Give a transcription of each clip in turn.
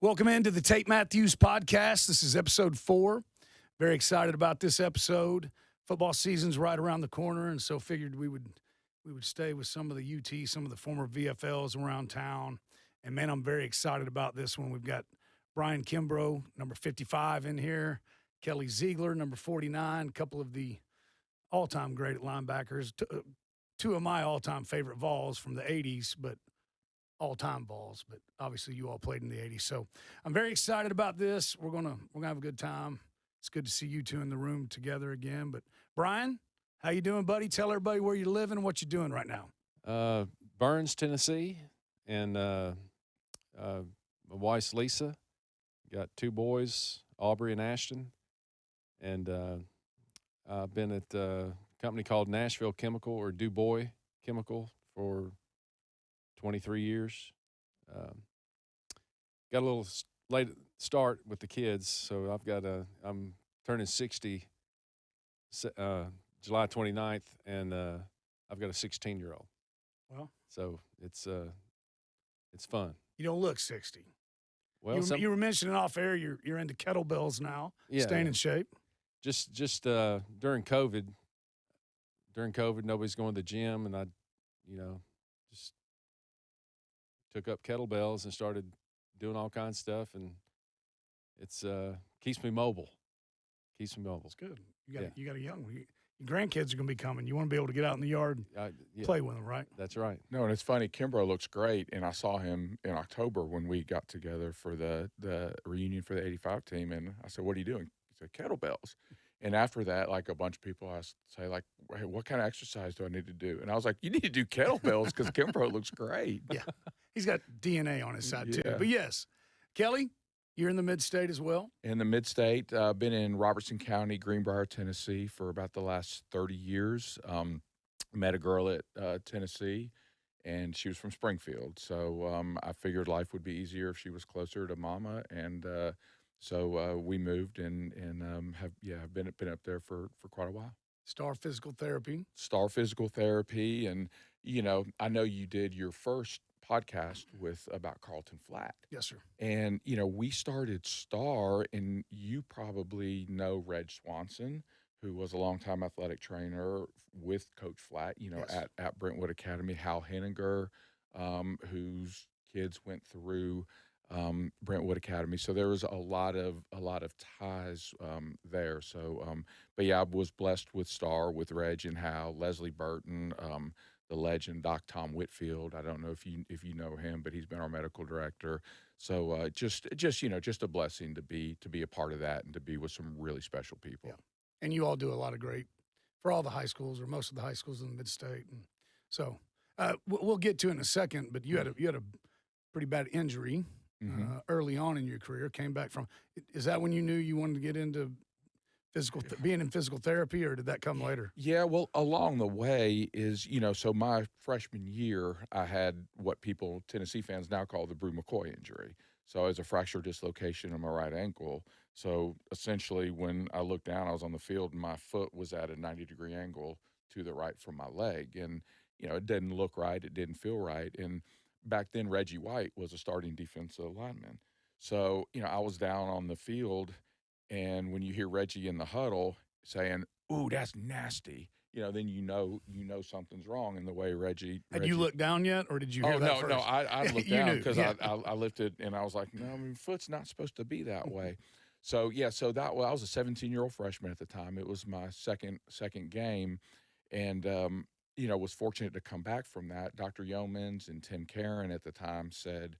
Welcome into the Tate Mathews podcast. This is episode 4. Very excited about this episode. Football season's right around the corner, and so figured we would stay with some of the UT, some of the former VFLs around town. And man, I'm very excited about this one. We've got Bryan Kimbro, number 55, in here. Kelly Ziegler, number 49. A couple of the all-time great linebackers. Two of my all-time favorite Vols from the 80s, but all-time Vols, but obviously you all played in the 80s. So I'm very excited about this. We're gonna have a good time. It's good to see you two in the room together again. But Bryan, how you doing, buddy? Tell everybody where you're living and what you're doing right now. Burns, Tennessee, and my wife's Lisa. Got 2 boys, Aubrey and Ashton, and I've been at a company called Nashville Chemical or DuBois Chemical for 23 years. Got a little late start with the kids, so I'm turning 60 July 29th, and I've got a 16-year-old. Well, so it's fun. You don't look 60. Well, you were mentioning off air you're into kettlebells now, yeah, staying in shape. Just during COVID, nobody's going to the gym, and I, just took up kettlebells and started doing all kinds of stuff, and it's keeps me mobile. It's good. You got a young one. Your grandkids are going to be coming. You want to be able to get out in the yard and play with them, right? That's right. No, and it's funny. Kimbro looks great, and I saw him in October when we got together for the reunion for the 85 team, and I said, "What are you doing?" He said, "Kettlebells." And after that, like a bunch of people asked, say, like, "Hey, what kind of exercise do I need to do?" And I was like, "You need to do kettlebells because Kimbro looks great." Yeah, he's got DNA on his side too. Yeah. But yes, Kelly, you're in the mid-state as well. In the mid-state, been in Robertson County, Greenbrier, Tennessee for about the last 30 years. Met a girl at Tennessee, and she was from Springfield. So I figured life would be easier if she was closer to Mama, and so we moved and have been up there for quite a while. Star Physical Therapy, and I know you did your first podcast about Carlton Flat. Yes, sir. And we started Star, and you probably know Reg Swanson, who was a longtime athletic trainer with Coach Flat. Yes. at Brentwood Academy. Hal Henninger, whose kids went through Brentwood Academy. So there was a lot of ties there. So, but yeah, I was blessed with Star, with Reg and Hal, Leslie Burton, the legend Doc Tom Whitfield. I don't know if you know him, but he's been our medical director. So just a blessing to be a part of that and to be with some really special people. Yeah. And you all do a lot of great for all the high schools or most of the high schools in the mid-state. And so we'll get to it in a second. But you had a pretty bad injury early on in your career. Came back from. Is that when you knew you wanted to get into being in physical therapy, or did that come later? Yeah, well, along the way is, so my freshman year, I had what Tennessee fans now call the Brew McCoy injury. So it was a fracture dislocation in my right ankle. So essentially when I looked down, I was on the field and my foot was at a 90-degree angle to the right from my leg. And, it didn't look right. It didn't feel right. And back then, Reggie White was a starting defensive lineman. So, I was down on the field, and when you hear Reggie in the huddle saying, "Ooh, that's nasty," then you know something's wrong in the way Reggie. Had you looked down yet, or did you hear that first? No, I looked You down knew, because yeah. I lifted, and I was like, "No, foot's not supposed to be that way." So I was a 17-year-old freshman at the time. It was my second game, and was fortunate to come back from that. Dr. Yeomans and Tim Karen at the time said,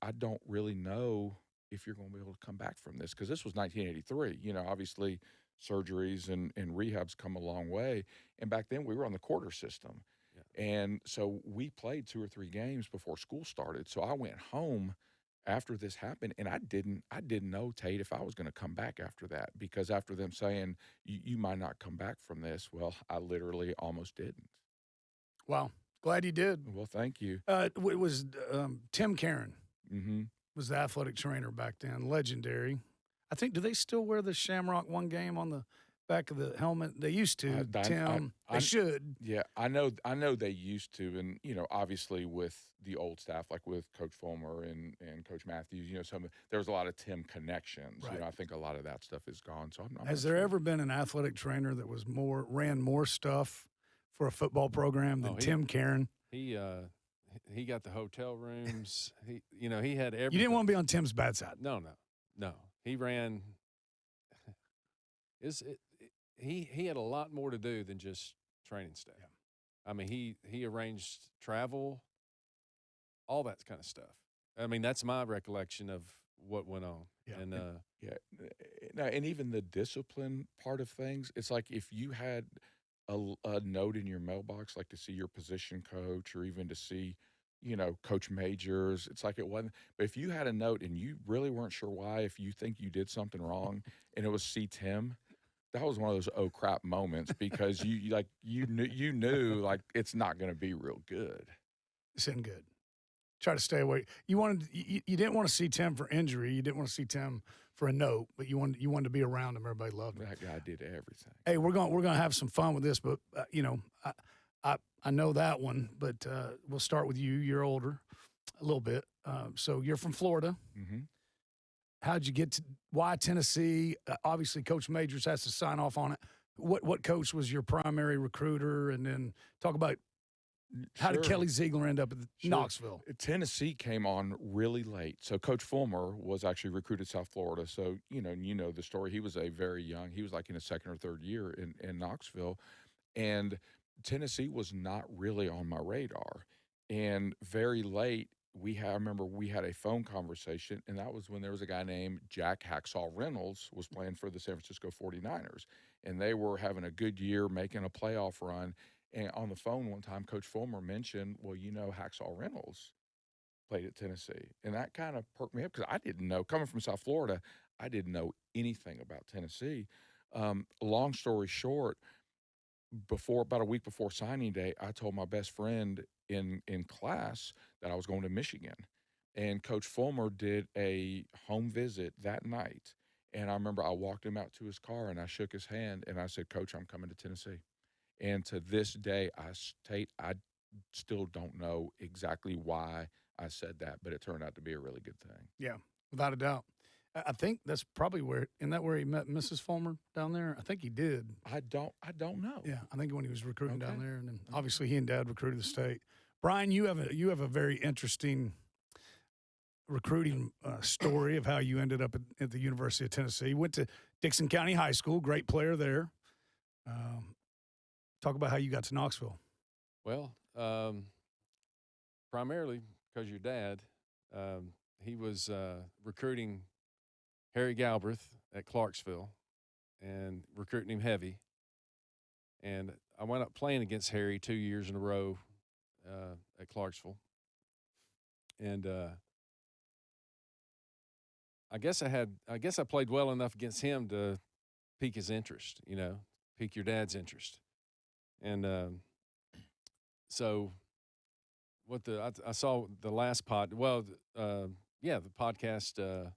"I don't really know if you're going to be able to come back from this," because this was 1983. Obviously surgeries and rehabs come a long way. And back then we were on the quarter system. Yeah. And so we played 2 or 3 games before school started. So I went home after this happened, and I didn't know, Tate, if I was going to come back after that, because after them saying you might not come back from this, well, I literally almost didn't. Wow. Glad you did. Well, thank you. It was Tim Karen. Mm-hmm. Was the athletic trainer back then, legendary. I think, do they still wear the Shamrock one game on the back of the helmet? They used to, I- Tim. I- They should. Yeah, I know they used to, and obviously with the old staff, like with Coach Fulmer and Coach Mathews, there was a lot of Tim connections. Right. I think a lot of that stuff is gone. So I'm Has not there sure. ever been an athletic trainer that ran more stuff for a football program than Tim Karen? He got the hotel rooms. He had everything. You didn't want to be on Tim's bad side. No. He ran. He had a lot more to do than just training staff. Yeah. I mean, he arranged travel, all that kind of stuff. I mean, that's my recollection of what went on. Yeah. And No, and even the discipline part of things, it's like if you had a note in your mailbox, like to see your position coach or even to see, Coach Majors, it's like it wasn't. But if you had a note and you really weren't sure why, if you think you did something wrong, and it was see Tim, that was one of those oh crap moments because you knew like it's not going to be real good. It's in good. Try to stay away. You didn't want to see Tim for injury. You didn't want to see Tim for a note, but you wanted to be around him. Everybody loved him. That guy did everything. Hey, we're gonna have some fun with this, but I know that one. But we'll start with you. You're older, a little bit. So you're from Florida. Mm-hmm. How'd you get to why Tennessee? Obviously, Coach Majors has to sign off on it. What coach was your primary recruiter? And then talk about how did Kelly Ziegler end up at Knoxville? Tennessee came on really late. So Coach Fulmer was actually recruited South Florida. So, you know the story. He was very young. He was like in his second or third year in Knoxville. And Tennessee was not really on my radar. And very late, I remember we had a phone conversation, and that was when there was a guy named Jack Hacksaw Reynolds was playing for the San Francisco 49ers. And they were having a good year, making a playoff run. And on the phone one time, Coach Fulmer mentioned, well, Hacksaw Reynolds played at Tennessee. And that kind of perked me up because I didn't know, coming from South Florida, I didn't know anything about Tennessee. Long story short, about a week before signing day, I told my best friend in class that I was going to Michigan. And Coach Fulmer did a home visit that night. And I remember I walked him out to his car and I shook his hand and I said, Coach, I'm coming to Tennessee. And to this day, I still don't know exactly why I said that, but it turned out to be a really good thing. Yeah, without a doubt. I think that's probably where he met Mrs. Fulmer down there? I think he did. I don't know. Yeah, I think when he was recruiting down there, and then obviously he and Dad recruited the state. Bryan, you have a very interesting recruiting story of how you ended up at the University of Tennessee. You went to Dixon County High School, great player there. Talk about how you got to Knoxville. Well, primarily because your dad, he was recruiting Harry Galbraith at Clarksville and recruiting him heavy. And I wound up playing against Harry 2 years in a row at Clarksville. And I guess I played well enough against him to pique his interest, pique your dad's interest. And so I saw the last the podcast, or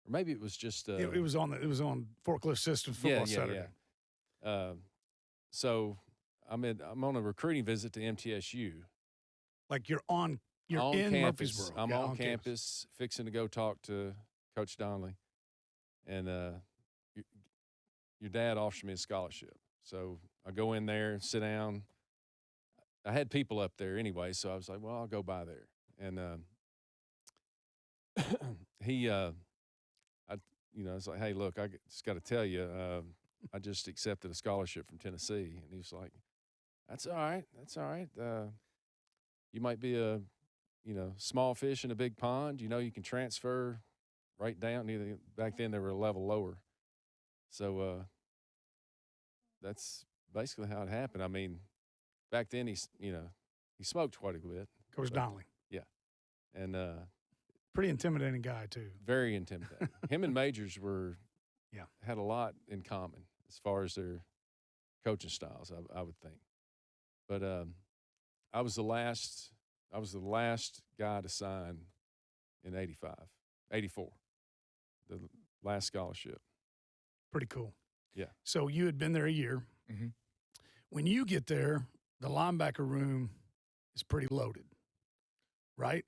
maybe it was just it was on Forklift Systems Football Saturday. Yeah. So I'm on a recruiting visit to MTSU. Like you're in campus. Murfreesboro. I'm on campus, fixing to go talk to Coach Donnelly, and your dad offers me a scholarship. So I go in there, sit down. I had people up there anyway, so I was like, well, I'll go by there. And it's like, hey, look, I just got to tell you, I just accepted a scholarship from Tennessee. And he was like, that's all right. You might be a, small fish in a big pond. You can transfer right down. Back then they were a level lower. So that's basically how it happened. I mean, back then he smoked quite a bit. Coach Donnelly. Yeah. And pretty intimidating guy too. Very intimidating. Him and Majors had a lot in common as far as their coaching styles, I would think. But I was the last guy to sign in 84, the last scholarship. Pretty cool. Yeah. So you had been there a year. Mm-hmm. When you get there, the linebacker room is pretty loaded, right?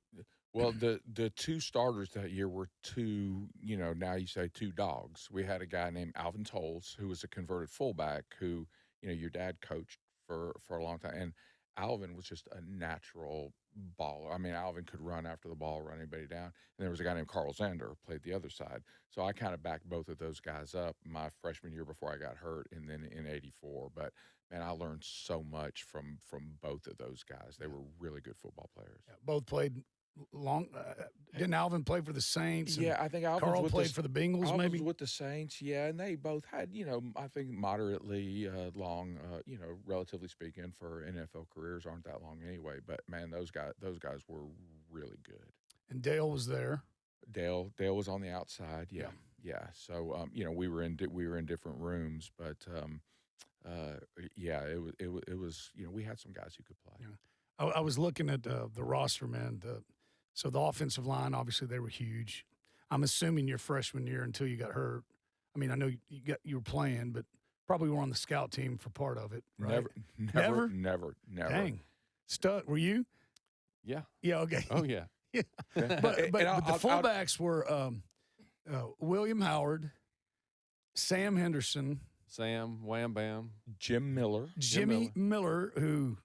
Well, the two starters that year were two, now you say two dogs. We had a guy named Alvin Tolles, who was a converted fullback, who, your dad coached for a long time. And Alvin was just a natural baller. I mean, Alvin could run after the ball, run anybody down. And there was a guy named Carl Zander who played the other side. So I kind of backed both of those guys up my freshman year before I got hurt, and then in '84. But man, I learned so much from both of those guys. They were really good football players. Yeah, both played long. Didn't Alvin play for the Saints? Yeah, I think Alvin's Carl with played for the Bengals, Alvin's maybe. with the Saints. Yeah, and they both had, I think moderately long, relatively speaking, for NFL careers aren't that long anyway. But man, those guys were really good. And Dale was there. Dale was on the outside. Yeah. So we were in different rooms, but yeah, it was we had some guys who could play. Yeah. I was looking at the roster, man. So the offensive line, obviously, they were huge. I'm assuming your freshman year until you got hurt. I mean, I know you were playing, but probably were on the scout team for part of it. Right? Never. Dang, stud. Were you? Yeah. Yeah. Okay. Oh yeah. Yeah. But the fullbacks were William Howard, Sam Henderson, Sam, Wham Bam, Jim Miller, Jimmy Miller, who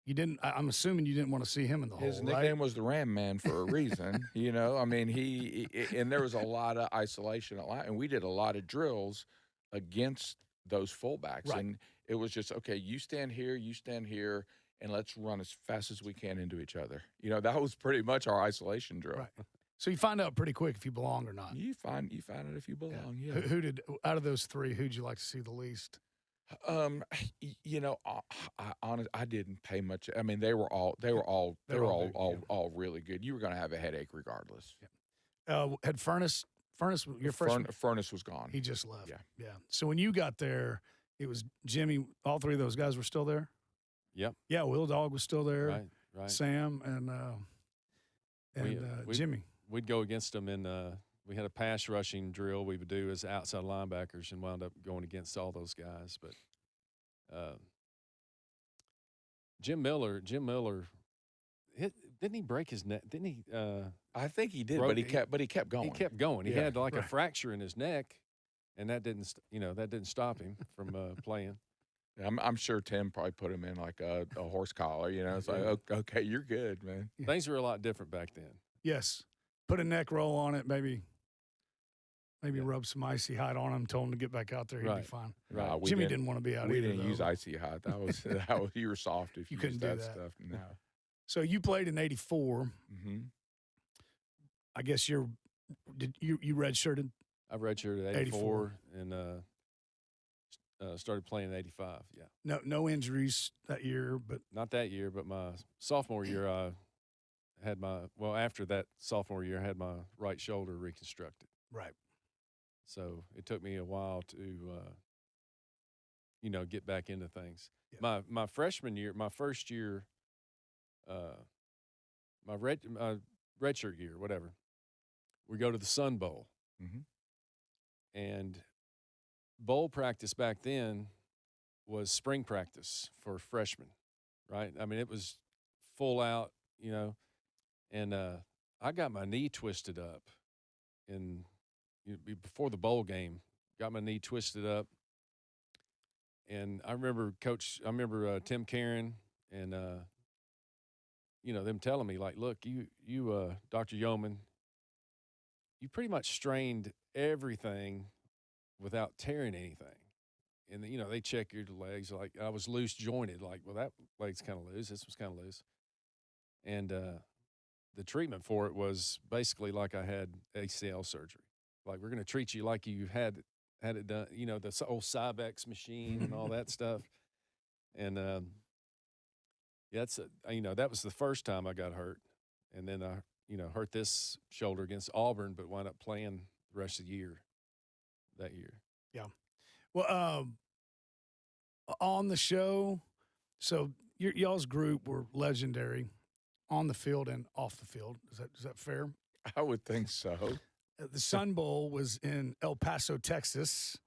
you didn't. I'm assuming you didn't want to see him in the hole. His nickname was the Ram Man for a reason. I mean, he and there was a lot of isolation at line, and we did a lot of drills against those fullbacks, Right. and it was just okay. You stand here, and let's run as fast as we can into each other. That was pretty much our isolation drill. Right. So you find out pretty quick if you belong or not. You find it if you belong. Yeah. Who did out of those three? Who'd you like to see the least? I didn't pay much. I mean, they were all really good. You were going to have a headache regardless. Yeah. Had Furnace your freshman? Furnace was gone. He just left. Yeah. So when you got there, it was Jimmy. All three of those guys were still there. Yep. Yeah, Will Dog was still there. Right. Sam and Jimmy. We'd go against them in. We had a pass rushing drill we would do as outside linebackers, and wound up going against all those guys. But Jim Miller, didn't he break his neck? Didn't he? I think he did, but he kept going. He kept going. He Yeah, had like a right. fracture in his neck, and that didn't stop him from playing. I'm sure Tim probably put him in like a horse collar. It's like, okay, you're good, man. Yeah. Things were a lot different back then. Yes. Put a neck roll on it, maybe Yeah. rub some icy hot on him, told him to get back out there, he'd be Right. fine. Right. Nah, Jimmy didn't want to be out We either, didn't use though. icy hot. That was you were soft if You you, couldn't used do that, that. stuff. No. So you played in '84. Mm-hmm. I guess you redshirted. I redshirted 84 and started playing in 85. Yeah. No injuries that year, but Not that year, but my sophomore year, I had after that sophomore year, I had my right shoulder reconstructed. right. So it took me a while to, get back into things. Yeah. My freshman year, my first year, my redshirt year, whatever, we go to the Sun Bowl. Mm-hmm. And bowl practice back then was spring practice for freshmen, right? I mean, it was full out, and I got my knee twisted up before the bowl game, got my knee twisted up. And I remember Tim Karen and, them telling me, like, look, you Dr. Yeoman, you pretty much strained everything without tearing anything. And, they check your legs. Like, I was loose jointed. Like, well, that leg's kind of loose. This was kind of loose. And the treatment for it was basically like I had ACL surgery. Like, we're going to treat you like you had it done, the old Cybex machine and all that stuff. And, that was the first time I got hurt. And then I, hurt this shoulder against Auburn, but wound up playing the rest of the year that year. Yeah. Well, on the show, so y'all's group were legendary on the field and off the field. Is that fair? I would think so. The Sun Bowl was in El Paso, Texas.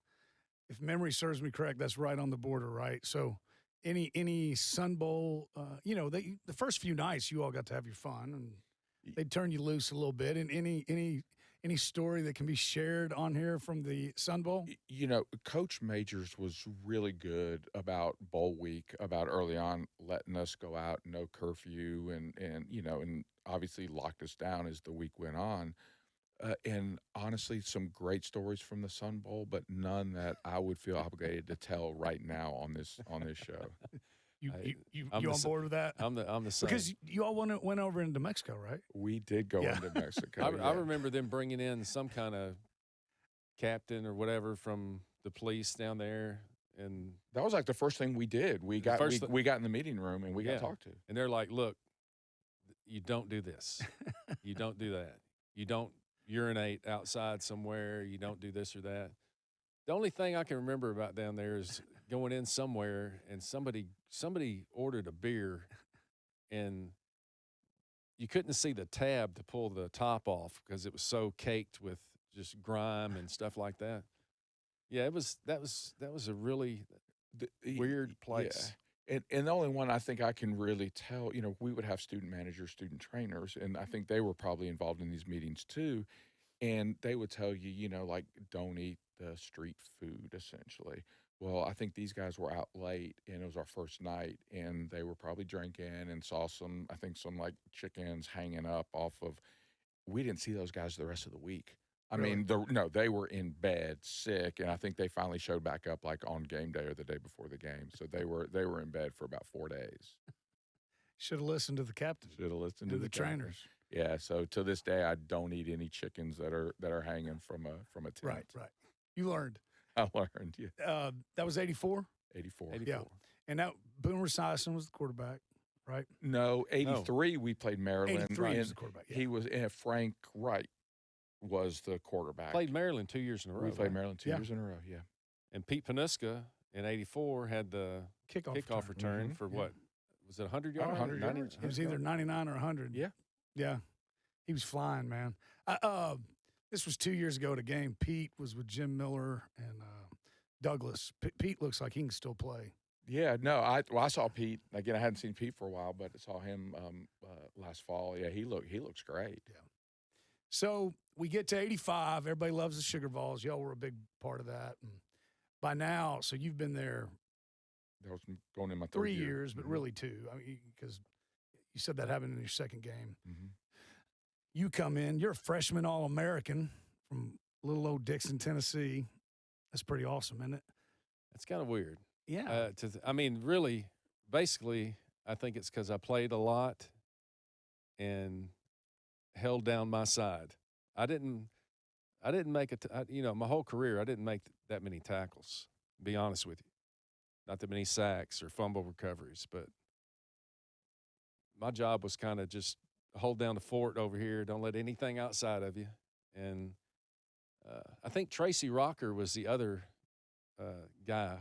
if memory serves me correct, that's right on the border, right? So any Sun Bowl, the first few nights you all got to have your fun and they turn you loose a little bit. And any story that can be shared on here from the Sun Bowl? Coach Majors was really good about bowl week, about early on letting us go out, no curfew, and obviously locked us down as the week went on. And honestly, some great stories from the Sun Bowl, but none that I would feel obligated to tell right now on this show. You I'm on the board with that? I'm the same. Because you all went over into Mexico, right? We did go Yeah. into Mexico. I remember them bringing in some kind of captain or whatever from the police down there, and That was like the first thing we did. We got in the meeting room and we got talked to. and they're like, "Look, you don't do this. You don't do that. You don't urinate outside somewhere. You don't do this or that." The only thing I can remember about down there is going in somewhere and somebody ordered a beer and you couldn't see the tab to pull the top off because it was so caked with just grime and stuff like that. Yeah, that was a really weird place. Yeah. And the only one I think I can really tell, we would have student managers, student trainers, and I think they were probably involved in these meetings too. And they would tell you, like, don't eat the street food, essentially. Well, I think these guys were out late, and it was our first night, and they were probably drinking and saw some like chickens hanging up off of. We didn't see those guys the rest of the week. I Really? mean, they were in bed, sick, and I think they finally showed back up like on game day or the day before the game. So they were in bed for about 4 days. Should have listened to the captain. Should have listened To to the captain. trainers. Yeah, so to this day, I don't eat any chickens that are hanging from a tent. Right. You learned. I learned, yeah. That was 84? 84. 84. Yeah. And that Boomer Esiason was the quarterback, right? No, 83 we played Maryland. 83 and was the quarterback. Yeah. He was Frank Wright was the quarterback. Played Maryland 2 years in a row. We played right? Maryland two Yeah. years in a row, yeah. And Pete Panuska in '84 had the kickoff return Mhm. for Yeah. what? Was it 100 About yards? 100 90 yards. It was either 99 or 100. Yeah. Yeah. He was flying, man. This was 2 years ago at a game. Pete was with Jim Miller and Douglas. Pete looks like he can still play. Yeah, no, I saw Pete. Again, I hadn't seen Pete for a while, but I saw him last fall. Yeah, he looks great. So we get to 85. Everybody loves the Sugar Vols. Y'all were a big part of that. And by now, so you've been there That was going in my 3 third year. years, but Mhm. really 2. I mean, because you said that happened in your second game. Mhm. You come in, you're a freshman All-American from little old Dixon, Tennessee. That's pretty awesome, isn't it? That's kind of weird. Yeah. I mean, really, basically, I think it's because I played a lot and held down my side. I didn't make my whole career, I didn't make that many tackles, to be honest with you. Not that many sacks or fumble recoveries, but my job was kind of just hold down the fort over here. Don't let anything outside of you. And I think Tracy Rocker was the other guy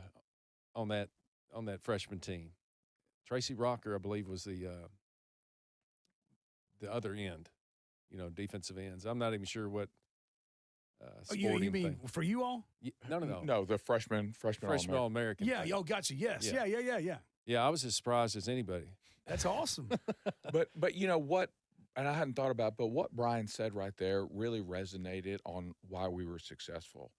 on that freshman team. Tracy Rocker, I believe, was the other end, defensive ends. I'm not even sure what sporting you mean thing. for you all? No. No, the freshman Freshman All-American. Yeah, thing. y'all got you. Yes. Yeah. Yeah. Yeah, I was as surprised as anybody. That's awesome. But you know what? And I hadn't thought about, but what Bryan said right there really resonated on why we were successful.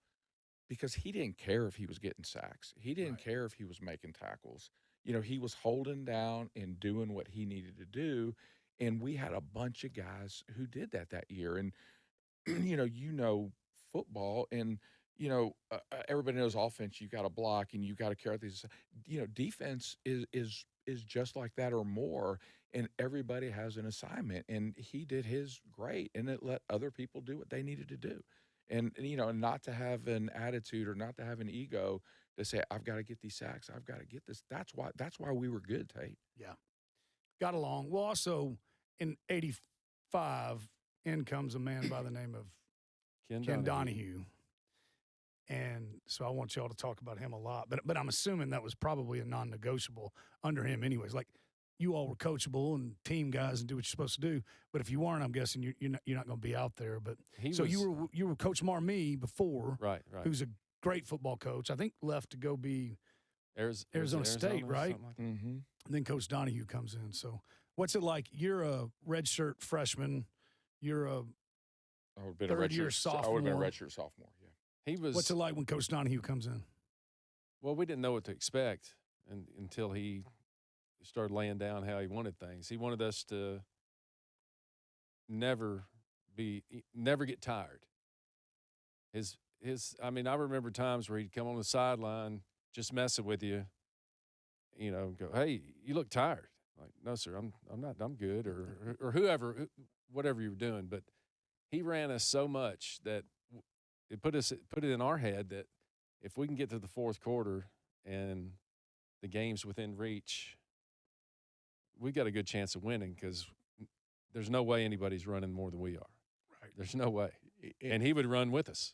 Because he didn't care if he was getting sacks. He didn't Right. care if he was making tackles. He was holding down and doing what he needed to do. And we had a bunch of guys who did that year. And, football and, everybody knows offense, you got to block and you got to carry out these, defense is just like that or more. And everybody has an assignment and he did his great and it let other people do what they needed to do. And not to have an attitude or not to have an ego to say, I've got to get these sacks. I've got to get this. That's why we were good, Tate. Got along. Well, also in 85, in comes a man by the name of Ken Donahue. And so I want y'all to talk about him a lot. But I'm assuming that was probably a non-negotiable under him anyways. Like, you all were coachable and team guys and do what you're supposed to do. But if you weren't, I'm guessing you're not going to be out there. But you were Coach Marmee before, Right. who's a great football coach. I think left to go be Arizona State, or right? something like that? Mm-hmm. And then Coach Donahue comes in. So what's it like? You're a redshirt freshman. You're a I would have been Third a year redshirt. I would have been a sophomore. redshirt sophomore. Yeah. He was. what's it like when Coach Donahue comes in? Well, we didn't know what to expect until he started laying down how he wanted things. He wanted us to never get tired. I mean, I remember times where he'd come on the sideline just messing with you, go, "Hey, you look tired." Like, "No, sir, I'm not. I'm good," or whoever, whatever you were doing. But he ran us so much that it put it in our head that if we can get to the fourth quarter and the game's within reach, we got a good chance of winning because there's no way anybody's running more than we are. Right. There's no way. And he would run with us.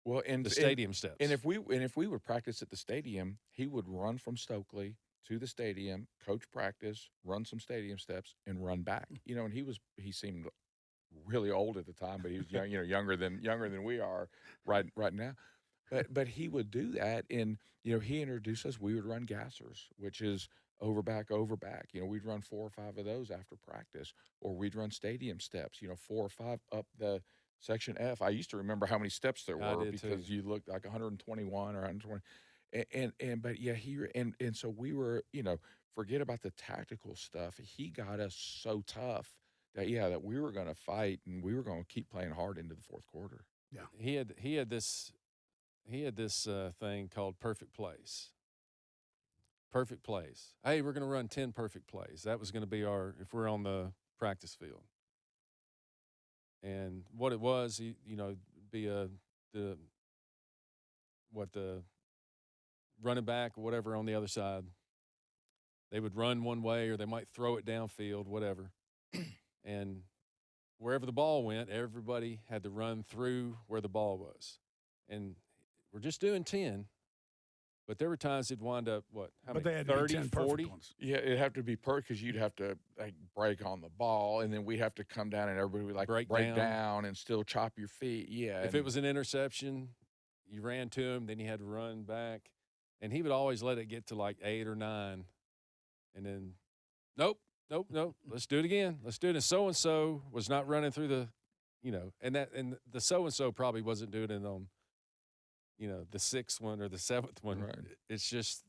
Well, and The stadium steps. And if we would practice at the stadium, he would run from Stokely to the stadium, coach practice, run some stadium steps, and run back. And he seemed really old at the time, but he was young, younger than we are right now. But he would do that, and he introduced us. We would run gassers, which is over back. We'd run 4 or 5 of those after practice, or we'd run stadium steps. 4 or 5 up the section F. I used to remember how many steps there I were did because too. you looked like 121 or 120, but yeah, and so we were, forget about the tactical stuff. He got us so tough that we were going to fight and we were going to keep playing hard into the fourth quarter. Yeah. He had this thing called perfect plays. Perfect plays. Hey, we're going to run 10 perfect plays. That was going to be if we're on the practice field. And what it was, be the running back or whatever on the other side. They would run one way or they might throw it downfield, whatever. And wherever the ball went, everybody had to run through where the ball was. And we're just doing 10, but there were times it'd wind up, how But many, they had to be 30, 10 40? perfect ones. Yeah, it'd have to be perfect because you'd have to break on the ball, and then we'd have to come down, and everybody would break Break down and still chop your feet. Yeah, If it was an interception, you ran to him, then you had to run back. And he would always let it get to like 8 or 9. And then, nope, let's do it again. Let's do it. And so-and-so was not running through the, and the so-and-so probably wasn't doing it on, the 6th one or the 7th one. Right. It's just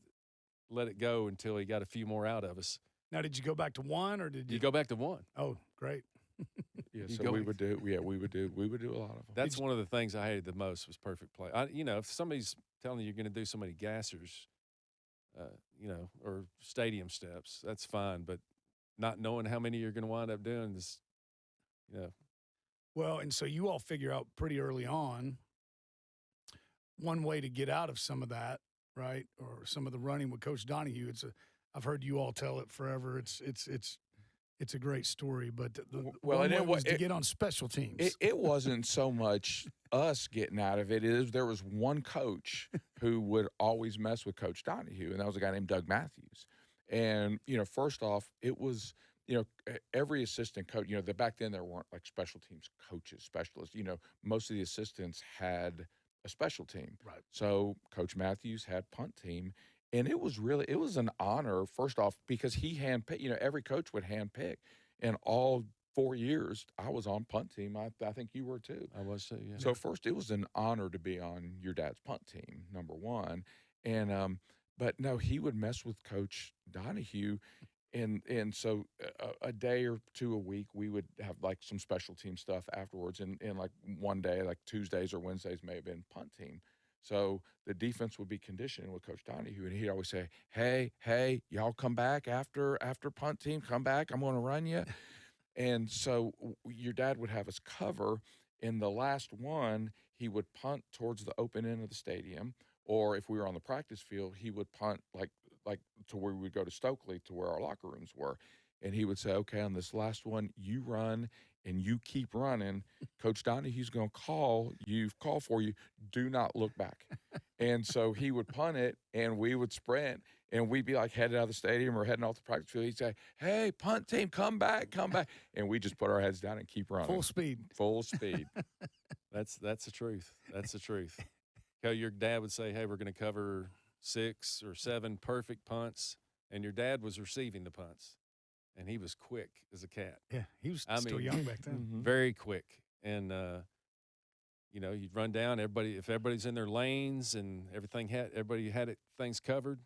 let it go until he got a few more out of us. Now, did you go back to 1 or did You go back to 1. Oh, great. yeah. You So go we back- would do a lot of them. That's one of the things I hated the most was perfect play. If somebody's telling you you're going to do so many gassers, or stadium steps, that's fine. But not knowing how many you're going to wind up doing is, Well, and so you all figure out pretty early on one way to get out of some of that, right? Or some of the running with Coach Donahue. I've heard you all tell it forever. It's a great story, but one way was to get on special teams. It wasn't so much us getting out of it. There was one coach who would always mess with Coach Donahue, and that was a guy named Doug Mathews. And, first off, it was, every assistant coach, back then there weren't like special teams coaches, specialists. Most of the assistants had a special team. Right. So Coach Mathews had punt team. And it was an honor, first off, because he handpicked, every coach would handpick. And all 4 years, I was on punt team. I think you were too. I was too, yeah. So first, it was an honor to be on your dad's punt team, number one. And but no, he would mess with Coach Donahue. And so a day or two a week, we would have like some special team stuff afterwards. And like one day, like Tuesdays or Wednesdays may have been punt team. So the defense would be conditioning with Coach Donahue, and he'd always say, hey, y'all come back after punt team, come back, I'm going to run you. And so your dad would have us cover. In the last one, he would punt towards the open end of the stadium, or if we were on the practice field, he would punt like to where we would go to Stokely to where our locker rooms were. And he would say, okay, on this last one, you run and you keep running. Coach Donahue's going to call for you. Do not look back. And so he would punt it, and we would sprint, and we'd be like headed out of the stadium or heading off the practice field. He'd say, hey, punt team, come back. And we just put our heads down and keep running. Full speed. Full speed. That's the truth. That's the truth. Your dad would say, "Hey, we're going to cover 6 or 7 perfect punts," and your dad was receiving the punts, and he was quick as a cat. Yeah, he was I still mean, young back then. very quick, and you'd run down. If everybody's in their lanes and everybody had things covered,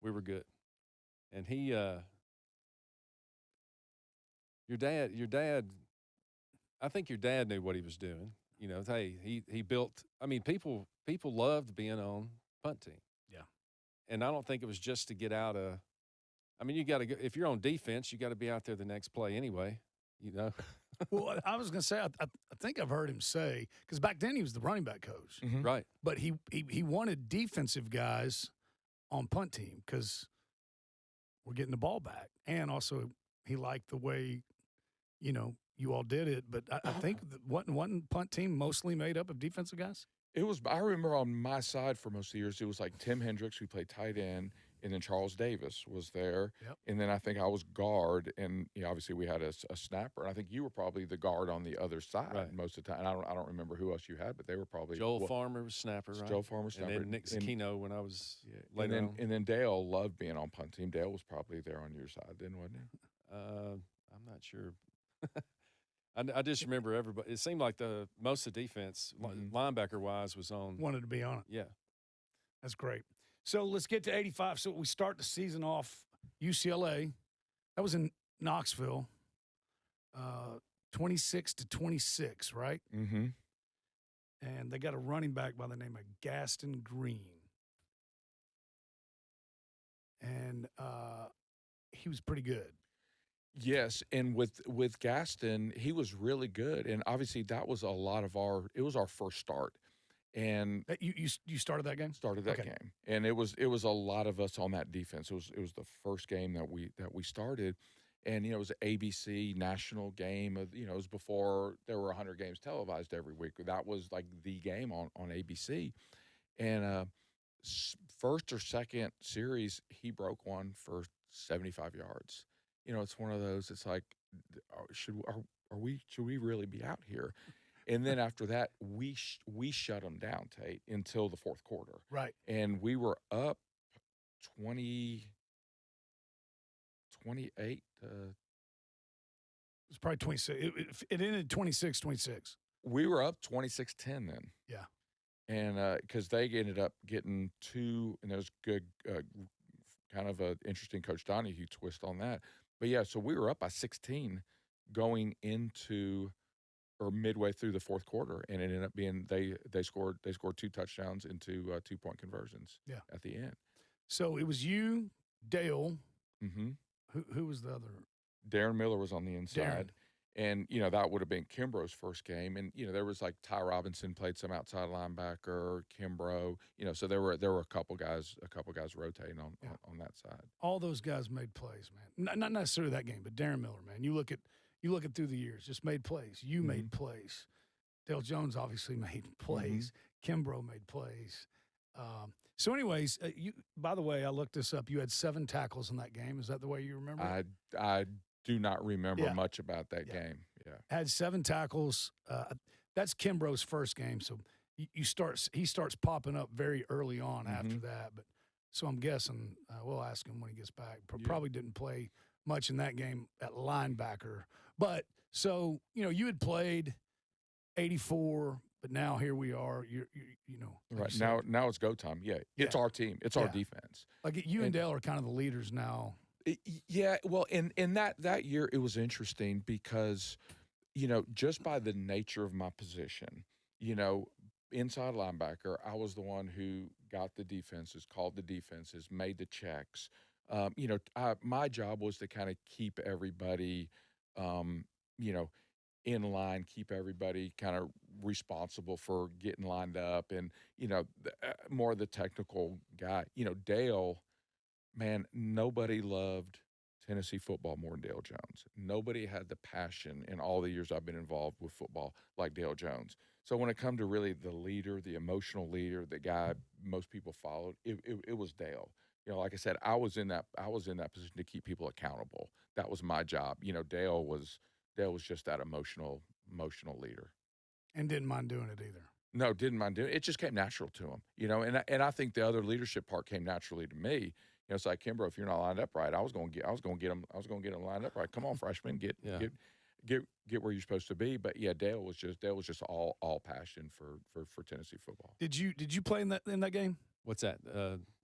we were good. And your dad, I think your dad knew what he was doing. Hey, he built. I mean, people loved being on punt team. Yeah. And I don't think it was just to get out of. I mean, you got to go if you're on defense, you got to be out there the next play anyway. Well, I was going to say, I think I've heard him say, because back then he was the running back coach, Right. but he wanted defensive guys on punt team because we're getting the ball back, and also he liked the way, you all did it. But I think wasn't punt team mostly made up of defensive guys? It was. I remember on my side for most of the years, it was like Tim Hendricks, who played tight end, and then Charles Davis was there. Yep. And then I think I was guard, and obviously we had a snapper. And I think you were probably the guard on the other side Right. most of the time. And I don't remember who else you had, but they were probably Joel Farmer was snapper, right? Joe Farmer snapper, and then Nick Zecchino when I was and later then on. and then Dale loved being on punt team. Dale was probably there on your side, then, wasn't he? I'm not sure. I just remember everybody. It seemed like most of the defense, linebacker wise, was on. Wanted to be on it. Yeah. That's great. So let's get to 85. So we start the season off UCLA. That was in Knoxville, 26-26, right? Mm-hmm. And they got a running back by the name of Gaston Green. And he was pretty good. Yes, and with Gaston, he was really good, and obviously that was a lot of it was our first start, and You started that game? started that game, and it was a lot of us on that defense. It was the first game that we started, and it was an ABC national game of it was before there were 100 games televised every week. That was like the game on ABC, and first or second series he broke one for 75 yards. It's one of those. It's like, should we really be out here? And then after that, we shut them down, Tate, until the fourth quarter. Right. And we were up 28. It was probably 26. It ended 26-26. We were up 26-10 then. Yeah. And because they ended up getting 2, and there was good, kind of an interesting Coach Donahue twist on that. But yeah, so we were up by 16 going into or midway through the fourth quarter, and it ended up being they scored 2 touchdowns into 2-point conversions. Yeah. At the end. So it was you, Dale. Mm-hmm. Who was the other? Darren Miller was on the inside. And, that would have been Kimbro's first game. And, there was like Ty Robinson played some outside linebacker, Kimbro, so there were a couple guys rotating on that side. All those guys made plays, man. Not necessarily that game, but Darren Miller, man. You look at through the years, just made plays. You made plays. Dale Jones obviously made plays. Kimbro made plays. So anyways, by the way, I looked this up. You had 7 tackles in that game. Is that the way you remember? I do not remember much about that game. Yeah. Had 7 tackles. That's Kimbro's first game. So he starts popping up very early on after that. But so I'm guessing we'll ask him when he gets back. Probably didn't play much in that game at linebacker. But so, you had played 84, but now here we are. Right. Now it's go time. Yeah. It's our team. It's our defense. Like you and Dale are kind of the leaders now. Yeah, well, in that year, it was interesting because, just by the nature of my position, inside linebacker, I was the one who got the defenses, called the defenses, made the checks. My job was to kind of keep everybody, in line, keep everybody kind of responsible for getting lined up, and more of the technical guy. Dale. Man, nobody loved Tennessee football more than Dale Jones. Nobody had the passion in all the years I've been involved with football like Dale Jones. So when it come to really the leader, the emotional leader, the guy most people followed, it was Dale. Like I said, I was in that position to keep people accountable. That was my job. Dale was just that emotional leader. And didn't mind doing it either. No, didn't mind doing it. It just came natural to him, and I think the other leadership part came naturally to me. It's like, Kimbro, if you're not lined up right, I was going to get him lined up right. Come on, freshman, Yeah. get where you're supposed to be. But yeah, Dale was just all passion for Tennessee football. Did you play in that game? What's that?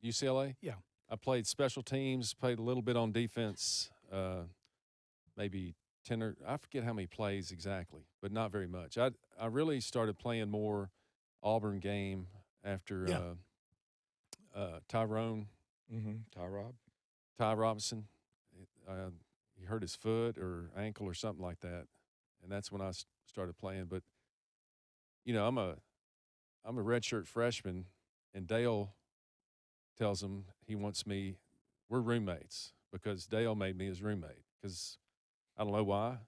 UCLA? Yeah. I played special teams, played a little bit on defense, maybe 10 or I forget how many plays exactly, but not very much. I really started playing more Auburn game after Tyrone. Ty Robinson. He hurt his foot or ankle or something like that, and that's when I started playing. But I'm a redshirt freshman, and Dale tells him he wants me. We're roommates because Dale made me his roommate because I don't know why.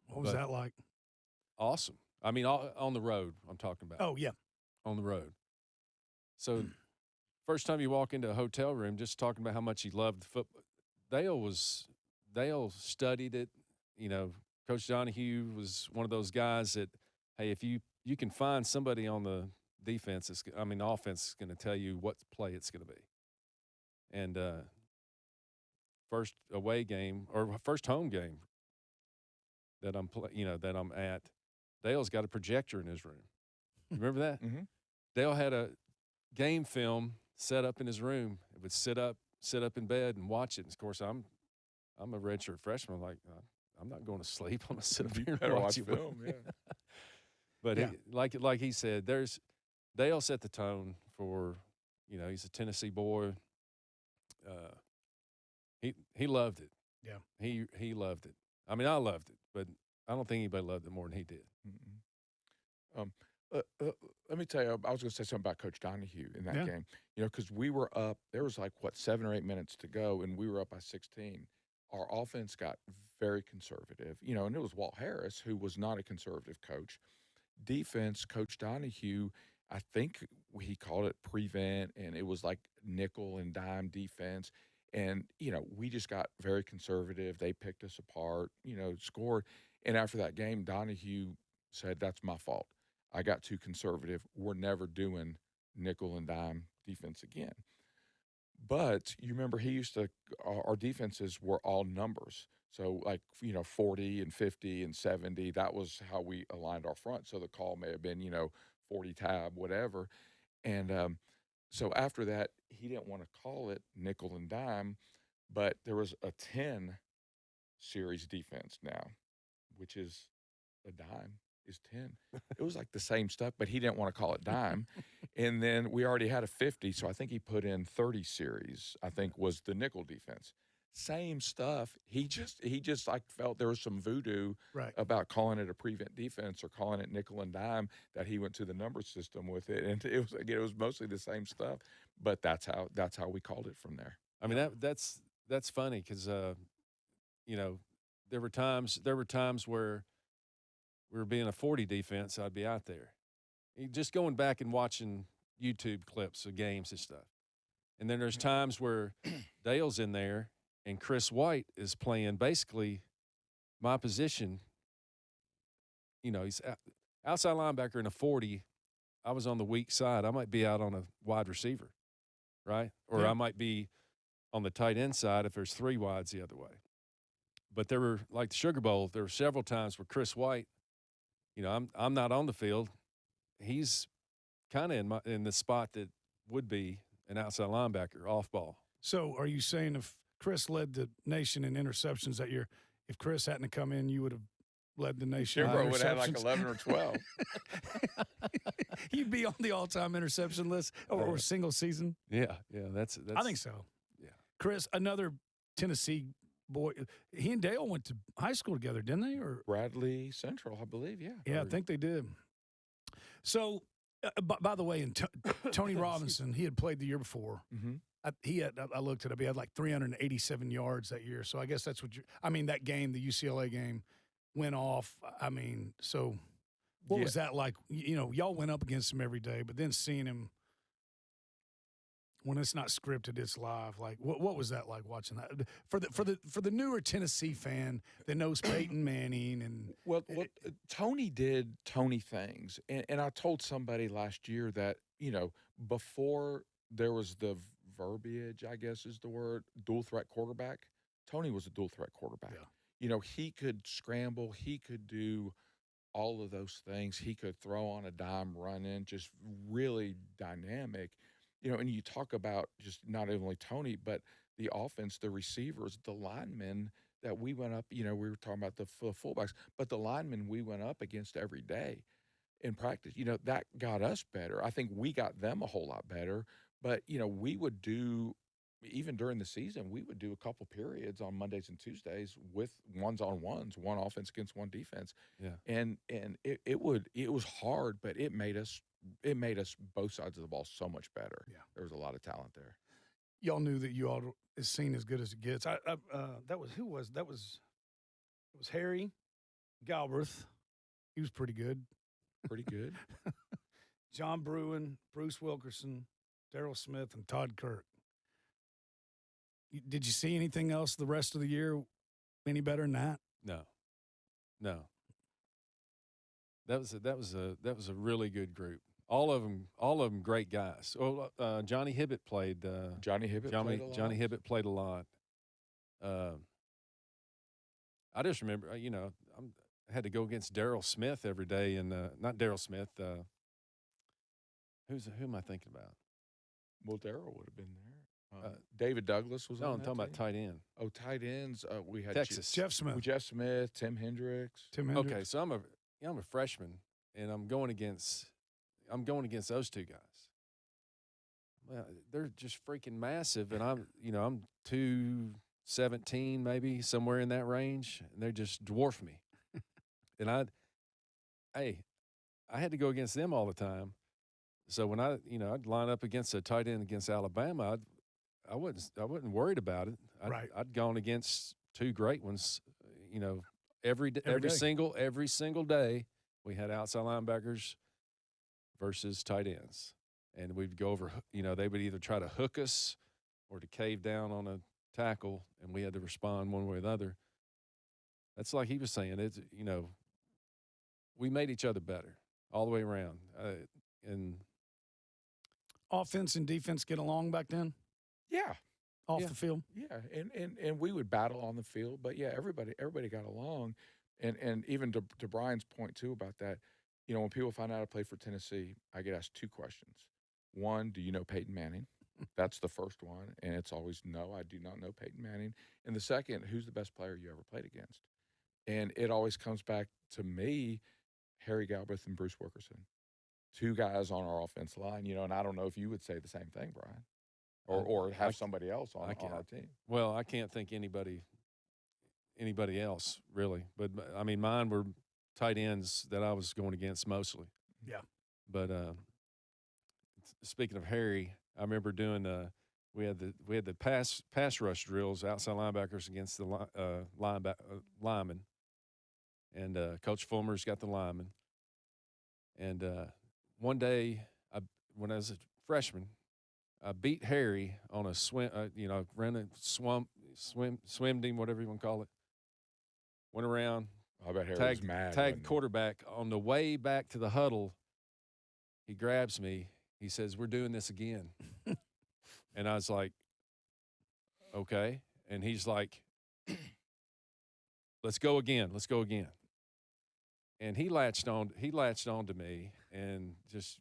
What was that like? Awesome. I mean, on the road, I'm talking about. Oh, yeah. On the road. So, first time you walk into a hotel room, just talking about how much he loved the football. Dale studied it. Coach Donahue was one of those guys that, hey, if you can find somebody on the defense, offense is going to tell you what play it's going to be. And first away game or first home game that I'm at, Dale's got a projector in his room. You remember that? Mm-hmm. Dale had a game film set up in his room. It would sit up in bed and watch it. And of course, I'm a redshirt freshman. I'm like, I'm not going to sleep. I'm going to sit up here and watch it. Film, yeah. But like he said, Dale set the tone for, he's a Tennessee boy. He loved it. Yeah. He loved it. I mean, I loved it, but I don't think anybody loved it more than he did. Let me tell you, I was going to say something about Coach Donahue in that game. Because we were up, there was 7 or 8 minutes to go, and we were up by 16. Our offense got very conservative, and it was Walt Harris, who was not a conservative coach. Defense, Coach Donahue, I think he called it prevent, and it was like nickel and dime defense. And, we just got very conservative. They picked us apart, scored. And after that game, Donahue said, that's my fault. I got too conservative. We're never doing nickel and dime defense again. But you remember our defenses were all numbers. So 40 and 50 and 70, that was how we aligned our front. So the call may have been, 40 tab, whatever. And so after that, he didn't want to call it nickel and dime, but there was a 10 series defense now, which is a dime is 10. It was like the same stuff, but he didn't want to call it dime. And then we already had a 50, so I think he put in 30 series, I think was the nickel defense. Same stuff. He just felt there was some voodoo about calling it a prevent defense or calling it nickel and dime, that he went to the number system with it. And it was mostly the same stuff, but that's how we called it from there. I mean, that's funny because there were times where we were being a 40 defense, I'd be out there. Just going back and watching YouTube clips of games and stuff. And then there's times where Dale's in there and Chris White is playing basically my position. He's outside linebacker in a 40. I was on the weak side. I might be out on a wide receiver, right? Or I might be on the tight end side if there's 3 wides the other way. But there were, like the Sugar Bowl, there were several times where Chris White, I'm not on the field. He's kind of in the spot that would be an outside linebacker, off ball. So are you saying if Chris led the nation in interceptions that year, if Chris hadn't come in, you would have led the nation in interceptions? Kimbro would have had like 11 or 12. You'd be on the all-time interception list or single season? Yeah, that's. I think so. Yeah. Chris, another Tennessee boy, he and Dale went to high school together, didn't they? Or Bradley Central, I believe, yeah. Yeah, I think they did. So, by the way, Tony Robinson, he had played the year before. Mm-hmm. I looked it up. He had like 387 yards that year. So I guess that's what that game, the UCLA game, went off. So what was that like? Y'all went up against him every day, but then seeing him, when it's not scripted, it's live. Like, what was that like watching that for the newer Tennessee fan that knows Peyton Manning and Well, Tony did Tony things, and I told somebody last year that before there was the verbiage, I guess is the word, dual threat quarterback. Tony was a dual threat quarterback. Yeah. He could scramble, he could do all of those things. He could throw on a dime, run in, just really dynamic. And you talk about just not only Tony, but the offense, the receivers, the linemen that we went up, we were talking about the fullbacks, but the linemen we went up against every day in practice, that got us better. I think we got them a whole lot better. But, we would do, even during the season, we would do a couple periods on Mondays and Tuesdays with ones-on-ones, one offense against one defense. Yeah. And it was hard, but it made us both sides of the ball so much better. Yeah. There was a lot of talent there. y'all knew that you all is seen as good as it gets. That was Harry Galbraith. He was pretty good. Pretty good. John Bruin, Bruce Wilkerson, Darryl Smith, and Todd Kirk. Did you see anything else the rest of the year any better than that? No. That was a really good group. All of them great guys. Well, Johnny Hibbett played. Johnny Hibbett played a lot. Johnny Hibbett played a lot. I just remember, I had to go against Darryl Smith every day, and not Darryl Smith. Who am I thinking about? Well, Darryl would have been there. David Douglas was on I'm that talking about team? tight end. Oh, tight ends. We had Texas. Jeff Smith. Jeff Smith, Tim Hendricks. Okay, so I'm a freshman, and I'm going against those two guys. Well, they're just freaking massive, and I'm 217 maybe, somewhere in that range, and they just dwarf me. And I had to go against them all the time. So when I'd line up against a tight end against Alabama, I wasn't worried about it. I'd gone against two great ones, every single day we had outside linebackers versus tight ends. And we'd go over, they would either try to hook us or to cave down on a tackle, and we had to respond one way or the other. That's like he was saying, it's, we made each other better all the way around. And offense and defense get along back then? Yeah. Off the field? Yeah. And we would battle on the field, but yeah, everybody got along. And even to Bryan's point too about that, when people find out I play for Tennessee, I get asked two questions. One, do you know Peyton Manning? That's the first one. And it's always, no, I do not know Peyton Manning. And the second, who's the best player you ever played against? And it always comes back to me, Harry Galbraith and Bruce Wilkerson. Two guys on our offense line, and I don't know if you would say the same thing, Bryan, or have somebody else on our team. Well, I can't think anybody else really, but I mean, mine were tight ends that I was going against mostly. Yeah. But speaking of Harry, I remember doing we had the pass rush drills, outside linebackers against the linemen, and Coach Fulmer's got the linemen, and one day, when I was a freshman, I beat Harry on a swim. Ran a swimmed him, whatever you want to call it. Went around. I bet Harry was mad. Tagged quarterback on the way back to the huddle. He grabs me. He says, "We're doing this again," and I was like, "Okay." And he's like, "Let's go again. Let's go again." And he latched on to me, and just,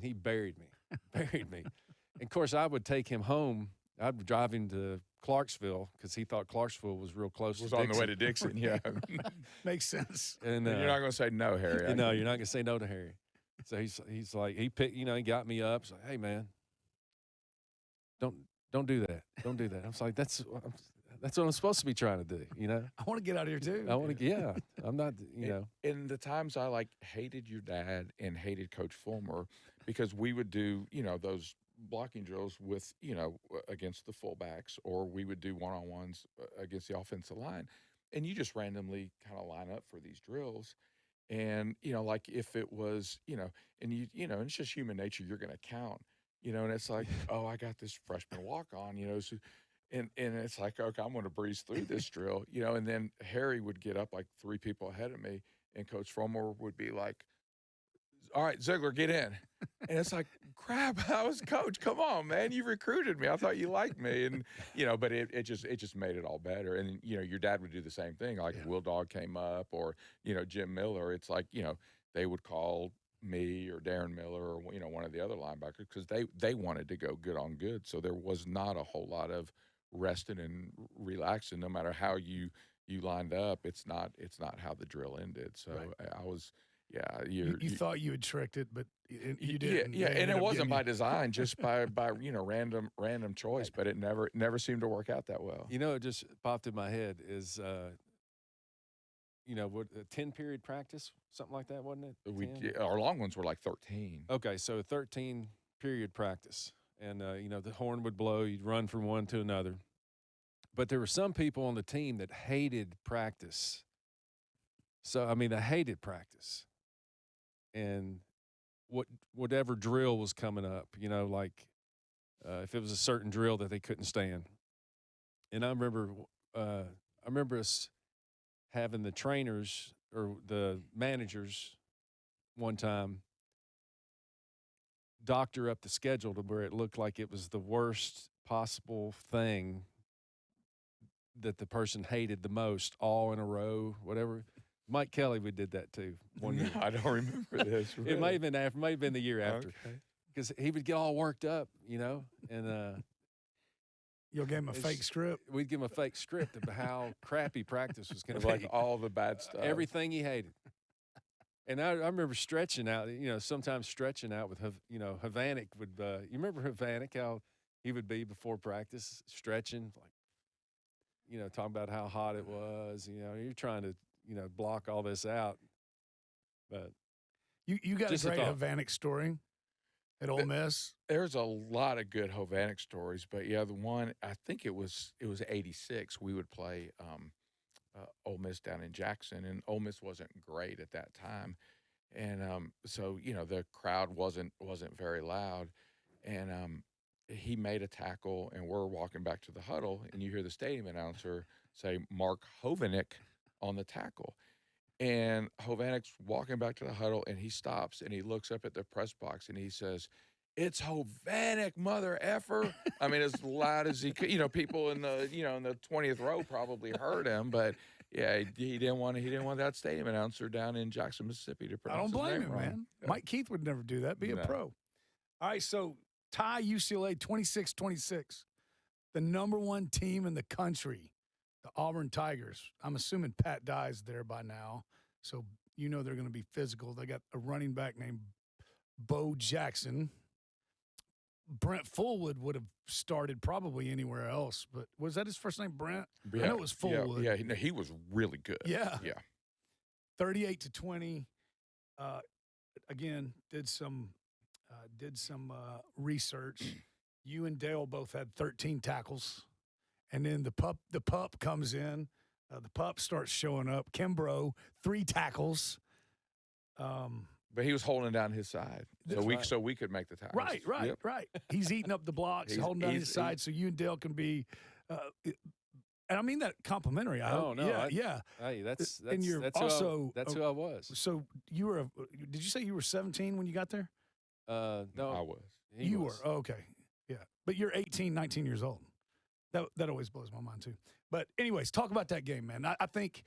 he buried me. And of course, I would take him home. I'd drive him to Clarksville because he thought Clarksville was real close. Was on the way to Dixon, yeah. Makes sense. And you're not going to say no, Harry. No, you're not going to say no to Harry. So he's like, he picked, he got me up. He's like, "Hey, man, don't do that. Don't do that." I was like, that's what I'm supposed to be trying to do, I want to get out of here too. I want to, yeah. I'm not, In the times I hated your dad and hated Coach Fulmer because we would do, those blocking drills with, against the fullbacks, or we would do one-on-ones against the offensive line. And you just randomly kind of line up for these drills. And, if it was, and it's just human nature, you're going to count. and it's like, oh, I got this freshman walk on, so, and it's like, okay, I'm going to breeze through this drill, and then Harry would get up like 3 people ahead of me, and Coach Fulmer would be like, all right, Ziegler, get in. And it's like, crap, I was coach. Come on, man. You recruited me. I thought you liked me. And, but it just made it all better. And, your dad would do the same thing. Like if Will Dog came up or, Jim Miller, it's like, they would call me or Darren Miller or, one of the other linebackers because they wanted to go good on good. So there was not a whole lot of resting and relaxing no matter how you lined up. It's not how the drill ended. So I was – yeah, you thought you had tricked it, but you didn't. Yeah, and it wasn't by design, just by random choice. But it never seemed to work out that well. It just popped in my head is, what a 10-period practice, something like that, wasn't it? Our long ones were like 13. Okay, so a 13-period practice, and the horn would blow, you'd run from one to another. But there were some people on the team that hated practice. So they hated practice. And whatever drill was coming up, like if it was a certain drill that they couldn't stand. And I remember us having the trainers or the managers one time doctor up the schedule to where it looked like it was the worst possible thing that the person hated the most, all in a row, whatever. Mike Kelly, we did that too one year. I don't remember this. Really. It may have been the year after, because he would get all worked up, and you'll give him a fake script. We'd give him a fake script of how crappy practice was going to be, like all the bad stuff, everything he hated. And I remember stretching out, sometimes stretching out with, Havanek would. You remember Havanek, how he would be before practice, stretching, like, talking about how hot it was. You're trying to. Block all this out. But you got a great Havanek story at Ole Miss. There's a lot of good Havanek stories, but the one I think it was '86. We would play Ole Miss down in Jackson, and Ole Miss wasn't great at that time, and so the crowd wasn't very loud, and he made a tackle, and we're walking back to the huddle, and you hear the stadium announcer say Mark Hovanek on the tackle, and Hovanek's walking back to the huddle, and he stops and he looks up at the press box and he says, "It's Hovanek, mother effer." I mean, as loud as he could. People in the in the 20th row probably heard him, but yeah, he didn't want that stadium announcer down in Jackson, Mississippi to pronounce his name wrong. I don't blame him, man. Yeah. Mike Keith would never do that. Be a pro. All right, so tie UCLA 26-26, the #1 team in the country. The Auburn Tigers. I'm assuming Pat Dye's there by now, so they're going to be physical. They got a running back named Bo Jackson. Brent Fullwood would have started probably anywhere else, but was that his first name, Brent? Yeah, I know it was Fullwood. Yeah, he was really good. Yeah. 38-20. Again, did some research. You and Dale both had 13 tackles. And then the pup comes in. The pup starts showing up. Kimbro, 3 tackles. But he was holding down his side, so we could make the tackles. Right. He's eating up the blocks, holding down his side, so you and Dale can be. And I mean that complimentary. Yeah. Hey, that's also who I was. So you were. Did you say you were 17 when you got there? No, I was. You were. Oh, okay. Yeah, but you're 18, 19 years old. That always blows my mind too. But anyways, talk about that game, man. I think,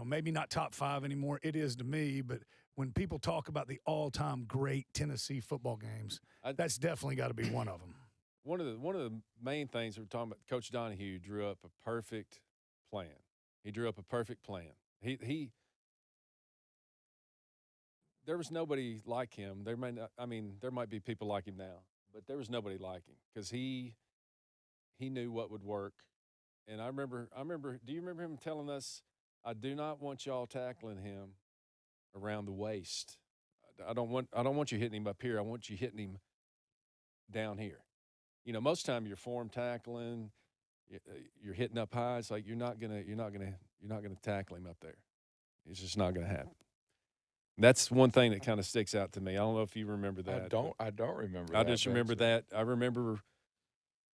maybe not top 5 anymore. It is to me, but when people talk about the all-time great Tennessee football games, that's definitely got to be one of them. One of the main things we're talking about, Coach Donahue drew up a perfect plan. He drew up a perfect plan. He there was nobody like him. There might be people like him now, but there was nobody like him because he knew what would work. And I remember, do you remember him telling us, "I do not want y'all tackling him around the waist. I don't want you hitting him up here. I want you hitting him down here." Most time you're form tackling, you're hitting up high. It's like you're not gonna tackle him up there. It's just not gonna happen. That's one thing that kind of sticks out to me. I don't know if you remember that. I don't remember I that. just remember that. I remember.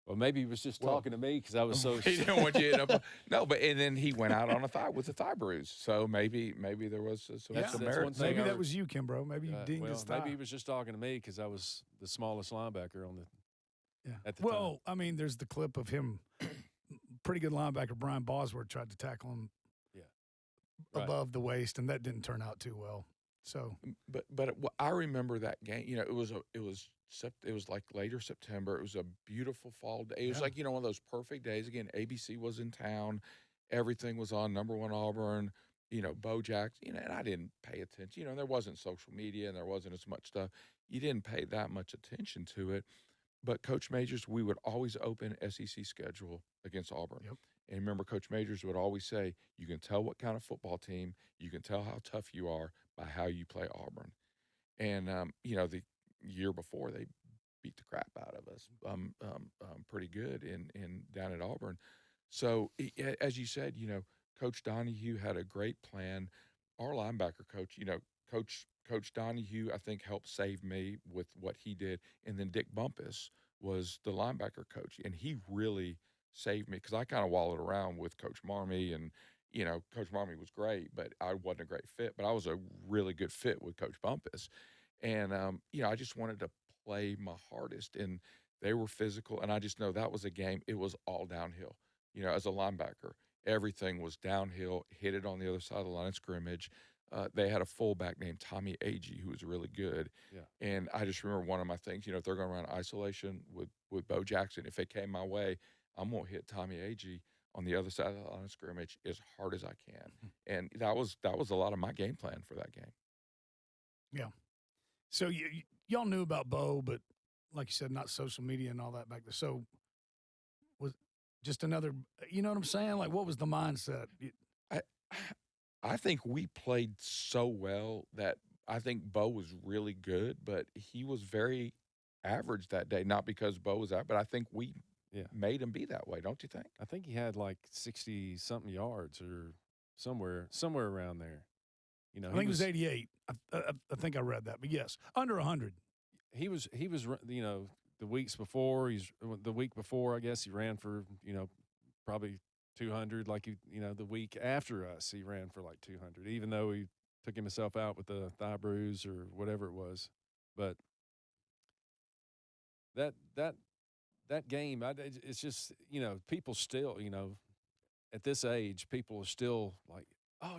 Well, maybe he was just Well, talking to me because I was so. he didn't want you to no, but and then he went out on with a thigh bruise. So maybe there was some That's merit. one thing Maybe I that re- was you, Kimbro. Maybe you dinged his thigh. maybe he was just talking to me because I was the smallest linebacker on the. Yeah. At the time. Well, I mean, there's the clip of him. Pretty good linebacker Brian Bosworth tried to tackle him. Yeah. Right. Above the waist, and that didn't turn out too well. So, but I remember that game. You know, it was like later September. It was a beautiful fall day. It was like, you know, one of those perfect days. Again, ABC was in town. Everything was on #1 Auburn. You know, Bo Jackson. You know, and I didn't pay attention. You know, there wasn't social media and there wasn't as much stuff. You didn't pay that much attention to it. But Coach Majors, we would always open SEC schedule against Auburn. Yep. And remember, Coach Majors would always say, you can tell what kind of football team, you can tell how tough you are by how you play Auburn. And, you know, the year before, they beat the crap out of us pretty good in down at Auburn. So, as you said, you know, Coach Donahue had a great plan. Our linebacker coach, you know, Coach Donahue, I think, helped save me with what he did. And then Dick Bumpus was the linebacker coach, and he really saved me because I kind of wallowed around with Coach Marmee, and you know, Coach Marmee was great, but I wasn't a great fit. But I was a really good fit with Coach Bumpus, and you know, I just wanted to play my hardest, and they were physical, and I just know that was a game. It was all downhill. You know, as a linebacker, everything was downhill. Hit it on the other side of the line of scrimmage. They had a fullback named Tommy Agee who was really good. Yeah. And I just remember one of my things, you know, if they're going to run isolation with Bo Jackson, if it came my way, I'm going to hit Tommy Agee on the other side of the line of scrimmage as hard as I can. And that was a lot of my game plan for that game. yeah. So y'all knew about Bo, but like you said, not social media and all that back there. So was just another, you know what I'm saying? Like, what was the mindset? I think we played so well that I think Bo was really good, but he was very average that day. Not because Bo was out, but I think we made him be that way. Don't you think? I think he had like 60-something yards or somewhere around there. You know, I think it was 88. I think I read that, but yes, under 100. He was, you know, the week before, I guess he ran for, you know, probably 200. Like, you know, the week after us, he ran for like 200, even though he took himself out with the thigh bruise or whatever it was. But that game, it's just, you know, people still, you know, at this age, people are still like, oh,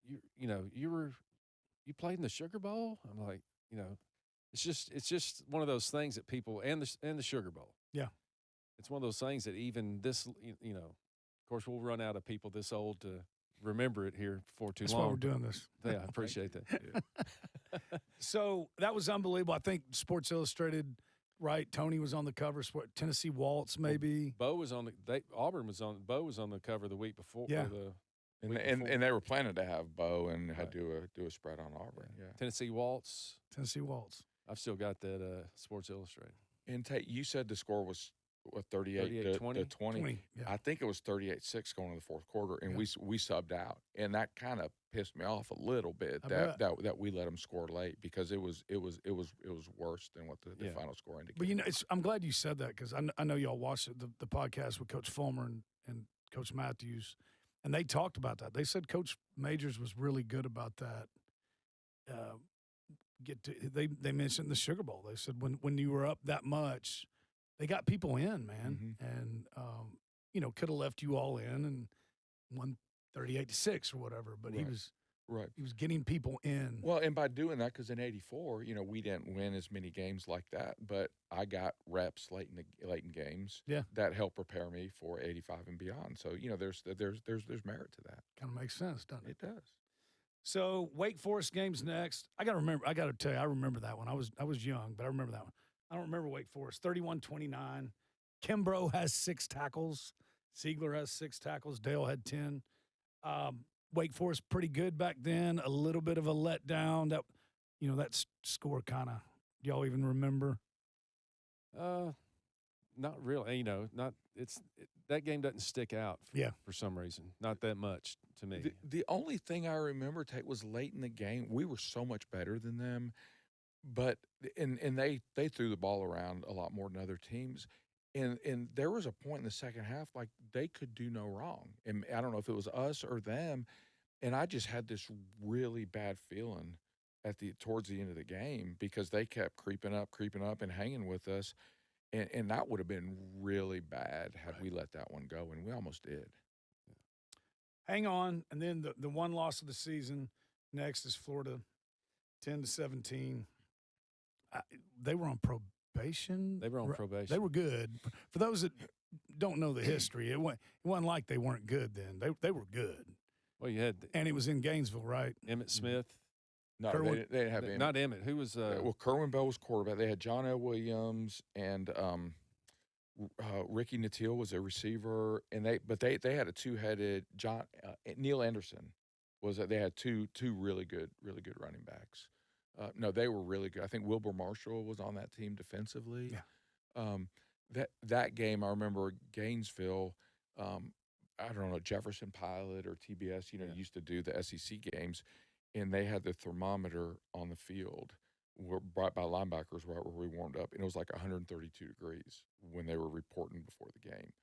you played in the Sugar Bowl? I'm like, you know, it's just one of those things that people, and the Sugar Bowl. Yeah. It's one of those things that even this, you know, of course, we'll run out of people this old to remember it here before too long. That's why we're doing this. Yeah, I appreciate that. Yeah. So that was unbelievable. I think Sports Illustrated, right? Tony was on the cover. Tennessee Waltz, maybe. Bo was on Bo was on the cover the week before. Yeah. And they were planning to have Bo and had do a spread on Auburn. Yeah. Tennessee Waltz. I've still got that Sports Illustrated. And Tate, you said the score was 38 to 20. Yeah. I think it was 38-6 going to the fourth quarter, and we subbed out, and that kind of pissed me off a little bit that we let them score late because it was worse than what the final score indicated. But you know, I'm glad you said that because I know y'all watched the podcast with Coach Fulmer and Coach Mathews, and they talked about that. They said Coach Majors was really good about that. They mentioned the Sugar Bowl. They said when you were up that much, they got people in, man, and you know, could have left you all in and won 38-6 or whatever. But he was getting people in. Well, and by doing that, because in '84, you know, we didn't win as many games like that, but I got reps late in games. Yeah. That helped prepare me for '85 and beyond. So you know, there's merit to that. Kind of makes sense, doesn't it? It does. So Wake Forest game's next. I got to tell you, I remember that one. I was young, but I remember that one. I don't remember Wake Forest. 31-29. Kimbro has 6 tackles. Ziegler has 6 tackles. Dale had 10. Wake Forest pretty good back then. A little bit of a letdown. That, you know, that score kind of. Y'all even remember? Not really. That game doesn't stick out. Yeah. For some reason, not that much to me. The only thing I remember, Tate, was late in the game. We were so much better than them, but and they threw the ball around a lot more than other teams. And there was a point in the second half like they could do no wrong. And I don't know if it was us or them. And I just had this really bad feeling towards the end of the game because they kept creeping up, and hanging with us. And that would have been really bad had we let that one go, and we almost did. Hang on, and then the one loss of the season next is Florida, 10-17. They were on probation. They were on probation. They were good. For those that don't know the history, it wasn't like they weren't good then. They were good. Well, you had and it was in Gainesville, right? Emmitt Smith. No, they didn't have Emmitt. Not Emmitt. Who was? Well, Kerwin Bell was quarterback. They had John L. Williams and Ricky Natil was a receiver, and they had a two-headed Neil Anderson they had two really good running backs. No, they were really good. I think Wilbur Marshall was on that team defensively. Yeah. That game, I remember Gainesville. I don't know, Jefferson Pilot or TBS. Used to do the SEC games, and they had the thermometer on the field. We're brought by linebackers right where we warmed up, and it was like 132 degrees when they were reporting before the game.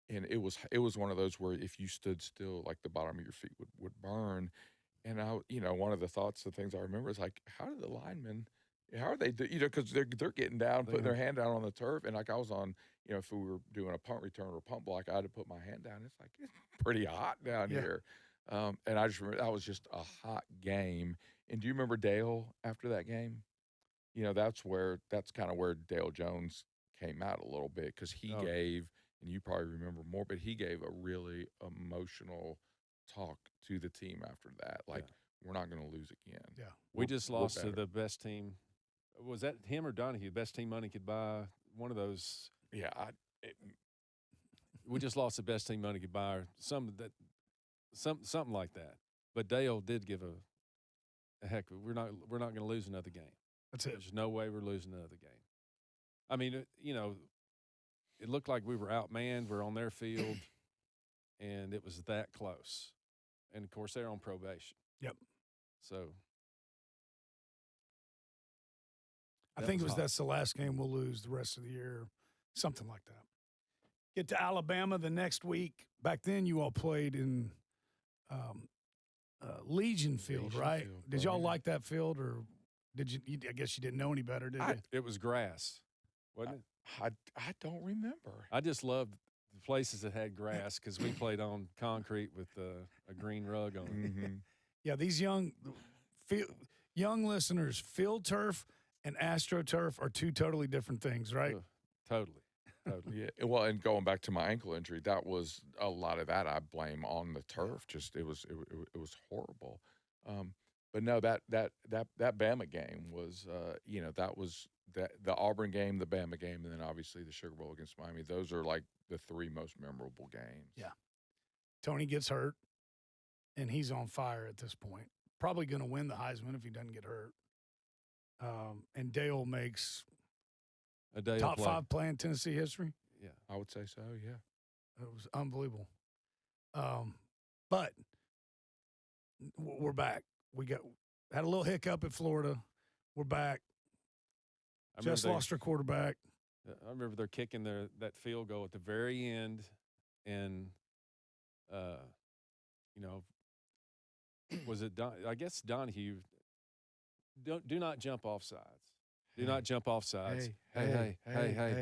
And it was one of those where if you stood still, like the bottom of your feet would burn. And one of the things I remember is like, how did the linemen, how are they, because they're getting down, putting their hand down on the turf, and like I was on, if we were doing a punt return or a punt block, I had to put my hand down. It's like it's pretty hot down here. And I just remember that was just a hot game. And do you remember Dale after that game? That's kind of where Dale Jones came out a little bit because he gave, and you probably remember more, but he gave a really emotional talk to the team after that. Like, we're not going to lose again. Yeah. We just lost to the best team. Was that him or Donahue? Best team money could buy. One of those. Yeah. We just lost the best team money could buy. Something like that. But Dale did give a heck. We're not going to lose another game. That's it. There's no way we're losing another game. I mean, it looked like we were outmanned. We're on their field, and it was that close. And, of course, they're on probation. Yep. So. I think that's the last game we'll lose the rest of the year, something like that. Get to Alabama the next week. Back then, you all played in Legion Field, right? Did y'all like that field, or did you? I guess you didn't know any better, did you? It was grass, wasn't it? I don't remember. I just loved the places that had grass because we played on concrete with a green rug on it. Mm-hmm. Yeah, these young listeners, field turf and AstroTurf are two totally different things, right? Totally. Yeah. Well, and going back to my ankle injury, that was a lot of that I blame on the turf. Just it was horrible. But no, that Bama game was that was the Auburn game, the Bama game, and then obviously the Sugar Bowl against Miami. Those are like the three most memorable games. Yeah. Tony gets hurt, and he's on fire at this point. Probably going to win the Heisman if he doesn't get hurt. And Dale makes top 5 play in Tennessee history. Yeah, I would say so. Yeah, it was unbelievable. But we're back. We had a little hiccup at Florida. We're back. Just lost our quarterback. I remember they're kicking that field goal at the very end, and was it I guess Donahue? Do not jump off sides. Do not jump off sides. Hey,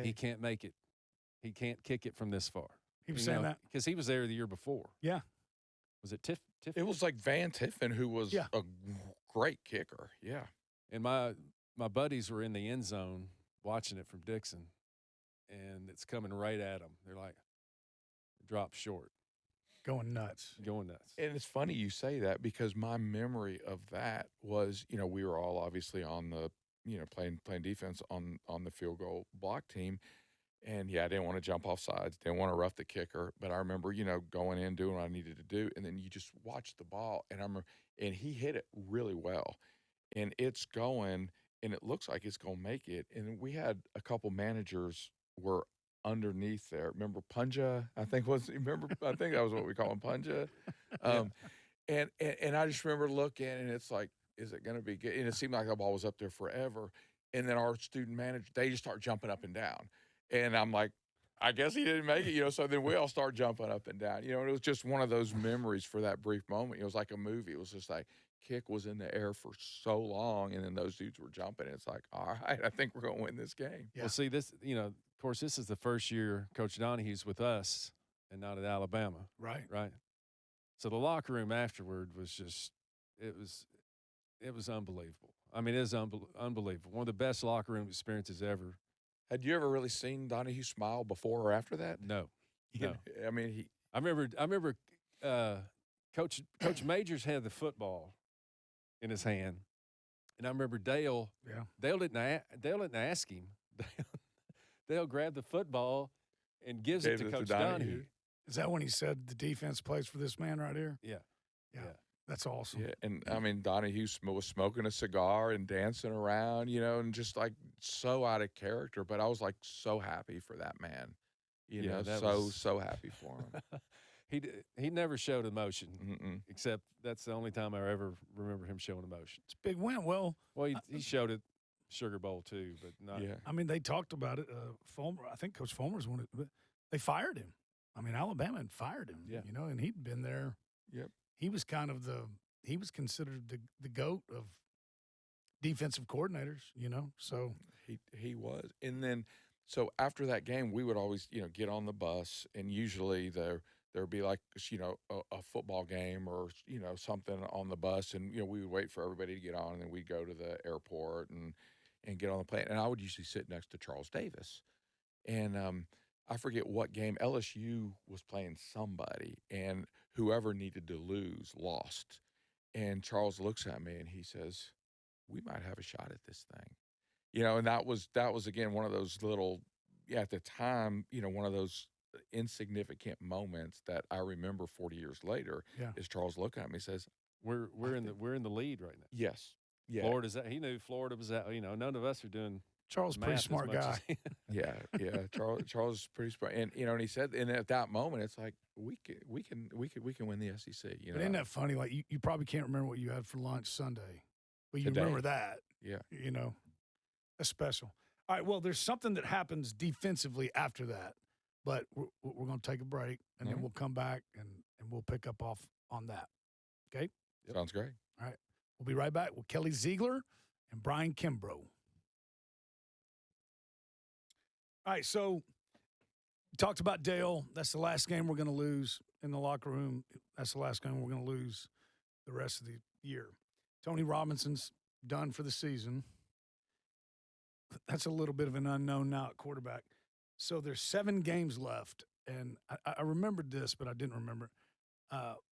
he can't make it. He can't kick it from this far. He was saying that because he was there the year before. Yeah. Was it Tiff? It was like Van Tiffen, who was a great kicker. Yeah. And my buddies were in the end zone watching it from Dixon, and it's coming right at them. They're like, drop short. Going nuts. And it's funny you say that because my memory of that was, we were all obviously on the, playing defense on the field goal block team. And, I didn't want to jump off sides, didn't want to rough the kicker. But I remember, going in, doing what I needed to do. And then you just watch the ball. And he hit it really well. And it's going, and it looks like it's going to make it. And we had a couple managers were underneath there. Remember Punja? I think I think that was what we call him, Punja. Um, and I just remember looking, and it's like, is it going to be good? And it seemed like the ball was up there forever. And then our student manager, they just start jumping up and down, and I'm like, I guess he didn't make it, So then we all start jumping up and down, And it was just one of those memories for that brief moment. It was like a movie. It was just like kick was in the air for so long, and then those dudes were jumping. And it's like, all right, I think we're going to win this game. Well, see, this, of course, this is the first year Coach Donahue's with us and not at Alabama. Right. Right. So the locker room afterward was just, it was unbelievable. I mean, it is unbelievable. One of the best locker room experiences ever. Had you ever really seen Donahue smile before or after that? No. No. I mean, I remember Coach Majors had the football in his hand, and I remember Dale. Yeah. Dale didn't ask him. Dale grabbed the football and gives it to Coach Donahue. Is that when he said the defense plays for this man right here? Yeah. That's awesome. Yeah, and I mean, Donahue was smoking a cigar and dancing around, and just like so out of character. But I was like so happy for that man, so happy for him. He never showed emotion, Mm-mm. except that's the only time I ever remember him showing emotion. It's a big win. Well, he showed it Sugar Bowl too, but not. Yeah. I mean, they talked about it. Fulmer, I think Coach Fulmer's one. But they fired him. I mean, Alabama had fired him. Yeah. And he'd been there. Yep. He was kind of he was considered the GOAT of defensive coordinators, so. He was. And then, so after that game, we would always, get on the bus, and usually there'd be like, a football game or, something on the bus, and, we would wait for everybody to get on, and then we'd go to the airport and get on the plane. And I would usually sit next to Charles Davis. And I forget what game, LSU was playing somebody, and whoever needed to lose lost. And Charles looks at me and he says, we might have a shot at this thing. And that was again, one of those little, at the time, one of those insignificant moments that I remember 40 years later. Yeah. Is Charles looking at me and says, we're in the lead right now. Yes. Yeah. He knew Florida was out. None of us are doing Charles, pretty smart guy. Yeah. Charles is pretty smart, and and he said, and at that moment, it's like we can win the SEC. But isn't that funny? Like you probably can't remember what you had for lunch Sunday, but you Today. remember that. Yeah. That's special. All right. Well, there's something that happens defensively after that, but we're going to take a break, and then we'll come back and we'll pick up off on that. Okay. Sounds great. All right. We'll be right back with Kelly Ziegler and Bryan Kimbro. All right, so we talked about Dale. That's the last game we're going to lose in the locker room. That's the last game we're going to lose the rest of the year. Tony Robinson's done for the season. That's a little bit of an unknown now at quarterback. So there's 7 games left, and I remembered this, but I didn't remember.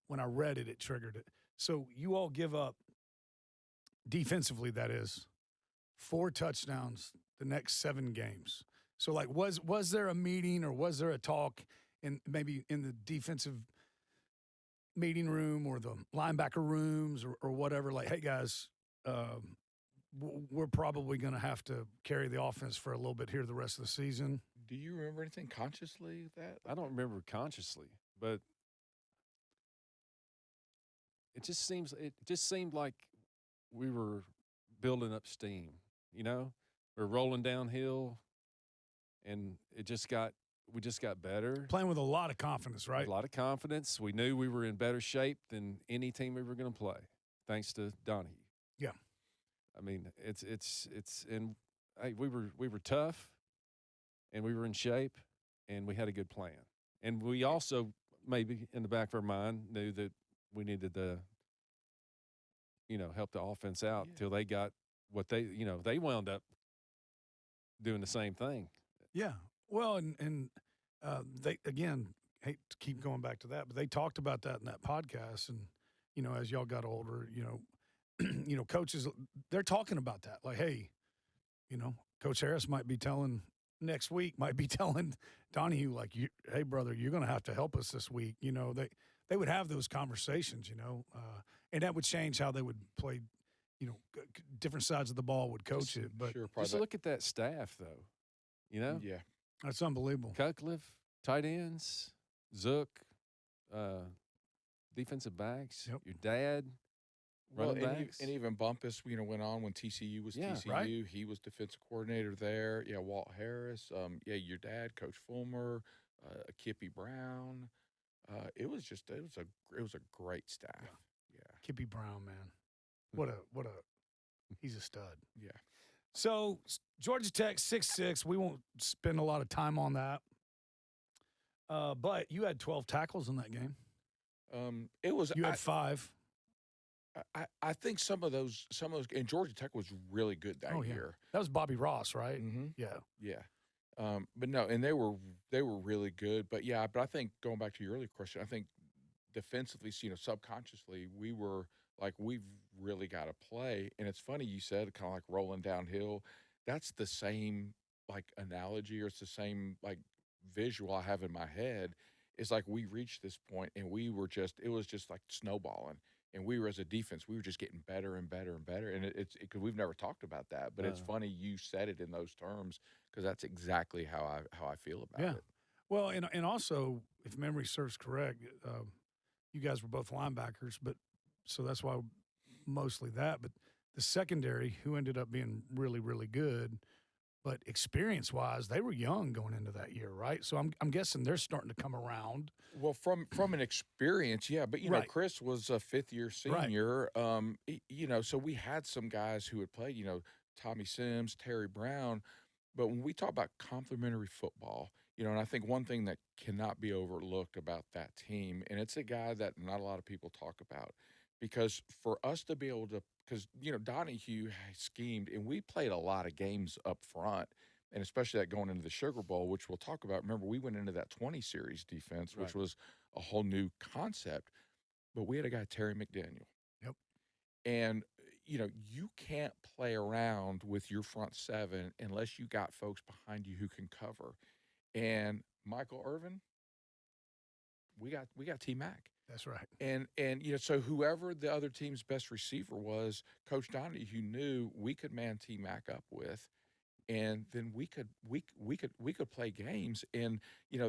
When I read it, it triggered it. So you all give up, defensively that is, 4 touchdowns the next 7 games. So, like, was there a meeting or was there a talk maybe in the defensive meeting room or the linebacker rooms or whatever? Like, hey, guys, we're probably going to have to carry the offense for a little bit here the rest of the season. Do you remember anything consciously that? I don't remember consciously, but it just seemed like we were building up steam. We're rolling downhill. And we just got better. Playing with a lot of confidence, right? A lot of confidence. We knew we were in better shape than any team we were going to play, thanks to Donahue. Yeah. I mean, and hey, we were tough, and we were in shape, and we had a good plan. And we also, maybe in the back of our mind, knew that we needed to, help the offense out till they got what they wound up doing the same thing. Yeah. Well, and they, again, hate to keep going back to that, but they talked about that in that podcast. And, as y'all got older, coaches, they're talking about that. Like, hey, Coach Harris might be telling Donahue, like, hey, brother, you're going to have to help us this week. They would have those conversations, and that would change how they would play, different sides of the ball would coach it. But sure, just look at that staff, though. Yeah. That's unbelievable. Cutcliffe, tight ends, Zook, defensive backs, Yep. your dad, Well, running backs. and even Bumpus, went on when TCU was Yeah, TCU. right. He was defensive coordinator there. Yeah, Walt Harris. Your dad, Coach Fulmer, Kippy Brown. It was a great staff. Yeah. Kippy Brown, man. He's a stud. Yeah. So Georgia Tech 6'6". We won't spend a lot of time on that. But you had 12 tackles in that game. It was. You had 5. I think some of those, and Georgia Tech was really good that yeah. year. That was Bobby Ross, right? Mm-hmm. Yeah. Yeah. But no, and they were really good. But yeah, I think going back to your earlier question, I think defensively, subconsciously, we were like, we've really got to play. And it's funny you said kind of like rolling downhill. That's the same like analogy, or it's the same like visual I have in my head. It's like we reached this point and it was just like snowballing. And we were, as a defense, we were just getting better and better and better. And it's because we've never talked about that, but it's funny you said it in those terms, because that's exactly how I feel about it. Well, and also, if memory serves correct, you guys were both linebackers, but so that's why mostly that. But the secondary, who ended up being really, really good, but experience-wise, they were young going into that year, right? So I'm guessing they're starting to come around. Well, from an experience, yeah, but Right. Chris was a fifth-year senior. So we had some guys who had played, Tommy Sims, Terry Brown. But when we talk about complementary football, and I think one thing that cannot be overlooked about that team, and it's a guy that not a lot of people talk about, because for us to be able to, because Donahue schemed, and we played a lot of games up front, and especially that going into the Sugar Bowl, which we'll talk about. Remember, we went into that 20 series defense, which was a whole new concept. But we had a guy, Terry McDaniel. Yep. And you can't play around with your front seven unless you got folks behind you who can cover. And Michael Irvin, we got T-Mac. That's right. And so whoever the other team's best receiver was, Coach Donahue knew we could man T-Mac up with, and then we could play games. And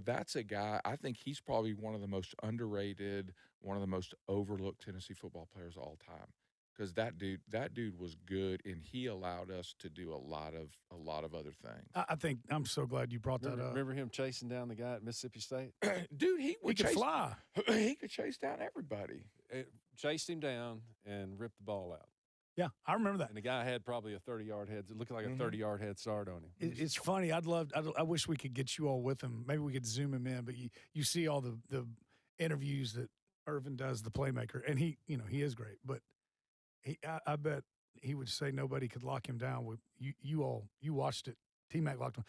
that's a guy, I think he's probably one of the most underrated, one of the most overlooked Tennessee football players of all time, because that dude was good, and he allowed us to do a lot of other things. I think I'm so glad you brought that up. Remember him chasing down the guy at Mississippi State? Dude, he could fly. He could chase down everybody. Chased him down and ripped the ball out. Yeah, I remember that. And the guy had probably a 30-yard head. It looked like a 30-yard head start on him. It's funny. I wish we could get you all with him. Maybe we could zoom him in. But you see all the interviews that Irvin does, the playmaker, and he is great. But I bet he would say nobody could lock him down. You watched it. T-Mac locked him.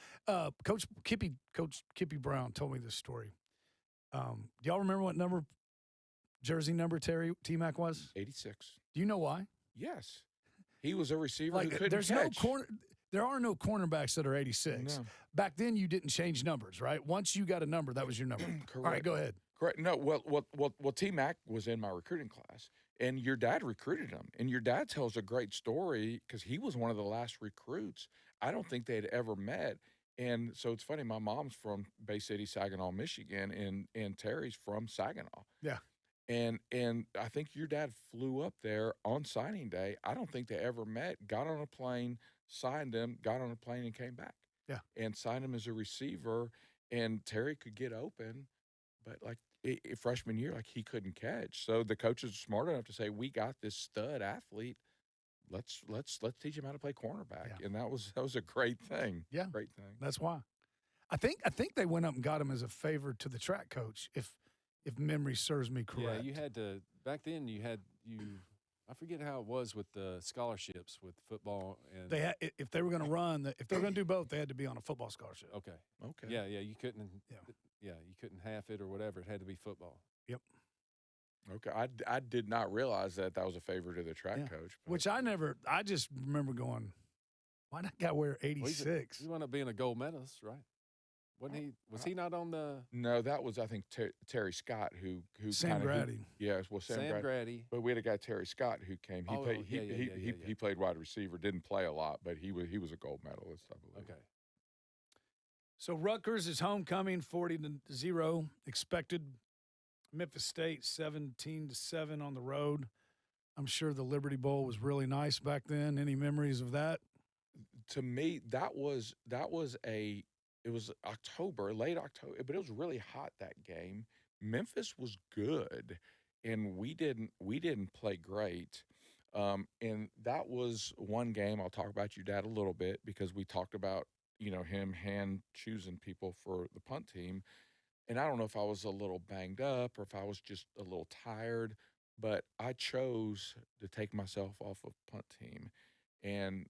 Coach Kippy Brown told me this story. Do y'all remember what jersey number T-Mac was? 86. Do you know why? Yes. He was a receiver who couldn't there's catch. There are no cornerbacks that are 86. No. Back then, you didn't change numbers, right? Once you got a number, that was your number. Correct. All right, go ahead. Correct. No, well, T-Mac was in my recruiting class, and your dad recruited him. And your dad tells a great story, because he was one of the last recruits. I don't think they had ever met. And so it's funny, my mom's from Bay City, Saginaw, Michigan, and Terry's from Saginaw. Yeah. And I think your dad flew up there on signing day. I don't think they ever met, got on a plane, signed him, got on a plane, and came back. Yeah. And signed him as a receiver. And Terry could get open, but like freshman year, like he couldn't catch. So the coaches are smart enough to say, we got this stud athlete. Let's teach him how to play cornerback. Yeah. And that was a great thing. Yeah. Great thing. That's why. I think they went up and got him as a favor to the track coach, if memory serves me correct. Yeah, you had to back then. I forget how it was with the scholarships with football, and they had, if they were going to run, if they were going to do both, they had to be on a football scholarship. Okay. Yeah, you couldn't. Yeah, you couldn't half it or whatever. It had to be football. Yep. Okay, I did not realize that was a favor to the track coach. Which I just remember going, why not guy wear 86? He wound up being a gold medalist, right? Wasn't he? Was he not on the? No, that was, I think, Terry Scott who Sam Grady. Sam Grady. But we had a guy, Terry Scott, who came. He played wide receiver, didn't play a lot, but he was a gold medalist, I believe. Okay. So Rutgers is homecoming, 40-0 expected. Memphis State 17-7 on the road. I'm sure the Liberty Bowl was really nice back then. Any memories of that? To me, it was October, late October, but it was really hot that game. Memphis was good, and we didn't play great. And that was one game. I'll talk about your dad a little bit because we talked about him hand choosing people for the punt team. And I don't know if I was a little banged up or if I was just a little tired, but I chose to take myself off of punt team. And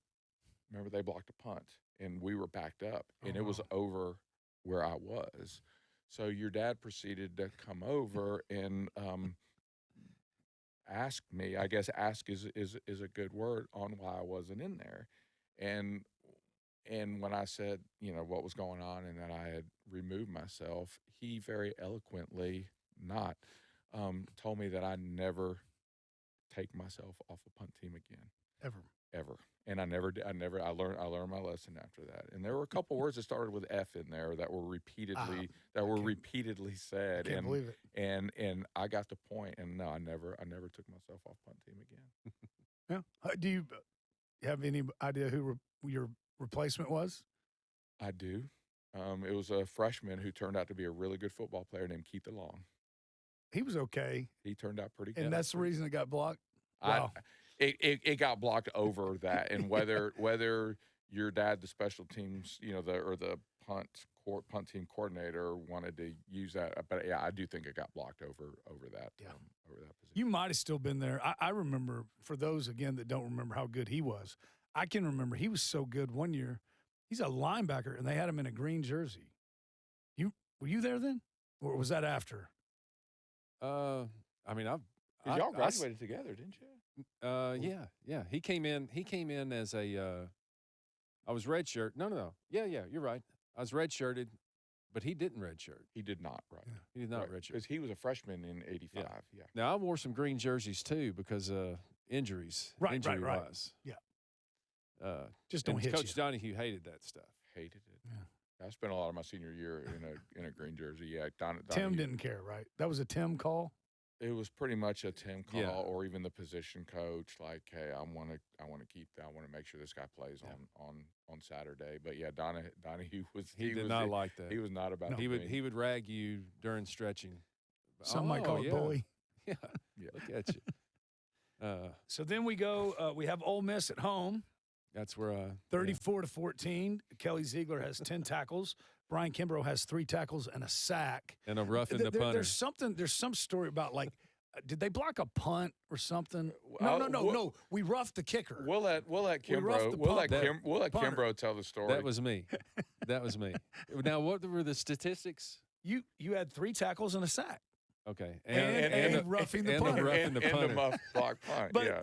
remember, they blocked a punt, and we were backed up, and it was over where I was. So your dad proceeded to come over and ask me. I guess ask is a good word on why I wasn't in there, and when I said what was going on and that I had removed myself, he very eloquently told me that I never take myself off a punt team again. Ever. And I never did. I learned my lesson after that. And there were a couple words that started with F in there that were repeatedly said. I can't believe it. And I got the point. And no, I never took myself off punt team again. Yeah. Do you have any idea who your replacement was? I do. It was a freshman who turned out to be a really good football player named Keith DeLong. He was okay. He turned out pretty good. And that's the reason it got blocked? Wow. It got blocked over that, and whether your dad, the special teams, the punt team coordinator, wanted to use that, but yeah, I do think it got blocked over that. Yeah. Over that position. You might have still been there. I remember, for those again that don't remember how good he was, I can remember he was so good one year. He's a linebacker, and they had him in a green jersey. Were you there then, or was that after? I mean, y'all graduated together, didn't you? Yeah. He came in as a. I was redshirt. No. Yeah, you're right. I was redshirted, but he didn't redshirt. He did not, right? Yeah. He did not right. redshirt Because he was a freshman in '85. Yeah. Now I wore some green jerseys too because injuries. Right. Injury-wise. Yeah. Just don't hit Coach you. Donahue hated that stuff. Hated it. Yeah. I spent a lot of my senior year in a green jersey. Yeah, Tim didn't care, right? That was a Tim call. It was pretty much a Tim call, Yeah. or even the position coach. Like, hey, I want to keep that. I want to make sure this guy plays on Saturday. But yeah, Donahue was He did not like that. He was not about. He would rag you during stretching. Some might call it bully. Yeah. Look at you. So then we go. We have Ole Miss at home. That's where 34-14. Kelly Ziegler has 10 tackles. Bryan Kimbro has 3 tackles and a sack. And a roughing the punter. There's some story about, like, did they block a punt or something? No. We roughed the kicker. We'll let roughed the Kimbro. We'll let punter. Kimbro tell the story. That was me. Now, what were the statistics? You had 3 tackles and a sack. Okay. And roughing the punter. And the punter. And the muff block punt. But yeah.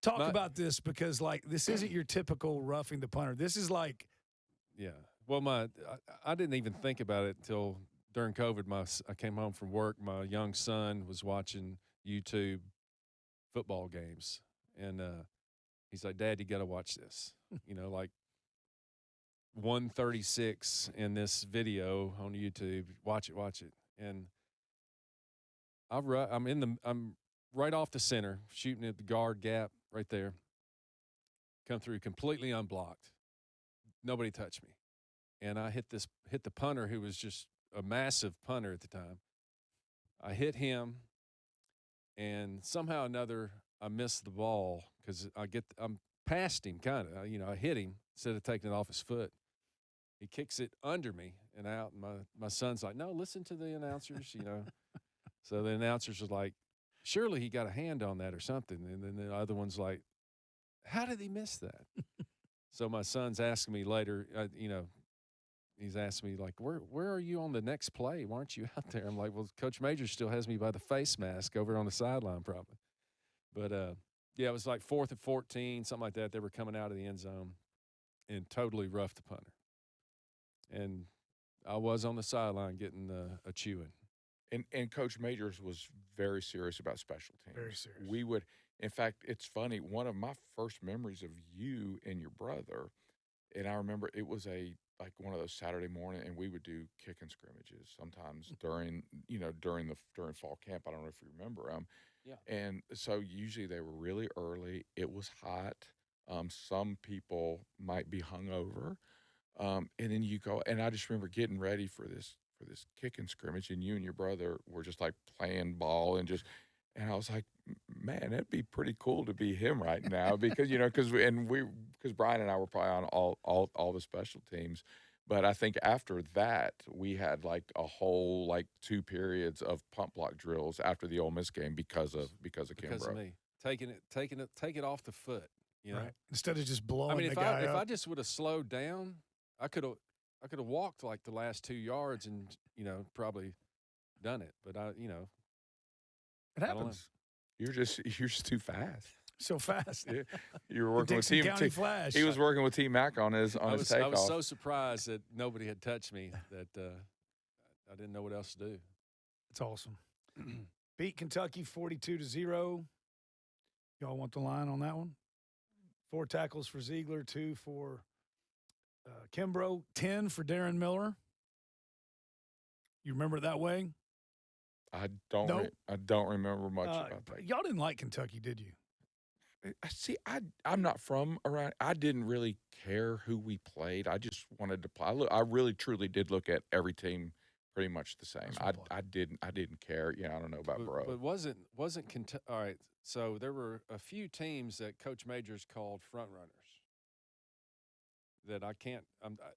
Talk about this, because, like, this isn't your typical roughing the punter. This is like. Yeah. Well, I didn't even think about it until during COVID. I came home from work. My young son was watching YouTube football games, and he's like, "Dad, you got to watch this." Like 136 in this video on YouTube. Watch it. And I'm right off the center, shooting at the guard gap right there. Come through completely unblocked. Nobody touched me. And I hit the punter, who was just a massive punter at the time. I hit him, and somehow or another I missed the ball because I'm past him kind of. I hit him instead of taking it off his foot. He kicks it under me and out, and my son's like, "No, listen to the announcers," So the announcers was like, "Surely he got a hand on that or something." And then the other one's like, "How did he miss that?" So my son's asking me later, he's asking me, like, where are you on the next play? Why aren't you out there? I'm like, well, Coach Major still has me by the face mask over on the sideline probably. But, it was like 4th and 14, something like that. They were coming out of the end zone and totally roughed the punter. And I was on the sideline getting a chewing. And Coach Majors was very serious about special teams. Very serious. In fact, it's funny, one of my first memories of you and your brother And I remember it was like one of those Saturday morning, and we would do kicking scrimmages sometimes during fall camp. I don't know if you remember them. Yeah. And so usually they were really early. It was hot. Some people might be hungover. And then you go, and I just remember getting ready for this kicking scrimmage, and you and your brother were just like playing ball and just, and I was like, man, it'd be pretty cool to be him right now because because Bryan and I were probably on all the special teams, but I think after that we had like a whole like 2 periods of pump block drills after the Ole Miss game because of Because of Kimbro. me take it off the foot. You know, Right. Instead of just blowing I mean, the if guy I up. just would have slowed down, I could have walked like the last 2 yards and probably done it. But It I don't know. happens You're just too fast. so fast. Yeah. You were The working with Dixon Team County Flash. He was working with Team Mac on his I was takeoff. so surprised that nobody had touched me that I didn't know what else to do. It's awesome. Beat Kentucky 42-0. Y'all want the line on that one? 4 tackles for Ziegler, 2 for Kimbro, 10 for Darren Miller. You remember it that way? I don't Nope. I don't remember much about that. Y'all didn't like Kentucky, did you? See, I'm not from around. I didn't really care who we played. I just wanted to play. I really truly did look at every team pretty much the same. That's what I didn't care. I don't know about Bro. But wasn't Kentucky? All right. So there were a few teams that Coach Majors called front runners. That I can't.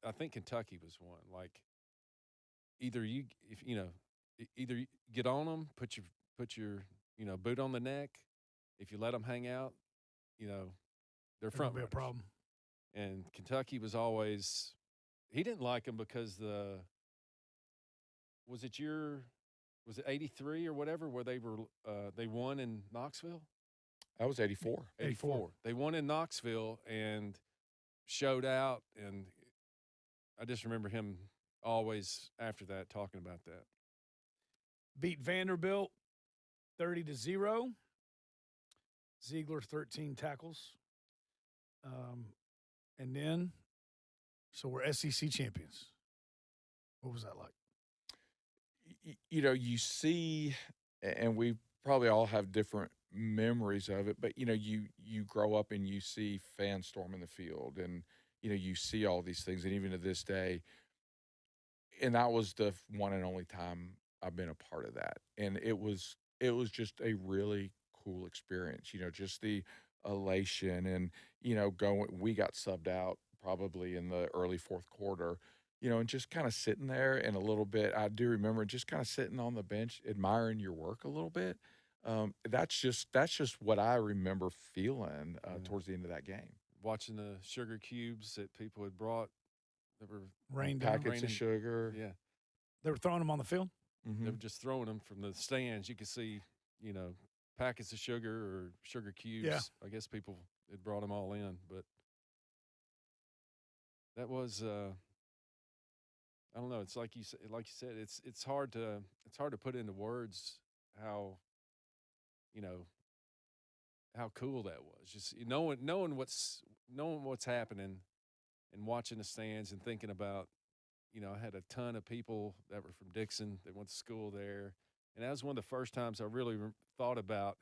I think Kentucky was one. Like either you get on them, put your boot on the neck. If you let them hang out, they're It's front gonna be a runners. problem. And Kentucky was always. He didn't like them because was it 83 or whatever where they won in Knoxville? That was 84. 84. They won in Knoxville and showed out, and I just remember him always after that talking about that. Beat Vanderbilt 30-0. Ziegler 13 tackles. And then, so we're SEC champions. What was that like? You see, and we probably all have different memories of it, but you grow up and you see fans storming the field, and you see all these things, and even to this day, and that was the one and only time I've been a part of that, and it was just a really cool experience. Just the elation, and we got subbed out probably in the early fourth quarter. And just kind of sitting there and a little bit, I do remember just kind of sitting on the bench, admiring your work a little bit. That's just what I remember feeling towards the end of that game. Watching the sugar cubes that people had brought that were Rain down. Packets of sugar. Yeah. They were throwing them on the field? Mhm. They were just throwing them from the stands. You could see, packets of sugar or sugar cubes. Yeah. I guess people had brought them all in, but that was I don't know. It's like you said. It's hard to put into words how how cool that was. Just knowing what's happening and watching the stands and thinking about. I had a ton of people that were from Dixon that went to school there, and that was one of the first times I really thought about.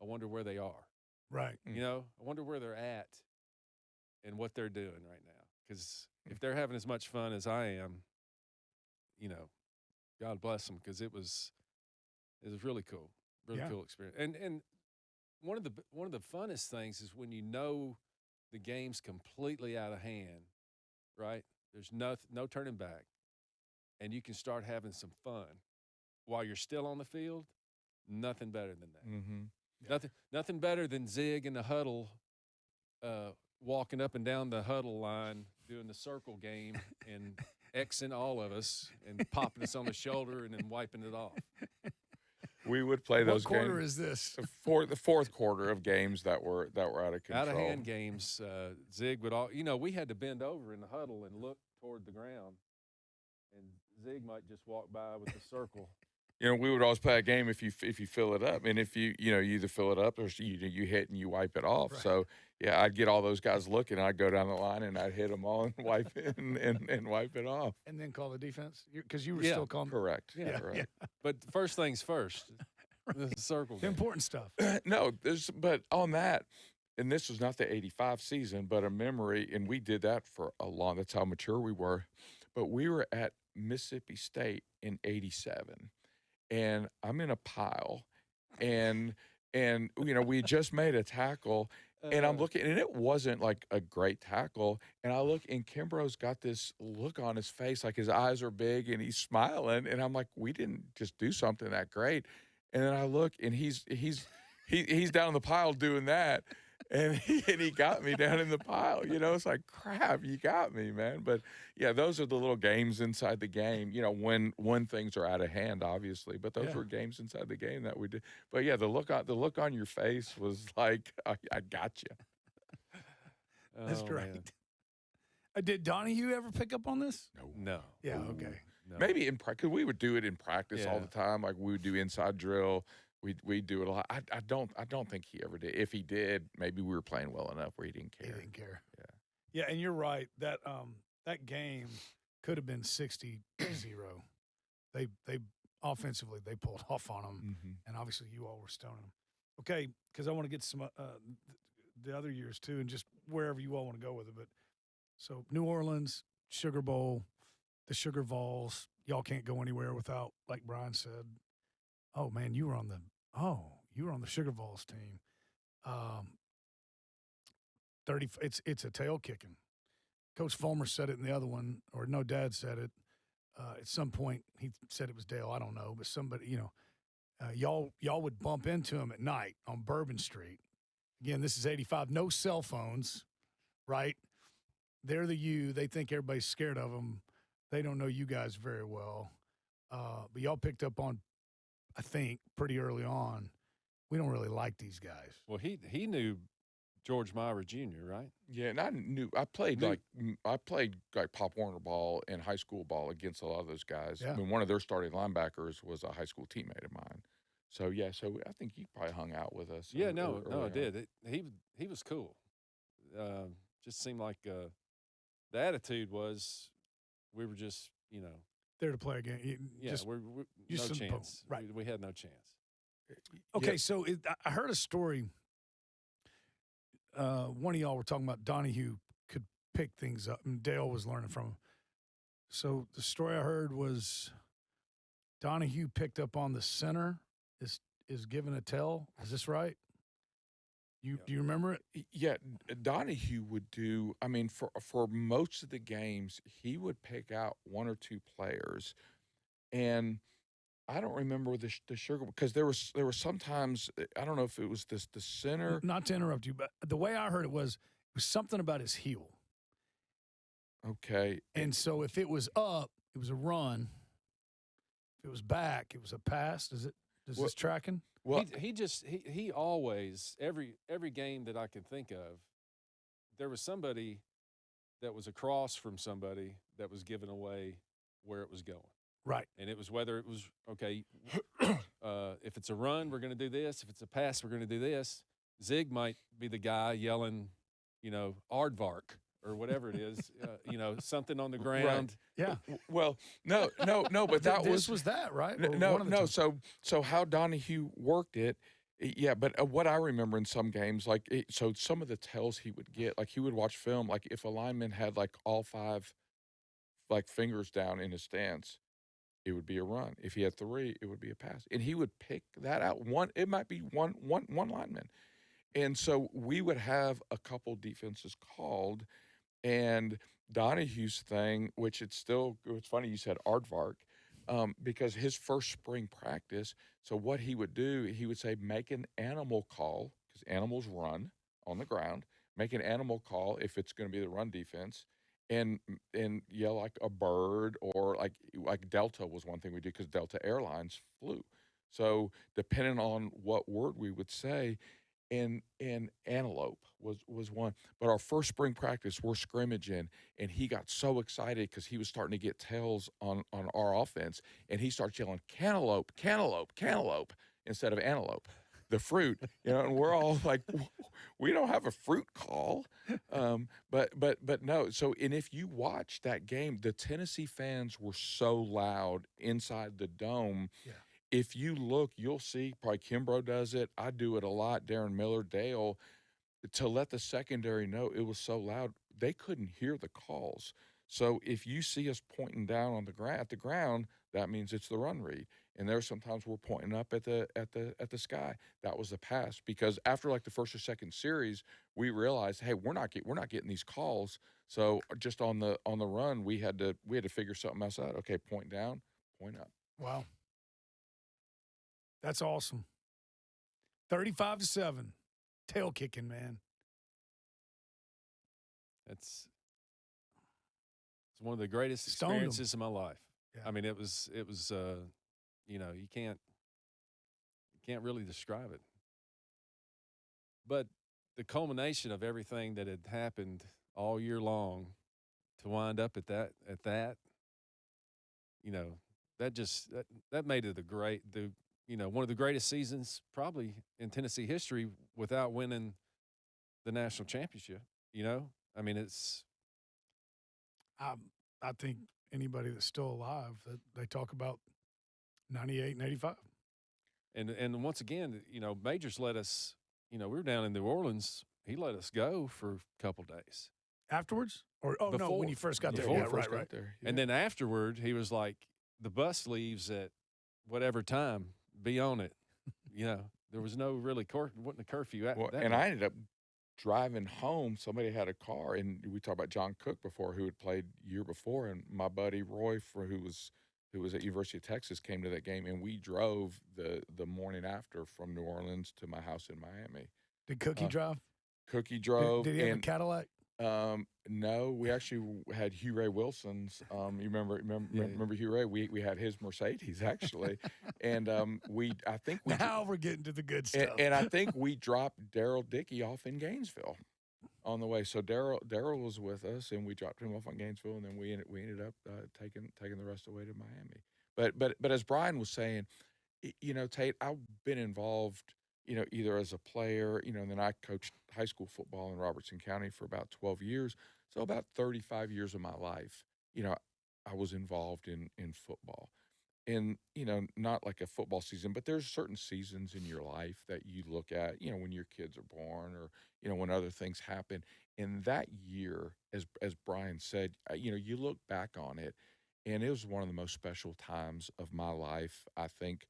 I wonder where they are. Right. I wonder where they're at and what they're doing right now. Because if they're having as much fun as I am, God bless them, because it was really cool, really Yeah. cool experience. And one of the funnest things is when the game's completely out of hand, right? There's no turning back, and you can start having some fun while you're still on the field. Nothing better than that. Mm-hmm. Nothing better than Zig in the huddle, walking up and down the huddle line, doing the circle game and Xing all of us and popping us on the shoulder and then wiping it off. We would play those What quarter games. is this? The fourth quarter of games that were out of control. Out of hand games, Zig would we had to bend over in the huddle and look toward the ground, and Zig might just walk by with the circle we would always play a game if you fill it up, and if you either fill it up or you hit and you wipe it off. Right. So yeah, I'd get all those guys looking. I'd go down the line and I'd hit them all and wipe it and wipe it off. And then call the defense because you were Yeah, still calling. Correct. Yeah, correct. But first things first, the circle The game. important stuff. No, but on that, and this was not the '85 season, but a memory, and we did that for a long. That's how mature we were. But we were at Mississippi State in '87, and I'm in a pile, and we just made a tackle, and I'm looking, and it wasn't like a great tackle, and I look, and Kimbro's got this look on his face, like his eyes are big, and he's smiling, and I'm like, we didn't just do something that great, and then I look, and he's down in the pile doing that. And he got me down in the pile. It's like, crap, you got me, man. But yeah, those are the little games inside the game. When things are out of hand, obviously. But those Yeah. were games inside the game that we did. But yeah, the look on your face was like, I got you. That's Oh, great. man. Did Donahue ever pick up on this? No. Yeah. Ooh. Okay. No. Maybe in practice, we would do it in practice all Yeah. the time. Like we would do inside drill. We do it a lot. I don't think he ever did. If he did, maybe we were playing well enough where he didn't He care. didn't care. Yeah. Yeah, and you're right. That game could have been 60-0. They offensively they pulled off on them, Mm-hmm. and obviously you all were stoning them. Okay, because I want to get some the other years too, and just wherever you all want to go with it. But so New Orleans, Sugar Bowl, the Sugar Vols. Y'all can't go anywhere without, like Bryan said. Oh man, you were on the Sugar Vols team. 30. It's a tail kicking. Coach Fulmer said it in the other one, or no, Dad said it. At some point, he said it was Dale. I don't know, but somebody, y'all would bump into him at night on Bourbon Street. Again, this is '85. No cell phones, right? They're the U. They think everybody's scared of them. They don't know you guys very well. But y'all picked up on, I think, pretty early on. We don't really like these guys. Well, he knew George Myra Jr., right? Yeah, and I played like Pop Warner ball and high school ball against a lot of those guys. Yeah. I mean, one of their starting linebackers was a high school teammate of mine. So yeah, I think he probably hung out with us. Yeah, early no, on. it did. He was cool. Just seemed like the attitude was we were just There to play a game. yeah Just, we're just no some boom, chance. right. We had no chance. okay, Yeah. so I heard a story. One of y'all were talking about Donahue could pick things up, and Dale was learning from him. So the story I heard was Donahue picked up on the center is given a tell. Is this right? Do you remember it? Yeah, Donahue would do. I mean, for most of the games, he would pick out one or two players, and I don't remember the sugar because there were sometimes I don't know if it was the center. Not to interrupt you, but the way I heard it was something about his heel. Okay, And so if it was up, it was a run. If it was back, it was a pass. Does Well- this tracking? well, He always every game that I can think of, there was somebody that was across from somebody that was giving away where it was going. Right. And it was whether it was, okay, if it's a run, we're going to do this. If it's a pass, we're going to do this. Zig might be the guy yelling, aardvark or whatever it is, something on the ground. Yeah. well, no, but that This was that, right? Or no, one of the no. two? So how Donahue worked it, yeah. But what I remember in some games, so some of the tells he would get, like he would watch film, like if a lineman had like all five, like fingers down in his stance, it would be a run. If he had three, it would be a pass, and he would pick that out. It might be one lineman, and so we would have a couple defenses called, and Donahue's thing, which it's funny you said aardvark, because his first spring practice, so what he would do, he would say, make an animal call, because animals run on the ground, make an animal call if it's going to be the run defense, and yell like a bird, or like Delta was one thing we did because Delta Airlines flew. So depending on what word we would say, and antelope was one. But our first spring practice, we're scrimmaging, and he got so excited because he was starting to get tails on our offense, and he starts yelling cantaloupe, cantaloupe, cantaloupe instead of antelope, the fruit. And we're all like, we don't have a fruit call. But no. So, and if you watch that game, the Tennessee fans were so loud inside the dome. Yeah. If you look, you'll see probably Kimbro does it. I do it a lot. Darren Miller, Dale, to let the secondary know it was so loud they couldn't hear the calls. So if you see us pointing down on at the ground, that means it's the run read. And there's sometimes we're pointing up at the sky. That was the pass, because after like the first or second series, we realized, hey, we're not getting these calls. So just on the run, we had to figure something else out. Okay, point down, point up. Wow. That's awesome. 35-7. Tail kicking, man. It's one of the greatest Stoned 'em. experiences of my life. Yeah. I mean, it was you can't really describe it. But the culmination of everything that had happened all year long to wind up at that, that made it one of the greatest seasons probably in Tennessee history without winning the national championship. I mean, it's I think anybody that's still alive, that they talk about 98 and 85. and once again, Majors let us. We were down in New Orleans. He let us go for a couple days Afterwards? Or no, when Before. you first got there. Before Yeah, we right, First right. got there. And then afterward, he was like, "The bus leaves at whatever time. Be on it." There was no really wasn't a curfew at Well, that. and night. I ended up driving home. Somebody had a car, and we talked about John Cook before, who had played year before, and my buddy Roy, who was at University of Texas, came to that game, and we drove the morning after from New Orleans to my house in Miami. Did Cookie drive? Cookie drove. Did he have a and Cadillac? No, we actually had Hugh Ray Wilson's. You remember Hugh Ray? We had his Mercedes actually, and I think we Now we're getting to the good and, stuff. and I think we dropped Daryl Dickey off in Gainesville on the way. So Daryl was with us, and we dropped him off in Gainesville, and then we ended up taking the rest of the way to Miami. But as Bryan was saying, Tate, I've been involved, either as a player, and then I coached high school football in Robertson County for about 12 years. So about 35 years of my life, I was involved in football. And, not like a football season, but there's certain seasons in your life that you look at, when your kids are born, or, when other things happen. And that year, as Bryan said, you look back on it, and it was one of the most special times of my life, I think,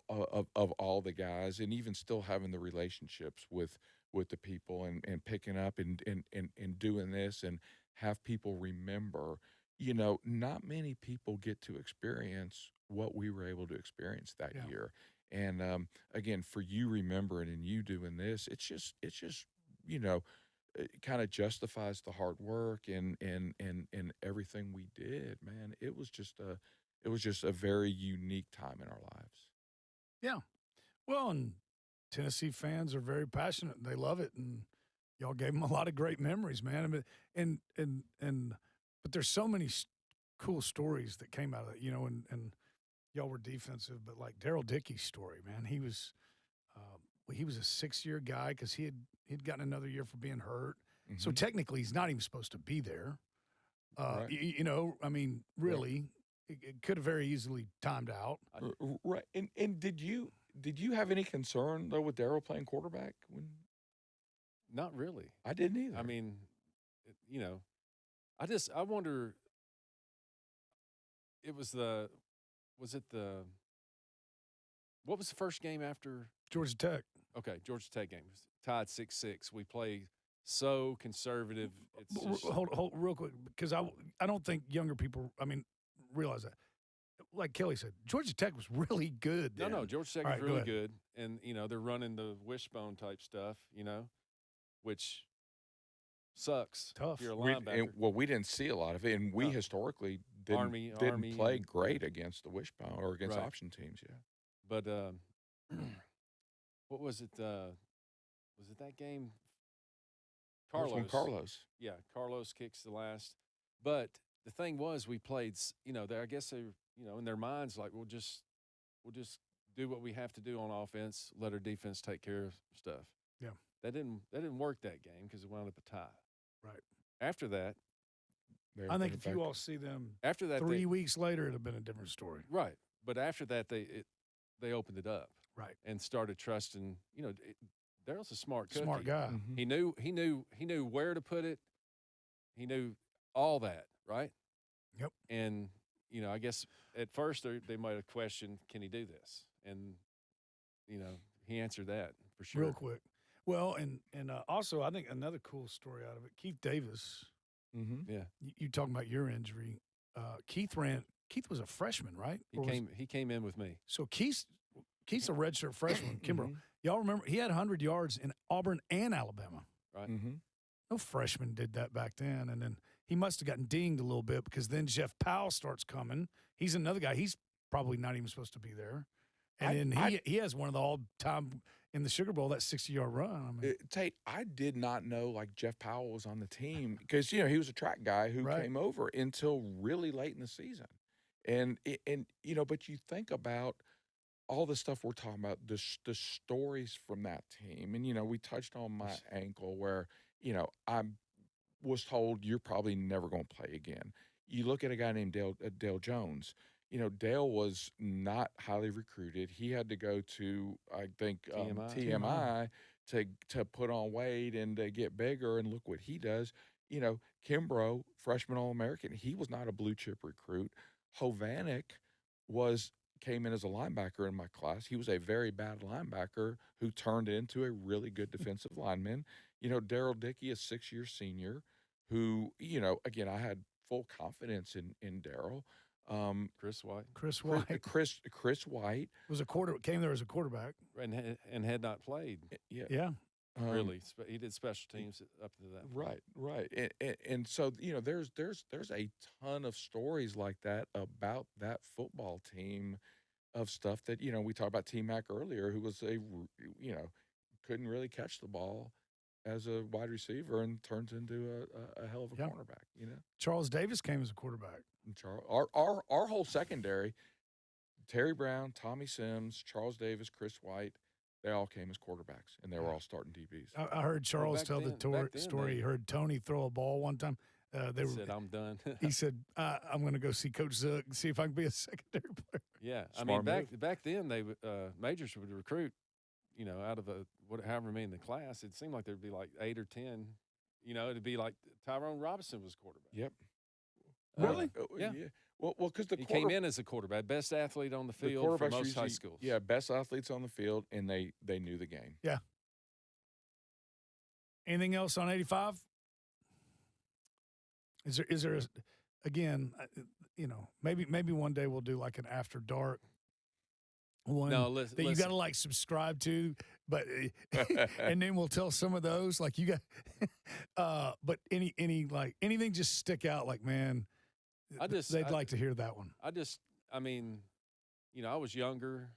of all the guys, and even still having the relationships with the people, and picking up and doing this, and have people remember. Not many people get to experience what we were able to experience that Yeah. year. And again, for you remembering and you doing this, it's just it kind of justifies the hard work and everything we did, man. It was just a very unique time in our lives. Yeah. Well, and Tennessee fans are very passionate. They love it, and y'all gave them a lot of great memories, man. I mean, but there's so many cool stories that came out of it, and y'all were defensive, but like Daryl Dickey's story, man, he was a 6-year guy because he'd gotten another year for being hurt. So Mhm. technically, he's not even supposed to be there. Right. I mean, really, it could have very easily timed out. Right. And did you have any concern though with Daryl playing quarterback when? Not really. I didn't either. I mean, I wonder. It was what was the first game after? Georgia Tech. Okay, Georgia Tech game. It was tied 6-6. We play so conservative. It's just, Hold real quick, because I don't think younger people, realize that. Like Kelly said, Georgia Tech was really good then. no, Georgia Tech All was right, go really ahead. good, and they're running the wishbone type stuff, which sucks. Tough. If you're a linebacker. We didn't see a lot of it, and we No. historically Army didn't play and- great against the wishbone or against Right. option teams. Yeah. But what was it? was it that game? That was when Carlos. Yeah, Carlos kicks the last. But the thing was, we played. I guess they, in their minds, like we'll just do what we have to do on offense. Let our defense take care of stuff. Yeah, that didn't work that game because it wound up a tie. Right. After that, I think if you all see them after that 3 weeks later, it'd have been a different story. Right. But after that, they opened it up. Right. And started trusting. Daryl's a smart cookie. Smart guy. Mm-hmm. He knew where to put it. He knew all that, right? Yep. And I guess at first they might have questioned, can he do this? And he answered that for sure. Real quick. Well, and also I think another cool story out of it, Keith Davis. Mm-hmm. Yeah. You talking about your injury? Keith was a freshman, right? He came in with me. So Keith's a redshirt freshman. Kimbro, Mm-hmm. y'all remember he had 100 yards in Auburn and Alabama. Right. Mm-hmm. No freshman did that back then, and then he must have gotten dinged a little bit because then Jeff Powell starts coming. He's another guy. He's probably not even supposed to be there, and he has one of the all-time in the Sugar Bowl, that 60-yard run. I mean, Tate, I did not know like Jeff Powell was on the team because he was a track guy who Right. came over until really late in the season, and but you think about all the stuff we're talking about, the stories from that team, and we touched on my ankle where I was told you're probably never going to play again. You look at a guy named Dale Jones. Dale was not highly recruited. He had to go to, I think, TMI to put on weight and to get bigger, and look what he does. Kimbro, freshman All-American, he was not a blue chip recruit. Hovanek came in as a linebacker in my class. He was a very bad linebacker who turned into a really good defensive lineman. Daryl Dickey, a 6-year senior, who, again, I had full confidence in Daryl. Chris White. Chris White was came there as a quarterback and had not played. Yeah. Really, he did special teams up to that point. Right. And so there's a ton of stories like that about that football team, of stuff that we talked about T-Mac earlier, who was couldn't really catch the ball as a wide receiver and turns into a hell of a cornerback. Charles Davis came as a quarterback. And our whole secondary, Terry Brown, Tommy Sims, Charles Davis, Chris White, they all came as quarterbacks, and they were all starting DBs. I heard Charles tell the story. He heard Tony throw a ball one time. He said, "I'm done." He said, "I'm going to go see Coach Zook and see if I can be a secondary player." Yeah, Smart move. back then they majors would recruit, out of however many in the class. It seemed like there'd be like 8 or 10. It'd be like Tyrone Robinson was quarterback. Yep. Really? Yeah. Well, because he came in as a quarterback, best athlete on the field for most high schools. Yeah, best athletes on the field, and they knew the game. Yeah. Anything else on 85? Is there again, maybe one day we'll do like an after dark one that you got to like subscribe to, but and then we'll tell some of those like you got but any like anything just stick out like, man, they'd like to hear that one. I was younger.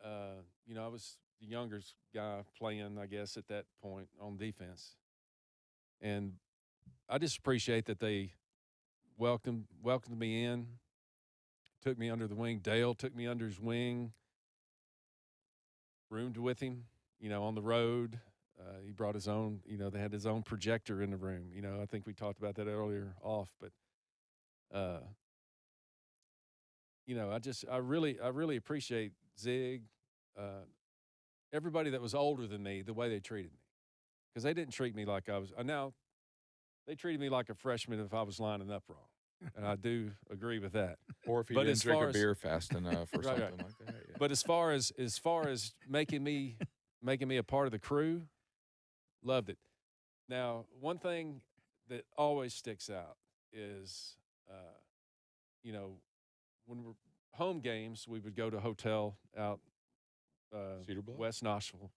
I was the youngest guy playing, I guess, at that point on defense. And I just appreciate that they welcomed me in, took me under the wing. Dale took me under his wing, roomed with him, on the road. He brought his own, they had his own projector in the room. I think we talked about that earlier off, but I really appreciate Zig, everybody that was older than me, the way they treated me, because they didn't treat me like I was. Now they treated me like a freshman if I was lining up wrong, and I do agree with that. Or if you didn't drink a beer fast enough or something like that. Yeah. But as far as making me a part of the crew, loved it. Now, one thing that always sticks out is, when we're home games, we would go to a hotel out Cedar Bluff? West Knoxville.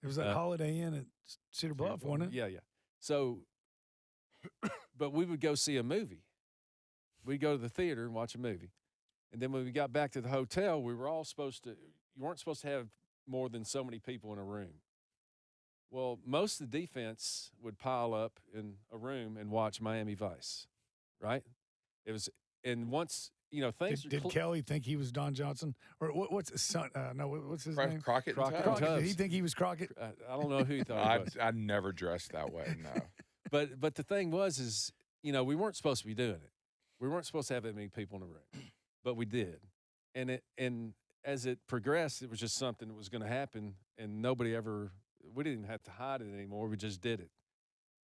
It was that Holiday Inn at Cedar Bluff, wasn't it? Yeah. So, but we would go see a movie. We'd go to the theater and watch a movie. And then when we got back to the hotel, we were all you weren't supposed to have more than so many people in a room. Well, most of the defense would pile up in a room and watch Miami Vice, right? It was, and once things Did Kelly think he was Don Johnson, or what's his son? No, what's his name? Crockett and Crockett Tubbs. and Did he think he was Crockett? I don't know who he thought he was. I never dressed that way. No. But the thing is we weren't supposed to be doing it. We weren't supposed to have that many people in a room, but we did. And as it progressed, it was just something that was going to happen, and we didn't even have to hide it anymore. We just did it.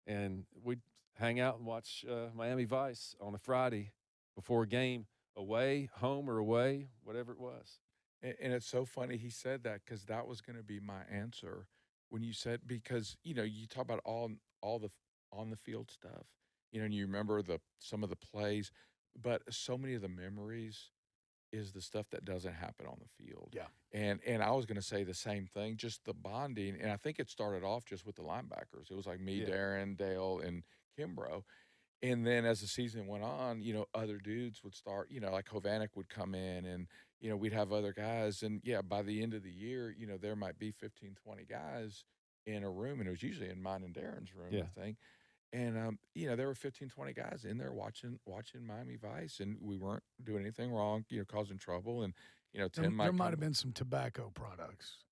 And we'd hang out and watch Miami Vice on a Friday before a game, away, home or away, whatever it was. And it's so funny he said that, because that was going to be my answer when you said, because, you talk about all the on the field stuff, and you remember some of the plays, but so many of the memories is the stuff that doesn't happen on the field. Yeah. And I was going to say the same thing, just the bonding. And I think it started off just with the linebackers. It was like me, Yeah. Darren, Dale, and Kimbro. And then as the season went on, other dudes would start, like Hovanek would come in, and, we'd have other guys. And, yeah, by the end of the year, there might be 15, 20 guys in a room. And it was usually in mine and Darren's room, Yeah. I think. And, there were 15, 20 guys in there watching Miami Vice, and we weren't doing anything wrong, causing trouble. And, Tim There might have been some tobacco products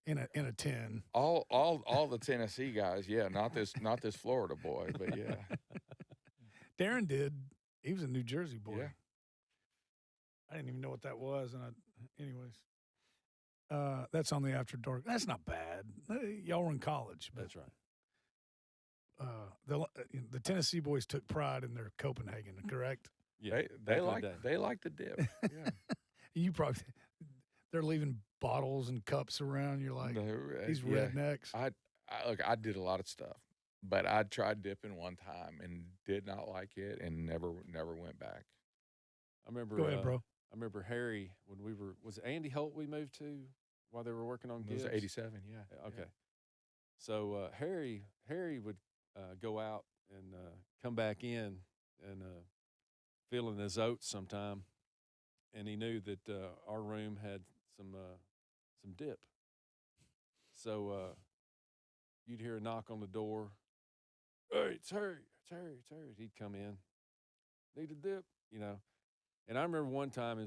in a tin. all the Tennessee guys. Yeah. Not this Florida boy, but yeah. Darren did. He was a New Jersey boy. Yeah. I didn't even know what that was. Anyways, that's on the After Dark. That's not bad. Y'all were in college. But, That's right. the Tennessee boys took pride in their Copenhagen, correct? Yeah, They like the dip. Yeah. They're leaving bottles and cups around. You're like, these Yeah. rednecks. I did a lot of stuff, but I tried dipping one time and did not like it, and never went back. I remember. Go ahead, bro. I remember Harry when was it Andy Holt we moved to while they were working on It Gibbs? was 87, yeah. Okay. Yeah. So Harry would go out and come back in and feeling his oats sometime, and he knew that our room had some dip. So you'd hear a knock on the door. Hey, it's Harry. It's Harry. It's Harry. He'd come in. Need a dip, And I remember one time,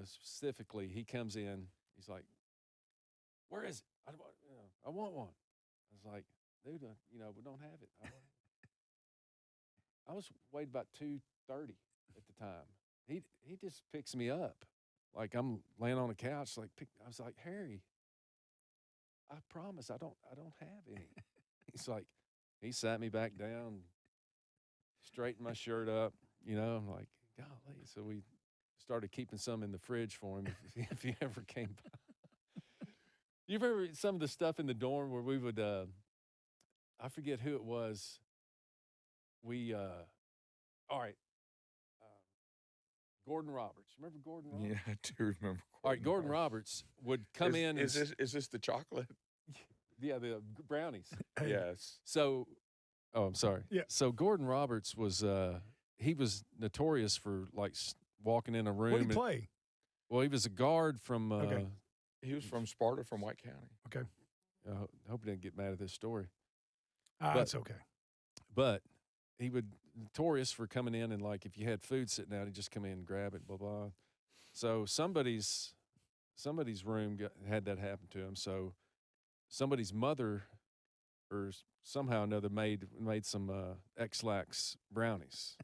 specifically, he comes in. He's like, "Where is it? I want one." I was like, "Dude, we don't have it." I was weighed about 230 at the time. He just picks me up, like I'm laying on the couch. I was like, "Harry, I promise I don't have any." He's like, he sat me back down, straightened my shirt up. I'm like, golly. So we started keeping some in the fridge for him if he ever came by. You remember some of the stuff in the dorm where we would, I forget who it was. All right, Gordon Roberts. Remember Gordon Roberts? Yeah, I do remember. All right, Gordon Roberts would come in. Is this the chocolate? Yeah, the brownies. Hey, Yes. So, I'm sorry. Yeah. So Gordon Roberts was, he was notorious for walking in a room. what did he play? Well, he was a guard from. Okay. He was from Sparta, from White County. Okay. I hope he didn't get mad at this story. That's okay. But he would notorious for coming in and if you had food sitting out, he'd just come in and grab it, blah blah. So somebody's room had that happen to him. So somebody's mother, or somehow or another, made some X-Lax brownies.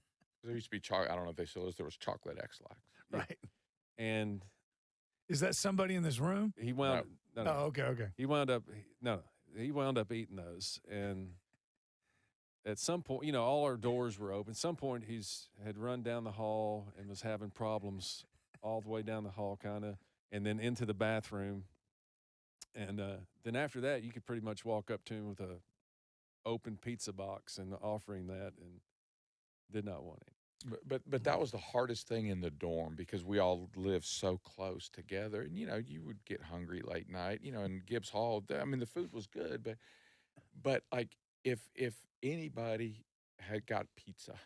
There used to be chocolate. I don't know if they still is. There was chocolate X-Lax. Right. And Is that somebody in this room? he wound. No. Oh, okay. He wound up. He wound up eating those, and at some point, all our doors were open. At some point, had run down the hall and was having problems all the way down the hall, kind of, and then into the bathroom. And then after that, you could pretty much walk up to him with a open pizza box and offering that, and did not want it. But that was the hardest thing in the dorm, because we all lived so close together, and you would get hungry late night. In Gibbs Hall, I mean, the food was good, but if anybody had got pizza,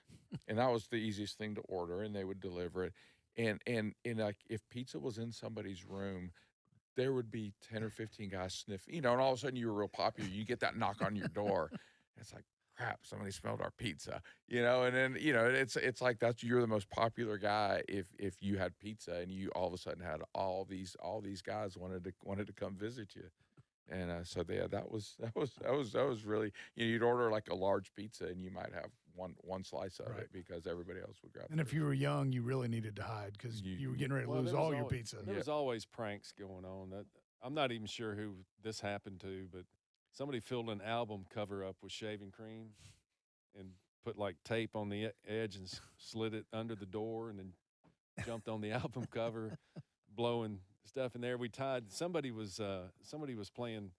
and that was the easiest thing to order, and they would deliver it, and if pizza was in somebody's room, there would be 10 or 15 guys sniffing, and all of a sudden you were real popular. You get that knock on your door. And it's like, crap, somebody smelled our pizza, and then, it's like you're the most popular guy if you had pizza and you all of a sudden had all these guys wanted to come visit you. And so that was really, you'd order like a large pizza and you might have one slice of it because everybody else would grab it. And if you were young, you really needed to hide because you were getting ready to lose all your pizza. There was always pranks going on. I'm not even sure who this happened to, but somebody filled an album cover up with shaving cream and put like tape on the edge and slid it under the door and then jumped on the album cover, blowing stuff in there. We tied. Somebody was playing.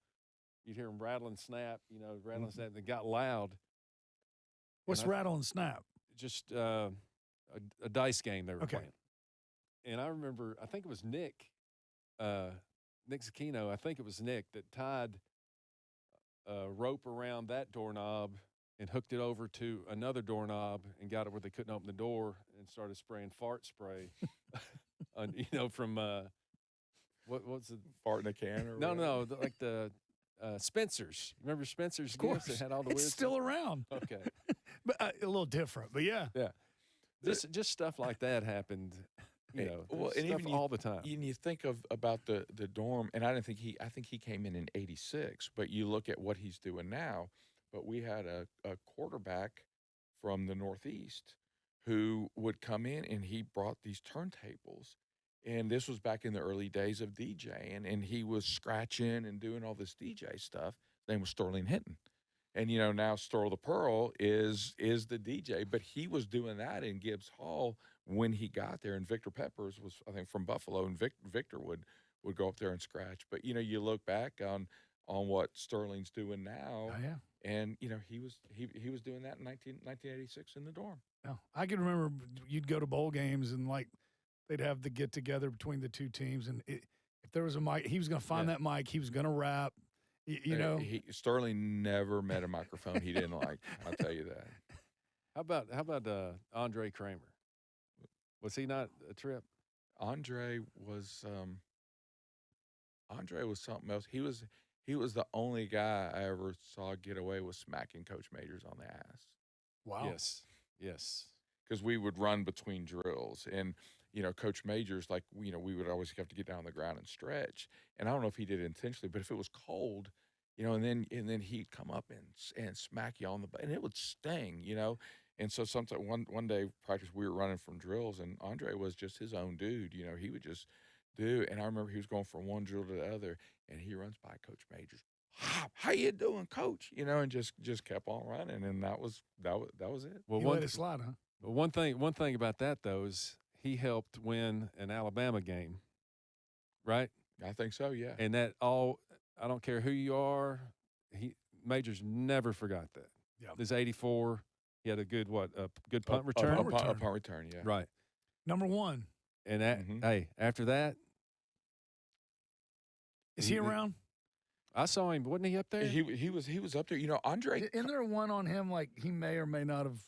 You'd hear them rattle and snap. Rattle and snap. And it got loud. What's rattle and snap? Just a dice game they were playing. And I remember, I think it was Nick Zucchino. I think it was Nick that tied a rope around that doorknob and hooked it over to another doorknob and got it where they couldn't open the door and started spraying fart spray. From what's the fart in a can or no, like the Spencer's. Remember Spencer's gifts that had all the weird still around. Okay. But a little different, but yeah. Yeah. Just stuff like that happened, and even all the time. You think about the dorm, and I think he came in 86, but you look at what he's doing now. But we had a quarterback from the Northeast who would come in and he brought these turntables. And this was back in the early days of DJing, and he was scratching and doing all this DJ stuff. His name was Sterling Hinton. And, now Sterl the Pearl is the DJ, but he was doing that in Gibbs Hall when he got there. And Victor Peppers was, I think, from Buffalo, and Victor would go up there and scratch. But, you look back on what Sterling's doing now. Oh, yeah. And, he was doing that in 1986 in the dorm. Oh, I can remember you'd go to bowl games and, they'd have the get-together between the two teams. And if there was a mic, he was going to find that mic. He was going to rap. Sterling never met a microphone he didn't like. I'll tell you that. How about Andre Kramer? Was he not a trip? Andre was something else. He was the only guy I ever saw get away with smacking Coach Majors on the ass. Wow. Yes. Because we would run between drills, and Coach Majors, we would always have to get down on the ground and stretch. And I don't know if he did it intentionally, but if it was cold, and then he'd come up and smack you on the butt, and it would sting, And so sometimes one day practice we were running from drills, and Andre was just his own dude. He would just do. And I remember he was going from one drill to the other, and he runs by Coach Majors. How you doing, Coach? And just kept on running, and that was it. Well, let it slide, huh? But one thing about that though is he helped win an Alabama game, right? I think so, yeah. And I don't care who you are, Majors never forgot that. Yeah. This 84, he had a good punt return? A punt return, yeah. Right. Number one. And after that. Is he around? I saw him. Wasn't he up there? He was up there. Andre. Isn't there one on him he may or may not have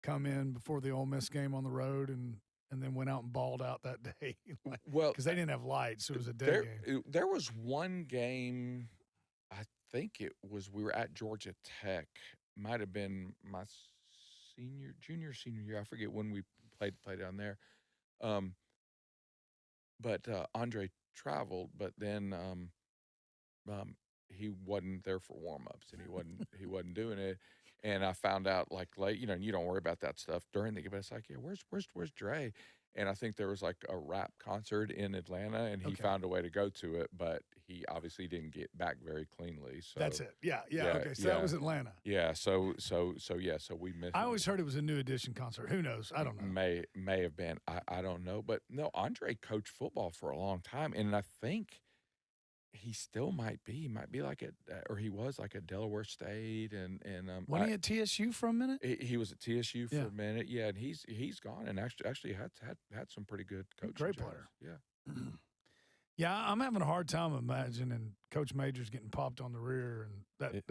come in before the Ole Miss game on the road and then went out and balled out that day? Because they didn't have lights, so it was a day game. There was one game, I think we were at Georgia Tech. Might have been my senior year. I forget when we played down there. But Andre traveled, but then he wasn't there for warm-ups, and he wasn't doing it. And I found out late, and you don't worry about that stuff during the game. But it's like, yeah, where's Dre? And I think there was a rap concert in Atlanta, and he found a way to go to it, but he obviously didn't get back very cleanly. So that's it. Yeah. Okay, so that was Atlanta. Yeah. So we missed. I always heard it was a New Edition concert. Who knows? I don't know. May have been. I don't know. But no, Andre coached football for a long time, and I think he still might be. He might be or he was at Delaware State, and wasn't he at TSU for a minute? He was at TSU for a minute, yeah. And he's gone, and actually had some pretty good coaching. Great jobs. player, yeah. Yeah, I'm having a hard time imagining Coach Majors getting popped on the rear and that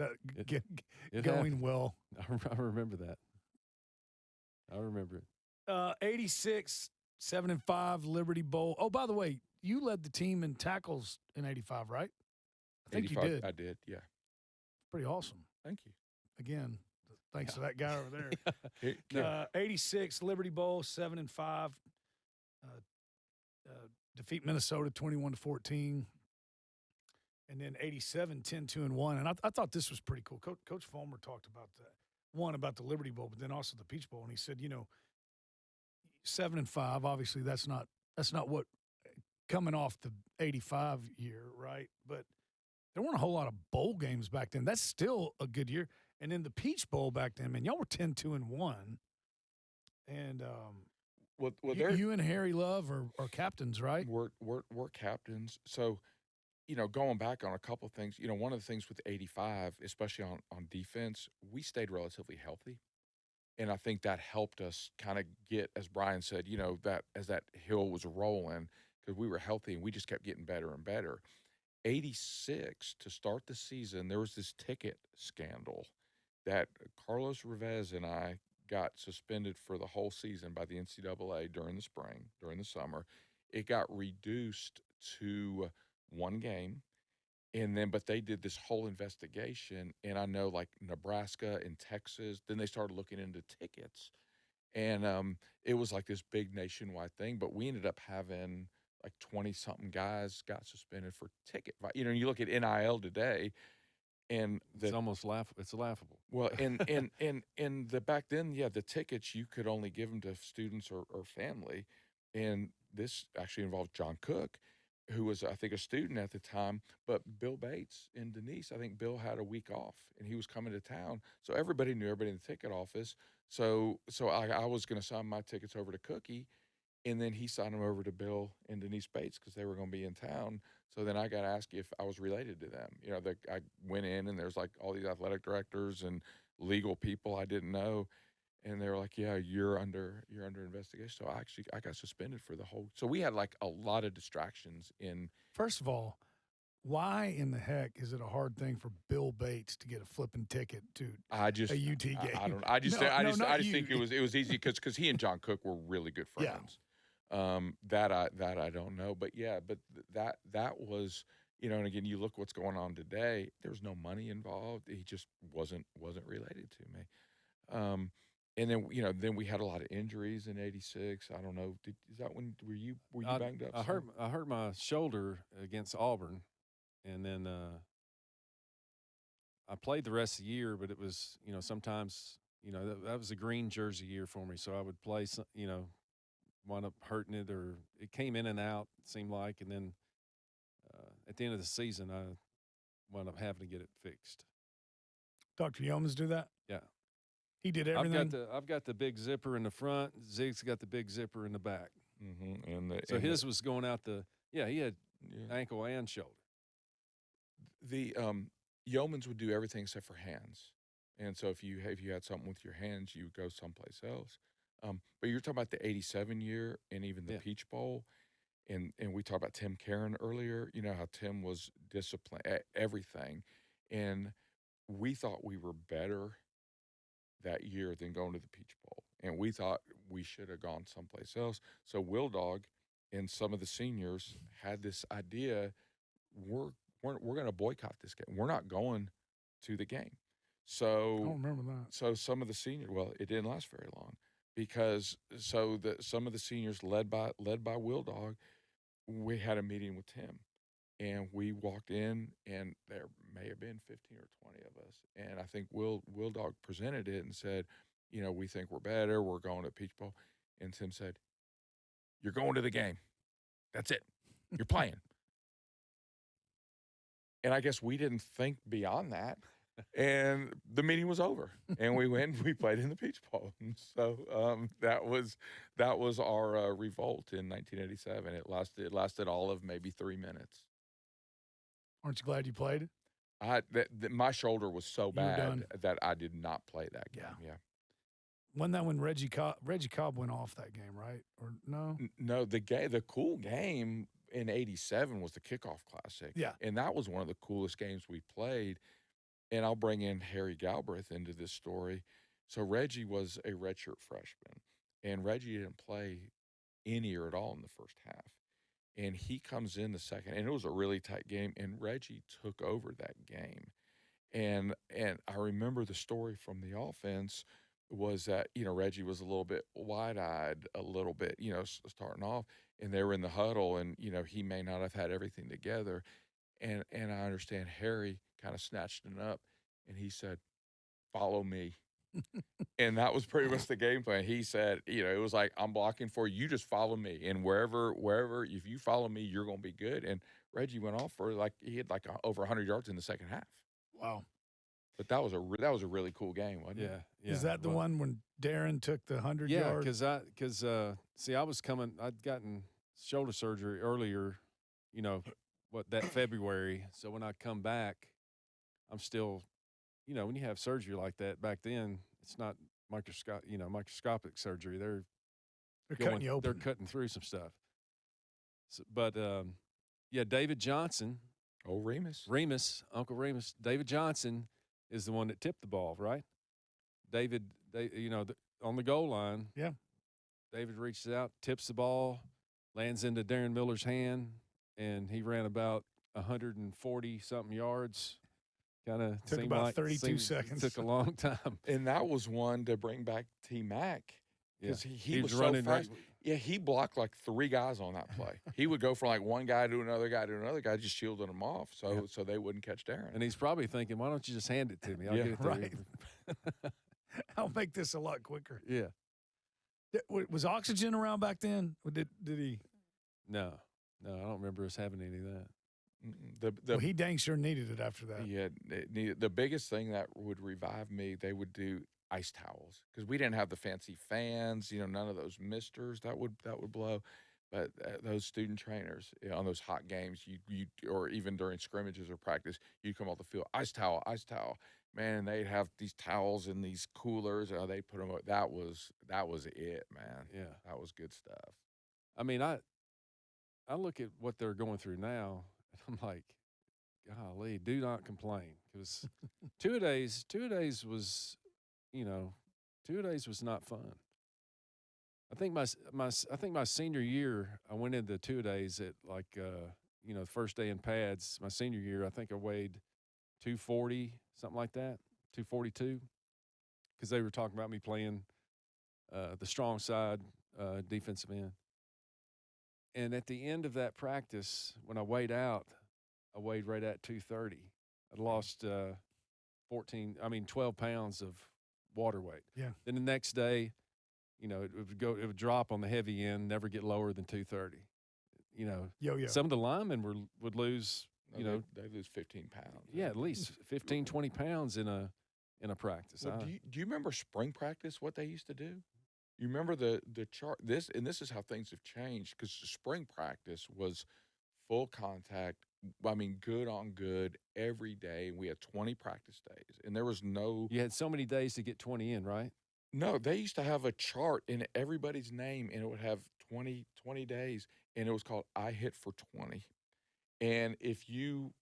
going happened. Well. I remember that. I remember it. 86 7-5 Liberty Bowl. Oh, by the way, you led the team in tackles in '85, right? I think you 85, did. I did, yeah. Pretty awesome. Thank you. Again, thanks to that guy over there. Yeah. 86 Liberty Bowl, 7-5. Defeat Minnesota 21-14. And then 87, 10-2-1. And I thought this was pretty cool. Coach Fulmer talked about that. One, about the Liberty Bowl, but then also the Peach Bowl. And he said, 7-5, obviously that's not what coming off the 85 year, right? But there weren't a whole lot of bowl games back then. That's still a good year. And then the Peach Bowl back then, man, y'all were 10-2-1. And you and Harry Love are captains, right? We're captains. So, going back on a couple of things, one of the things with 85, especially on defense, we stayed relatively healthy. And I think that helped us kind of get, as Bryan said, that as that hill was rolling, because we were healthy and we just kept getting better and better. 86, to start the season, there was this ticket scandal that Carlos Revez and I got suspended for the whole season by the NCAA during the summer. It got reduced to one game. But they did this whole investigation, and I know like Nebraska and Texas, then they started looking into tickets. And it was like this big nationwide thing, but we ended up having like 20-something guys got suspended for ticket. You look at NIL today, and it's almost it's laughable. Well, and back then, yeah, the tickets, you could only give them to students or family. And this actually involved John Cook, who was, I think, a student at the time, but Bill Bates and Denise, I think Bill had a week off and he was coming to town. So everybody knew everybody in the ticket office. So I was going to sign my tickets over to Cookie, and then he signed them over to Bill and Denise Bates because they were going to be in town. So then I got asked if I was related to them. I went in and there's like all these athletic directors and legal people I didn't know. And they were like, yeah, you're under investigation. So I got suspended for the whole. So we had like a lot of distractions in. First of all, why in the heck is it a hard thing for Bill Bates to get a flipping ticket to a UT game? I don't. I just think it was easy because he and John Cook were really good friends. Yeah. That I don't know, but yeah, but that was. And again, you look what's going on today. There was no money involved. He just wasn't related to me. And then then we had a lot of injuries in '86. I don't know. Is that when were you banged up? I hurt my shoulder against Auburn, and then I played the rest of the year. But it was sometimes that was a green jersey year for me. So I would play wound up hurting it, or it came in and out. It seemed like, and then at the end of the season, I wound up having to get it fixed. Dr. Yeomans do that? Yeah. He did everything. I've got the big zipper in the front. Zeke's got the big zipper in the back. Mm-hmm. So his was going out he had ankle and shoulder. The Yeomans would do everything except for hands. And so if you had something with your hands, you would go someplace else. But you're talking about the '87 year and even the Peach Bowl. And we talked about Tim Karen earlier, how Tim was disciplined at everything. And we thought we were better that year than going to the Peach Bowl. And we thought we should have gone someplace else. So Will Dog and some of the seniors had this idea, we're going to boycott this game. We're not going to the game. So I don't remember that. So some of the seniors, well, it didn't last very long because some of the seniors led by Will Dog, we had a meeting with Tim. And we walked in, and there may have been 15 or 20 of us. And I think Will Dog presented it and said, we think we're better. We're going to Peach Bowl. And Tim said, you're going to the game. That's it. You're playing. And I guess we didn't think beyond that. And the meeting was over. And we went and we played in the Peach Bowl. And so that was our revolt in 1987. It lasted all of maybe 3 minutes. Aren't you glad you played? My shoulder was so bad that I did not play that game. Yeah. Wasn't that when Reggie Cobb went off that game, right? Or no? No, the cool game in '87 was the Kickoff Classic. Yeah. And that was one of the coolest games we played. And I'll bring in Harry Galbraith into this story. So Reggie was a redshirt freshman, and Reggie didn't play any or at all in the first half. And he comes in the second, and it was a really tight game, and Reggie took over that game. And I remember the story from the offense was that, Reggie was a little bit wide-eyed a little bit, starting off, and they were in the huddle, and, he may not have had everything together. And I understand Harry kind of snatched it up, and he said, "Follow me." And that was pretty much the game plan. He said, it was like, "I'm blocking for you. You just follow me. And wherever, if you follow me, you're going to be good." And Reggie went off for he had over 100 yards in the second half. Wow. But that was a really cool game, wasn't it? Yeah. Is that the one when Darren took the 100 Yeah, yard? because I'd gotten shoulder surgery earlier, that February. So when I come back, I'm still, when you have surgery like that back then, it's not microscopic surgery. They're cutting you open. They're cutting through some stuff. So, but David Johnson. Oh, Uncle Remus. David Johnson is the one that tipped the ball, right? On the goal line. Yeah. David reaches out, tips the ball, lands into Darren Miller's hand, and he ran about 140-something yards. Kind of took about 32 seconds. Took a long time. And that was one to bring back T Mac. Because he was running so fast. Yeah, he blocked like 3 guys on that play. He would go from like one guy to another guy, just shielding them off so they wouldn't catch Darren. And he's probably thinking, why don't you just hand it to me? I'll get it to right. I'll make this a lot quicker. Yeah. Was oxygen around back then? Did he? No, I don't remember us having any of that. He dang sure needed it after that. Yeah, the biggest thing that would revive me, they would do ice towels because we didn't have the fancy fans, none of those misters that would blow. But those student trainers on those hot games, you or even during scrimmages or practice, you'd come off the field, ice towel, man, and they'd have these towels in these coolers. They put them. That was it, man. Yeah, that was good stuff. I mean, I look at what they're going through now, and I'm like, golly, do not complain because two-a-days was. 2-a-days was not fun. I think my senior year, I went into 2-a-days at the first day in pads. My senior year, I think I weighed 240, something like that, 242, because they were talking about me playing the strong side, defensive end. And at the end of that practice, when I weighed out, I weighed right at 230. I lost 12 pounds of water weight. Yeah. Then the next day, it would drop on the heavy end, never get lower than 230. Yo. Some of the linemen would lose, they lose 15 pounds. Yeah, at least 15, 20 pounds in a practice. Well, do you remember spring practice, what they used to do? You remember the chart, this is how things have changed because spring practice was full contact. I mean, good on good every day. We had 20 practice days, and there was no. You had so many days to get 20 in, right? No, they used to have a chart in everybody's name, and it would have 20 days, and it was called I hit for 20. And if you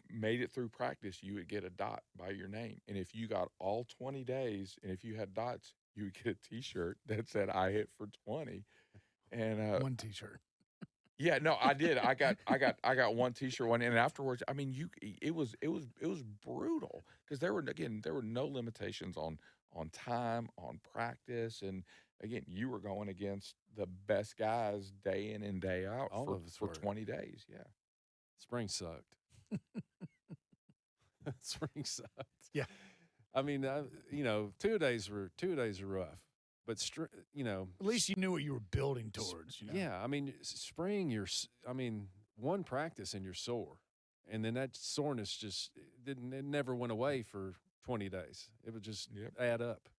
made it through practice, you would get a dot by your name. And if you got all 20 days, and if you had dots, you would get a T-shirt that said I hit for 20. And one T-shirt. Yeah, no, I did. I got one T-shirt one, and afterwards, I mean, it was brutal because there were no limitations on time, on practice, and again, you were going against the best guys day in and day out for 20 days. Yeah, spring sucked. Spring sucked. Yeah, I mean, 2-a-days were rough. But, at least you knew what you were building towards. Yeah, I mean, spring, one practice and you're sore. And then that soreness it never went away for 20 days. It would just add up.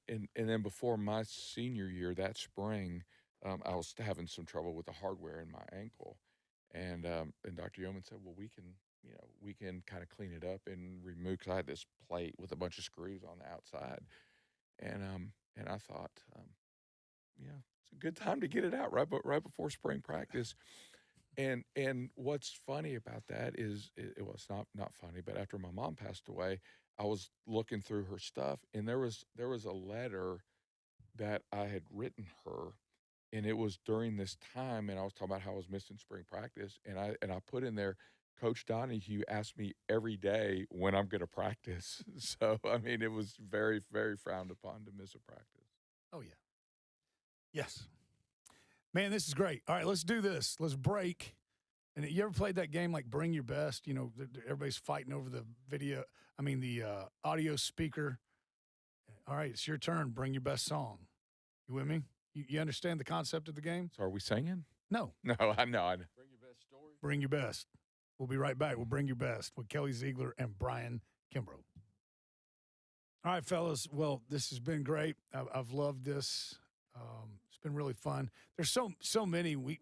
And then before my senior year, that spring, I was having some trouble with the hardware in my ankle. And Dr. Yeoman said, well, we can kind of clean it up and remove, because I had this plate with a bunch of screws on the outside. And I thought, it's a good time to get it out right before spring practice. And what's funny about that is, it's not funny, but after my mom passed away, I was looking through her stuff, and there was a letter that I had written her and it was during this time, and I was talking about how I was missing spring practice, and I put in there, Coach Donahue asked me every day when I'm going to practice. So I mean, it was very, very frowned upon to miss a practice. Oh, yeah. Yes. Man, this is great. All right, let's do this. Let's break. And you ever played that game like Bring Your Best? You know, everybody's fighting over the audio speaker. All right, it's your turn. Bring your best song. You with me? You understand the concept of the game? So are we singing? No. No, I know. Bring your best story. Bring your best. We'll be right back. We'll bring your best with Kelly Ziegler and Bryan Kimbro. All right, fellas. Well, this has been great. I've loved this. It's been really fun. There's so many. We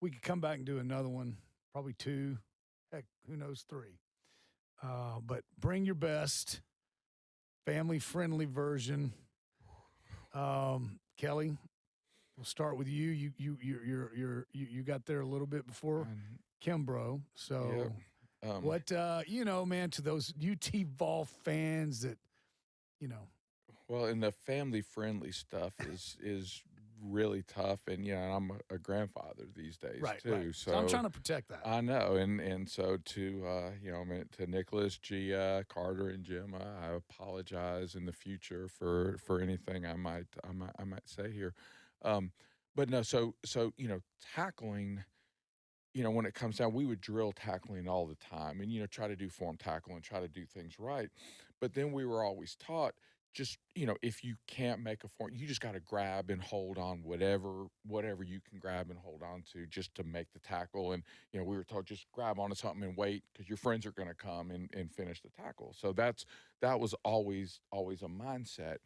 could come back and do another one, probably 2. Heck, who knows, 3. But bring your best, family-friendly version. Kelly, we'll start with you. You got there a little bit before Kimbro. So, what man, to those UT Vol fans that, Well, and the family-friendly stuff is really tough, and I'm a grandfather these days right, too. right. So I'm trying to protect that. I know, and so to to Nicholas, Gia, Carter, and Gemma, I apologize in the future for anything I might say here, but no, so tackling. When it comes down, we would drill tackling all the time and, try to do form tackle and try to do things right. But then we were always taught just, if you can't make a form, you just got to grab and hold on whatever you can grab and hold on to just to make the tackle. And, we were taught just grab onto something and wait because your friends are going to come and finish the tackle. So that was always a mindset.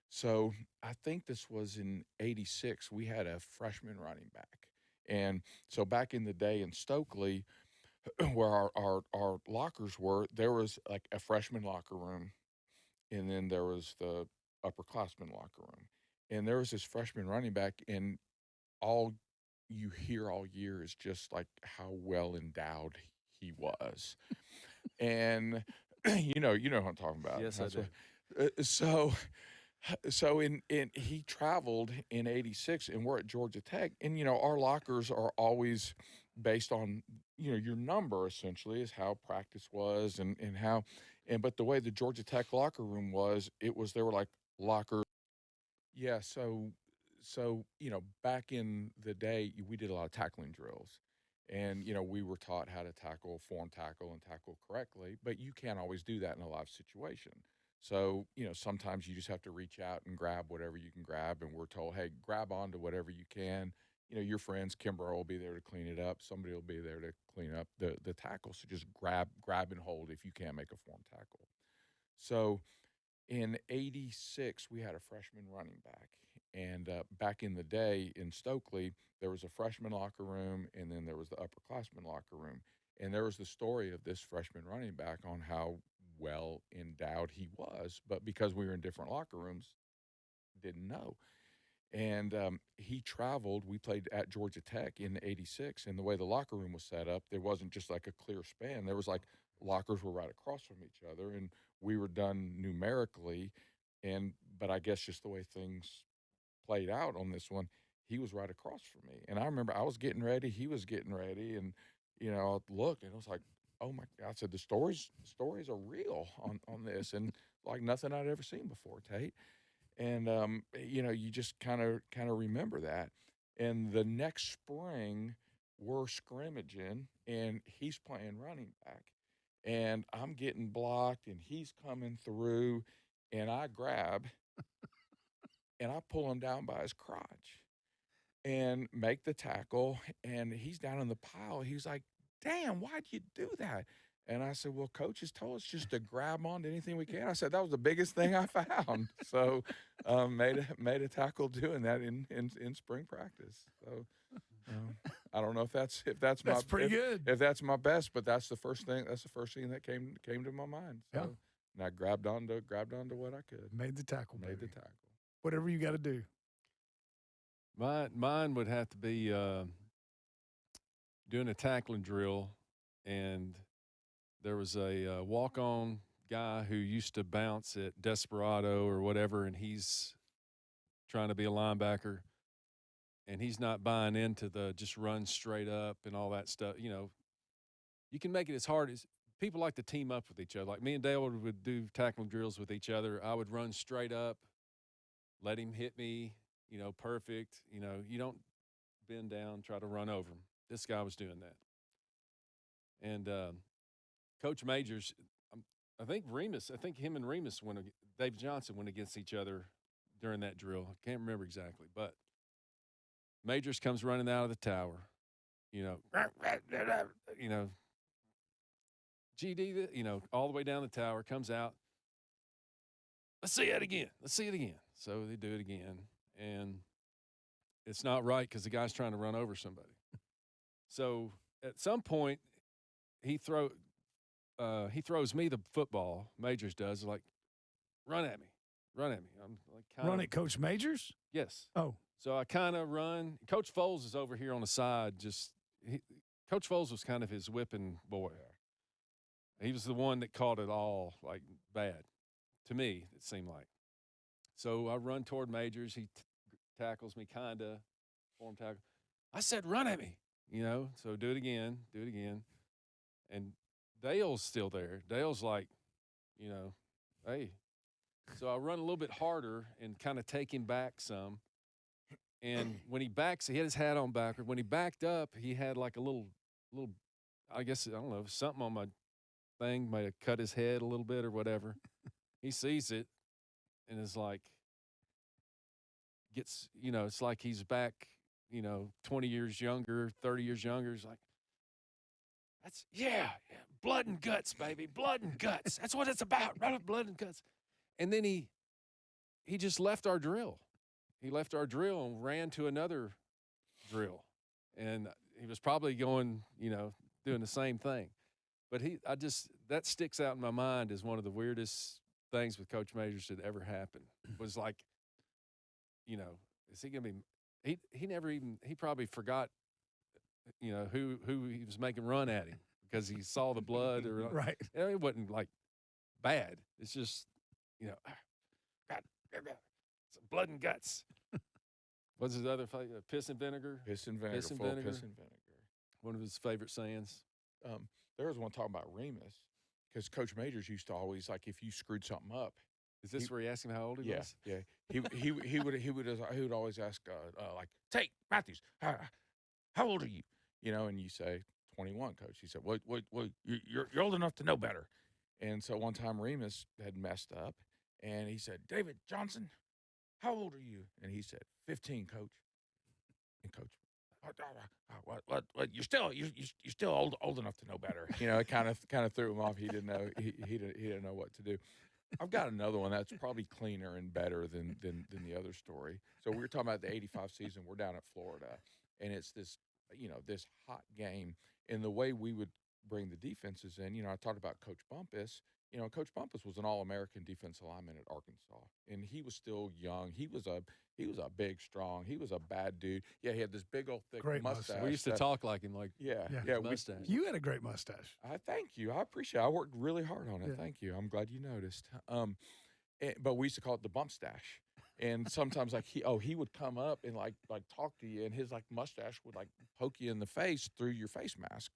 So I think this was in '86, we had a freshman running back. And so back in the day in Stokely, where our lockers were, there was like a freshman locker room, and then there was the upperclassmen locker room. And there was this freshman running back, and all you hear all year is just like how well endowed he was. And you know what I'm talking about. Yes, That's I do. So in he traveled in '86, and we're at Georgia Tech, and our lockers are always based on your number, essentially, is how practice was and how, but the way the Georgia Tech locker room was, there were like lockers. Yeah, so back in the day, we did a lot of tackling drills, and we were taught how to form tackle and tackle correctly, but you can't always do that in a live situation. So, sometimes you just have to reach out and grab whatever you can grab, and we're told, hey, grab onto whatever you can. Your friends, Kimbro, will be there to clean it up. Somebody will be there to clean up the tackle. So just grab and hold if you can't make a form tackle. So in '86, we had a freshman running back. And back in the day in Stokely, there was a freshman locker room, and then there was the upperclassmen locker room. And there was the story of this freshman running back on how well endowed he was. But because we were in different locker rooms, didn't know. And he traveled. We played at Georgia Tech in '86, and the way the locker room was set up, there wasn't just like a clear span. There was like lockers were right across from each other, and we were done numerically. But I guess just the way things played out on this one, he was right across from me. And I remember I was getting ready, he was getting ready, and I looked and it was like, oh my God. I said, the stories are real on this, and like nothing I'd ever seen before, Tate. And you just kind of remember that. And the next spring, we're scrimmaging, and he's playing running back, and I'm getting blocked, and he's coming through, and I grab, and I pull him down by his crotch, and make the tackle, and he's down in the pile. He's like, "Damn, why'd you do that?" And I said, "Well, coach has told us just to grab onto anything we can." I said, "That was the biggest thing I found." So, made a tackle doing that in spring practice. So, I don't know if that's pretty good. If that's my best, but that's the first thing. That's the first thing that came to my mind. So, Yeah. and I grabbed onto what I could. Made the tackle, Made baby. the tackle. Whatever you got to do. Mine would have to be doing a tackling drill, and there was a walk-on guy who used to bounce at Desperado or whatever, and he's trying to be a linebacker. and he's not buying into the just run straight up and all that stuff. You know, you can make it as hard as people like to team up with each other. Like me and Dale would do tackling drills with each other. I would run straight up, let him hit me, you know, perfect. You know, you don't bend down, try to run over him. This guy was doing that. And Coach Majors, I think him and Remus Dave Johnson went against each other during that drill. I can't remember exactly, but Majors comes running out of the tower, you know, GD, you know, all the way down the tower, comes out. Let's see it again. Let's see it again. So they do it again, and it's not right because the guy's trying to run over somebody. So at some point, he throws me the football. Majors does, like, run at me. I'm like, Run at Coach Majors? Yes. Oh. So I kind of run. Coach Foles is over here on the side. Coach Foles was kind of his whipping boy. He was the one that caught it all, like, bad. To me, it seemed like. So I run toward Majors. He tackles me, kind of, form tackle. I said, run at me, you know. So do it again. And Dale's still there. Dale's like, you know, hey. So I run a little bit harder and kind of take him back some. And when he backs, he had his hat on backward. When he backed up, he had like a little, I guess, I don't know, something on my thing might have cut his head a little bit or whatever. He sees it and is like, it's like he's back, 20 years younger, 30 years younger. He's like, yeah, blood and guts, baby, blood and guts. That's what it's about, right? Blood and guts. And then he just left our drill. He left our drill and ran to another drill. And he was probably going, doing the same thing. But that sticks out in my mind as one of the weirdest things with Coach Majors that ever happened. Was like, is he going to be he probably forgot, who he was making run at him because he saw the blood or right. It wasn't like bad. It's just, God, it's blood and guts. What's his other favorite? Piss and vinegar? Piss and vinegar. Piss and vinegar. One of his favorite sayings. There was one talking about Remus because Coach Majors used to always, like, if you screwed something up. Is this where he asked him how old he was? Yeah. He would always ask, like, Tate Mathews, how old are you? And you say 21, Coach. He said, well, you're old enough to know better. And so one time Remus had messed up, and he said, David Johnson, how old are you? And he said, 15, Coach. And Coach, what? You're still old enough to know better. It kind of threw him off. He didn't know he didn't know what to do. I've got another one that's probably cleaner and better than the other story. So we were talking about the '85 season. We're down at Florida, and it's this this hot game. And the way we would bring the defenses in, I talked about Coach Bumpus. Coach Bumpus was an All-American defensive lineman at Arkansas, and he was still young. He was a big, strong. He was a bad dude. Yeah, he had this big old thick mustache. We used to talk like him, like yeah. Mustache. You had a great mustache. Thank you. I appreciate it. I worked really hard on it. Yeah. Thank you. I'm glad you noticed. But we used to call it the bump stash. And sometimes like he would come up and like talk to you, and his like mustache would like poke you in the face through your face mask.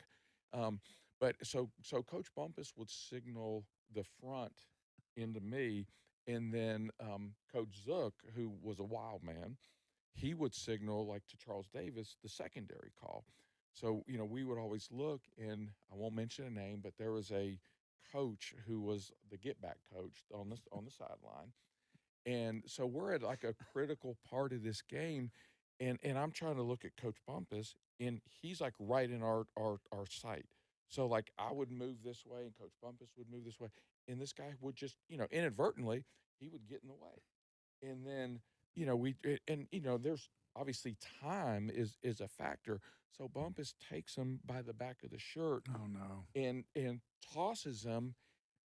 But so Coach Bumpus would signal the front into me, and then Coach Zook, who was a wild man, he would signal like to Charles Davis the secondary call. So we would always look, and I won't mention a name, but there was a coach who was the get back coach on the sideline, and so we're at like a critical part of this game, and I'm trying to look at Coach Bumpus, and he's like right in our sight. So, like, I would move this way, and Coach Bumpus would move this way, and this guy would just, inadvertently, he would get in the way. And then, there's obviously time is a factor. So Bumpus takes him by the back of the shirt. Oh, no. And tosses him.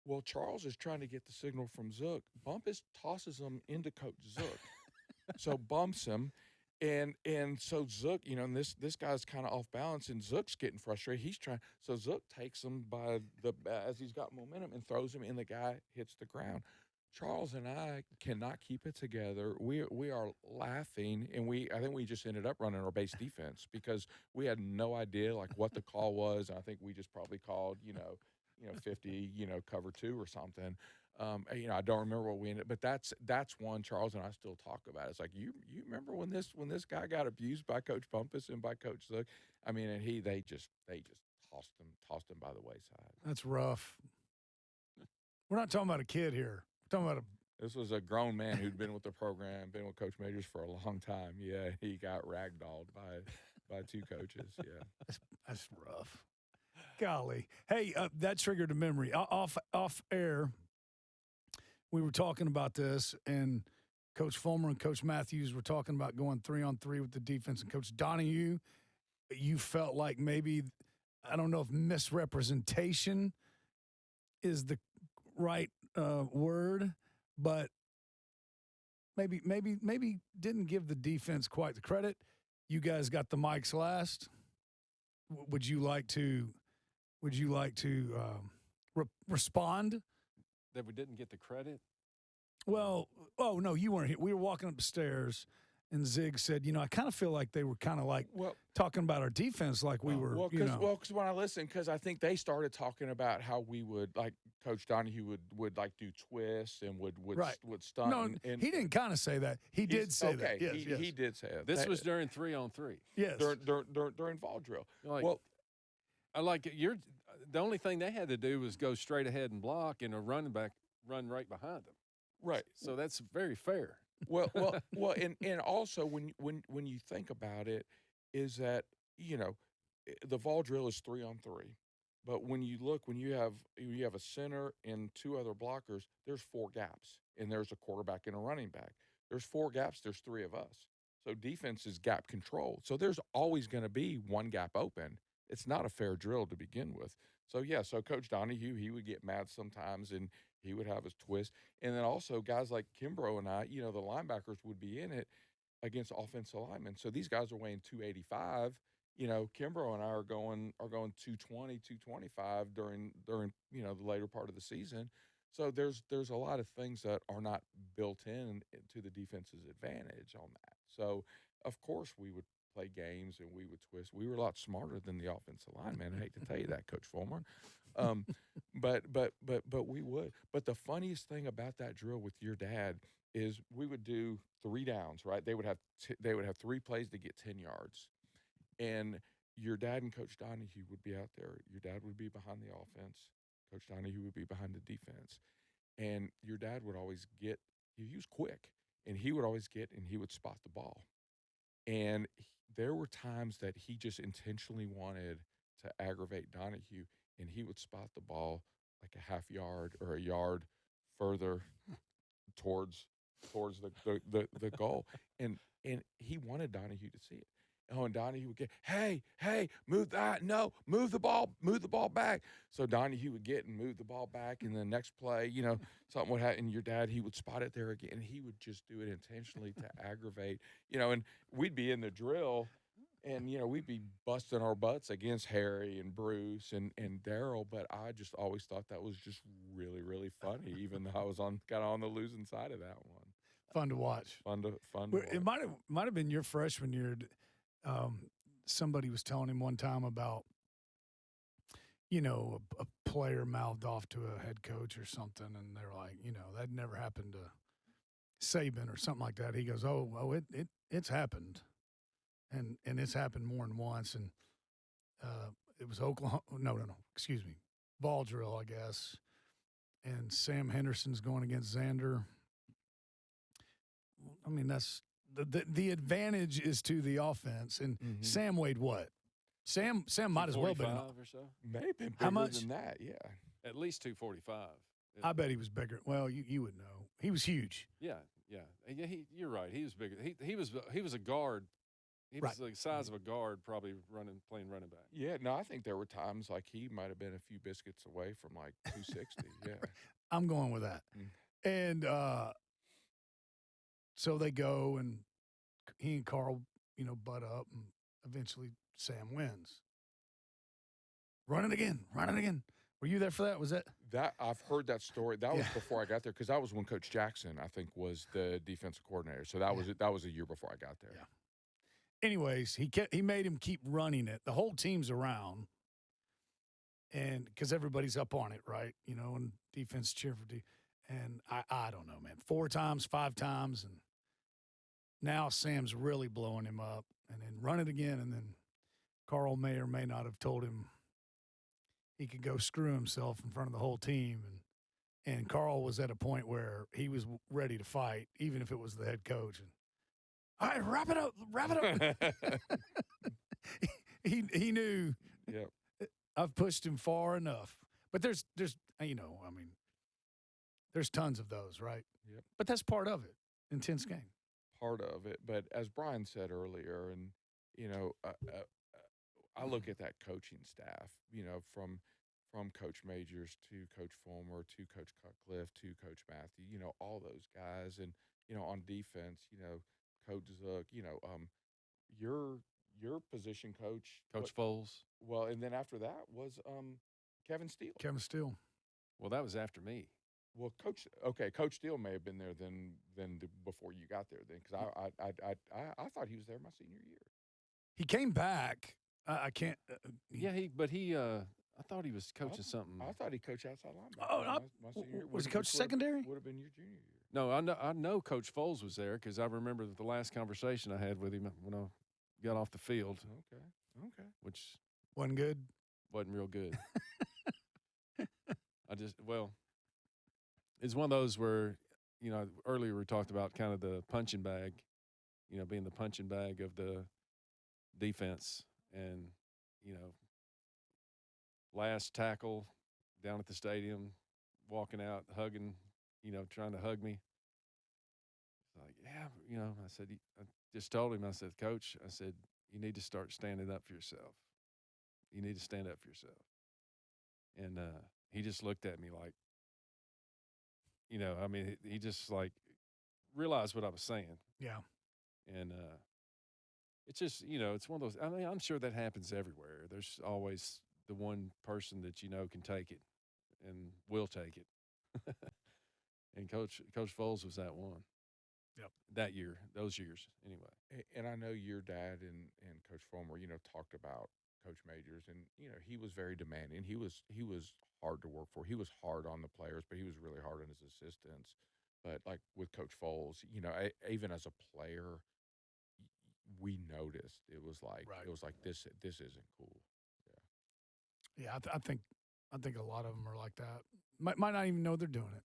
Well, Charles is trying to get the signal from Zook. Bumpus tosses him into Coach Zook. So bumps him. And so Zook, and this guy's kind of off balance, and Zook's getting frustrated. So Zook takes him by as he's got momentum and throws him, and the guy hits the ground. Charles and I cannot keep it together. We are laughing, and I think we just ended up running our base defense because we had no idea like what the call was. I think we just probably called 50 cover 2 or something. I don't remember what we ended, but that's one Charles and I still talk about. It's like you remember when this guy got abused by Coach Bumpus and by Coach Zook? I mean, and they just tossed him by the wayside. That's rough. We're not talking about a kid here. We're talking about This was a grown man who'd been with the program, been with Coach Majors for a long time. Yeah, he got ragdolled by 2 coaches. Yeah, that's rough. Golly. Hey, that triggered a memory. Off air, we were talking about this, and Coach Fulmer and Coach Mathews were talking about going 3-on-3 with the defense. And Coach Donahue, you felt like maybe, I don't know if misrepresentation is the right word, but maybe didn't give the defense quite the credit. You guys got the mics last. Would you like to respond? That we didn't get the credit? Well, oh, no, you weren't here. We were walking up the stairs, and Zig said, I kind of feel like they were kind of like talking about our defense like we were, because when I listened, because I think they started talking about how we would, like, Coach Donahue would like, do twists and would stunt. No, and he didn't kind of say that. He did say that. Yes, he did say that. This was during 3-on-3. Yes. During fall drill. I like it. The only thing they had to do was go straight ahead and block, and a running back run right behind them. Right. So that's very fair. Well, and also when you think about it, is that the fall drill is 3-on-3, but when you have a center and 2 other blockers, there's 4 gaps, and there's a quarterback and a running back. There's 4 gaps. There's 3 of us. So defense is gap control. So there's always going to be 1 gap open. It's not a fair drill to begin with. So Coach Donahue, he would get mad sometimes, and he would have his twist. And then also guys like Kimbro and I, the linebackers would be in it against offensive linemen. So these guys are weighing 285. Kimbro and I are going 220, 225 during the later part of the season. So there's a lot of things that are not built in to the defense's advantage on that. So of course we would play games and we would twist. We were a lot smarter than the offensive lineman. I hate to tell you that, Coach Fulmer. But we would. But the funniest thing about that drill with your dad is we would do 3 downs, right? They would have 3 plays to get 10 yards. And your dad and Coach Donahue would be out there. Your dad would be behind the offense. Coach Donahue would be behind the defense. And your dad would always get, he was quick, and he would always get and he would spot the ball. And there were times that he just intentionally wanted to aggravate Donahue, and he would spot the ball like a half yard or a yard further towards the goal. And he wanted Donahue to see it. Oh, and Donahue would get, hey, move that. No, move the ball back. So Donahue would get and move the ball back, and the next play, something would happen, and your dad, he would spot it there again, and he would just do it intentionally to aggravate, and we'd be in the drill, and, we'd be busting our butts against Harry and Bruce and Daryl, but I just always thought that was just really, really funny, even though I was kind of on the losing side of that one. Fun to watch. Fun to watch. It might have been your freshman year. Somebody was telling him one time about, a player mouthed off to a head coach or something, and they're like, that never happened to Saban or something like that. He goes, it's happened, and it's happened more than once, and it was Oklahoma. No, excuse me, ball drill, I guess, and Sam Henderson's going against Xander. I mean, that's. The advantage is to the offense, and Sam weighed what? Sam might as well have been. Or so? May have been bigger How much? than that, yeah. At least 245. I bet he was bigger. Well, you would know. He was huge. Yeah. You're right. He was bigger. He was a guard. He was the size of a guard, probably playing running back. Yeah, no, I think there were times like he might have been a few biscuits away from like 260. Yeah, I'm going with that. And so they go, and he and Carl, butt up, and eventually Sam wins. Run it again. Were you there for that? Was that? That I've heard that story. That was Yeah. before I got there because that was when Coach Jackson, I think, was the defensive coordinator. So that was a year before I got there. Yeah. Anyways, he made him keep running it. The whole team's around, and because everybody's up on it, right? And defense cheer for and I don't know, man. 4 times, 5 times, and now Sam's really blowing him up, and then run it again, and then Carl may or may not have told him he could go screw himself in front of the whole team, and Carl was at a point where he was ready to fight, even if it was the head coach. And all right, wrap it up. he knew. Yep. I've pushed him far enough, but there's there's tons of those, right? Yep. But that's part of it. Intense game. Part of it, but as Bryan said earlier, and I look at that coaching staff, from Coach Majors to Coach Fulmer to Coach Cutcliffe to Coach Matthew, all those guys, and on defense, Coach Zook, your position coach, Coach Foles. Well, and then after that was Kevin Steele. Kevin Steele. Well, that was after me. Well, Coach Steele may have been there before you got there then, because I thought he was there my senior year. He came back. I can't. I thought he was coaching something. I thought he coached outside linebacker. Oh, my senior year. was he coach secondary? Would have been your junior year. No, I know Coach Foles was there because I remember the last conversation I had with him when I got off the field. Okay. Which wasn't good. Wasn't real good. It's one of those where, earlier we talked about kind of the punching bag, being the punching bag of the defense. And, last tackle down at the stadium, walking out, hugging, trying to hug me. Like, yeah, I said, I just told him, I said, Coach, I said, you need to start standing up for yourself. You need to stand up for yourself. And he just looked at me like, he just like realized what I was saying. Yeah. And it's just, it's one of those, I'm sure that happens everywhere. There's always the one person that can take it and will take it. And Coach Foles was that one. Yep. That year, those years, anyway. And I know your dad and Coach Fulmer, talked about Coach Majors, and he was very demanding. He was hard to work for. He was hard on the players, but he was really hard on his assistants. But like with Coach Foles, even as a player, we noticed it was like this isn't cool. Yeah, I think a lot of them are like that. Might not even know they're doing it,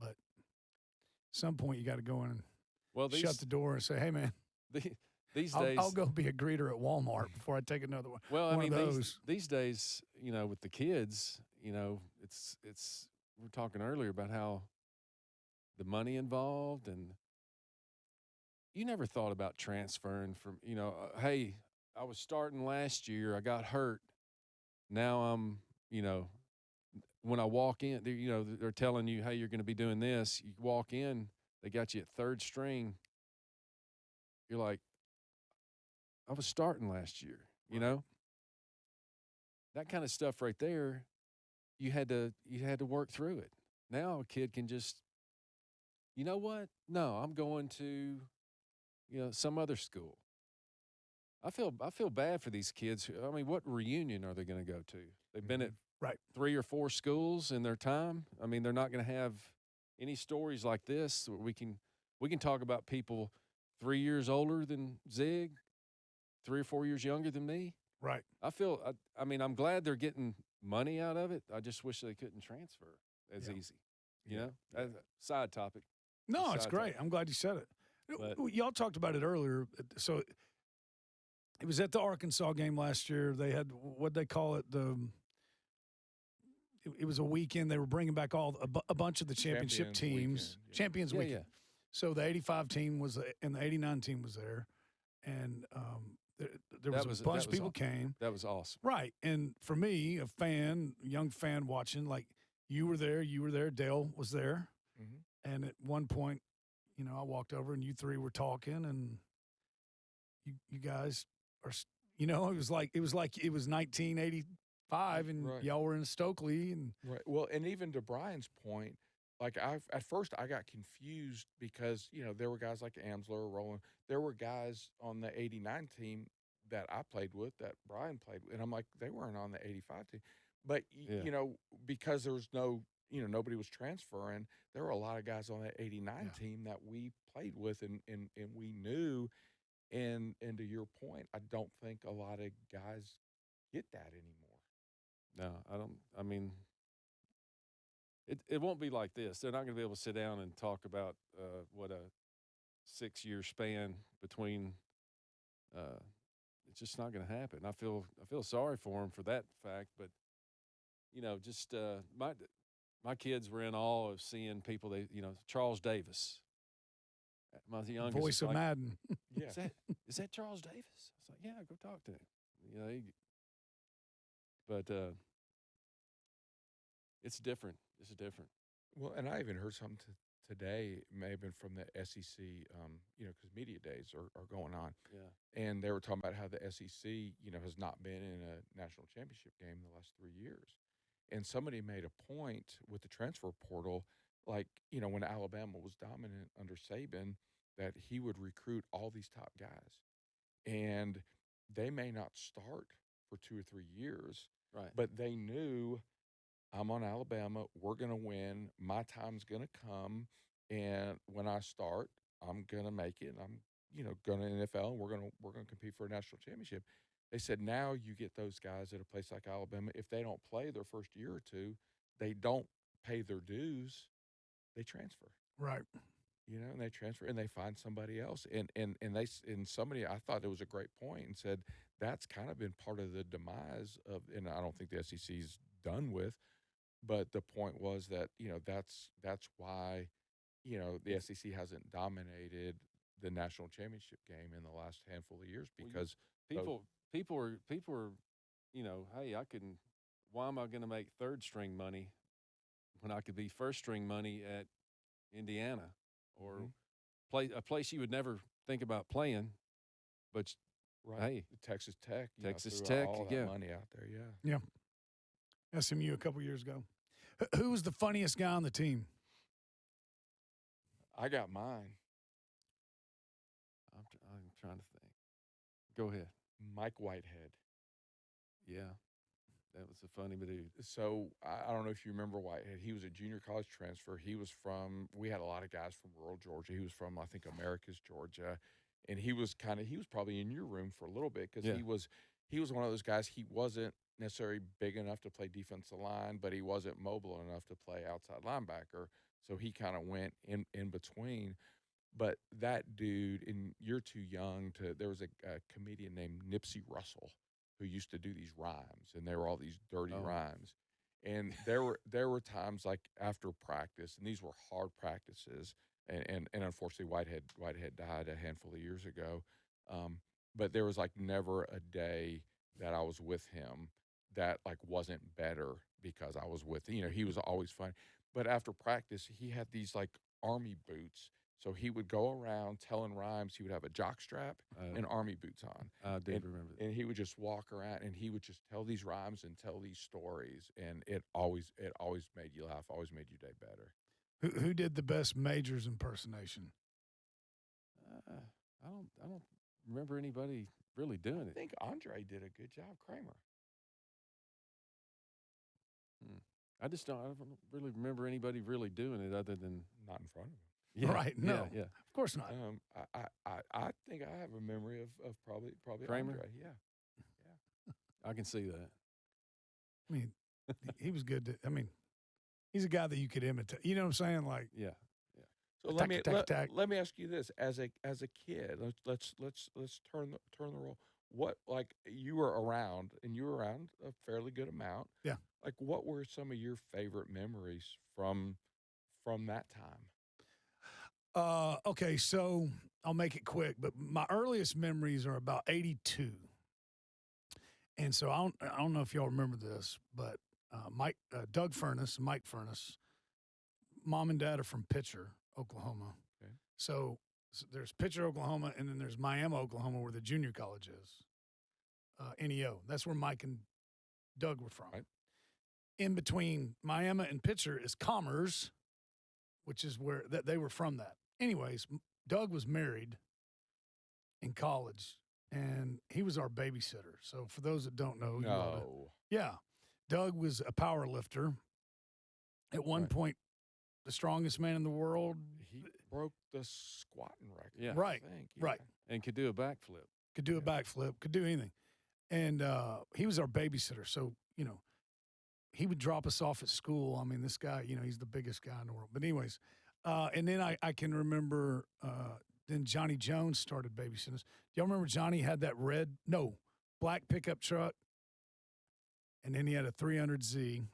But at some point, you got to go in and shut the door and say, "Hey, man, these days I'll go be a greeter at Walmart before I take another one." Well, those. These days, with the kids, it's we were talking earlier about how the money involved, and you never thought about transferring from, hey, I was starting last year, I got hurt. Now I'm, when I walk in, they're telling you, hey, you're going to be doing this. You walk in, they got you at third string. You're like, I was starting last year, That kind of stuff right there, you had to work through it. Now a kid can just, you know what? No, I'm going to, some other school. I feel bad for these kids. What reunion are they going to go to? They've been at 3 or 4 schools in their time. They're not going to have any stories like this. We can talk about people 3 years older than Zig, 3 or 4 years younger than me. Right. I'm glad they're getting money out of it. I just wish they couldn't transfer as easy. As a side topic. No, it's great. I'm glad you said it. But y'all talked about it earlier. So it was at the Arkansas game last year. They had, what'd they call it? It was a weekend. They were bringing back a bunch of the championship teams. Champions Weekend. Yeah. So the 85 team was and the 89 team was there. And there was a bunch of people came. That was awesome. Right. And for me, young fan watching, like you were there, Dale was there. Mm-hmm. And at one point, I walked over and you three were talking, and you guys are, it was like it was 1980, 5, and Right. y'all were in Stokely, and Right. Well, and even to Brian's point, like at first I got confused because there were guys like Amsler, Roland. There were guys on the '89 team that I played with that Brian played with, and I'm like they weren't on the '85 team, but Yeah. because there was nobody was transferring. There were a lot of guys on that '89 team that we played with, and we knew. And to your point, I don't think a lot of guys get that anymore. No, I don't. I mean, it won't be like this. They're not going to be able to sit down and talk about what a 6-year span between. It's just not going to happen. I feel sorry for them for that fact, but just my kids were in awe of seeing people. Charles Davis. My youngest voice is of like, Madden. Yeah. Is that Charles Davis? I was like, yeah, go talk to him. But it's different. It's different. Well, and I even heard something today, it may have been from the SEC, because media days are going on. Yeah. And they were talking about how the SEC, has not been in a national championship game the last 3 years. And somebody made a point with the transfer portal, like, when Alabama was dominant under Saban, that he would recruit all these top guys. And they may not start for 2 or 3 years, Right. but they knew I'm on Alabama. We're going to win. My time's going to come. And when I start, I'm going to make it. I'm, going to NFL, and we're going to compete for a national championship. They said now you get those guys at a place like Alabama. If they don't play their first year or two, they don't pay their dues. They transfer. Right. And they transfer and they find somebody else. And somebody, I thought it was a great point, and said that's kind of been part of the demise of, and I don't think the SEC's done with. But the point was that that's why the SEC hasn't dominated the national championship game in the last handful of years, because people are hey, why am I going to make third string money when I could be first string money at Indiana or play a place you would never think about playing, but right. Hey, Texas Tech, Texas threw Tech, all that money out there, Yeah. SMU a couple years ago. Who was the funniest guy on the team? I got mine. I'm trying to think. Go ahead. Mike Whitehead. Yeah, that was a funny dude. So I don't know if you remember Whitehead. He was a junior college transfer. We had a lot of guys from rural Georgia. He was from, I think, Americus, Georgia. And he was probably in your room for a little bit, because he was one of those guys. He wasn't necessarily big enough to play defensive line, but he wasn't mobile enough to play outside linebacker. So he kind of went in between. But that dude, and you're too young there was a comedian named Nipsey Russell who used to do these rhymes, and they were all these dirty rhymes. And there were times like after practice, and these were hard practices, and unfortunately Whitehead died a handful of years ago. But there was like never a day that I was with him that like wasn't better because I was with him. He was always fun. But after practice, he had these like army boots. So he would go around telling rhymes. He would have a jock strap and army boots on. I do remember that. And he would just walk around, and he would just tell these rhymes and tell these stories. And it always made you laugh, always made your day better. Who did the best Majors impersonation? I don't remember anybody really doing it. I think Andre did a good job, Kramer. I don't really remember anybody really doing it other than Not in front of him. Yeah, right? No, yeah. Of course not. I think I have a memory of probably Kramer? Andre. Yeah. I can see that. I mean, he was good. He's a guy that you could imitate. You know what I'm saying? Like, Yeah. So let me ask you this: as a kid, let's turn the role. What, like, you were around a fairly good amount. Yeah. Like, what were some of your favorite memories from that time? Okay, so I'll make it quick, but my earliest memories are about 82. And so I don't know if y'all remember this, but Doug Furness, Mike Furness, mom and dad are from Pitcher, Oklahoma. Okay. So there's Pitcher, Oklahoma, and then there's Miami, Oklahoma, where the junior college is. NEO. That's where Mike and Doug were from. Right. In between Miami and Pitcher is Commerce, which is where that they were from that. Anyways, Doug was married in college, and he was our babysitter. So for those that don't know, No. yeah, Doug was a power lifter. At one Right. point, the strongest man in the world. He broke the squatting record. Yeah. Right, I think. right. And could do a backflip. Could do a Yeah. backflip, could do anything. And he was our babysitter. So, he would drop us off at school. I mean, this guy, he's the biggest guy in the world. But anyways, and then I can remember then Johnny Jones started babysitting us. Do y'all remember Johnny had that black pickup truck? And then he had a 300Z.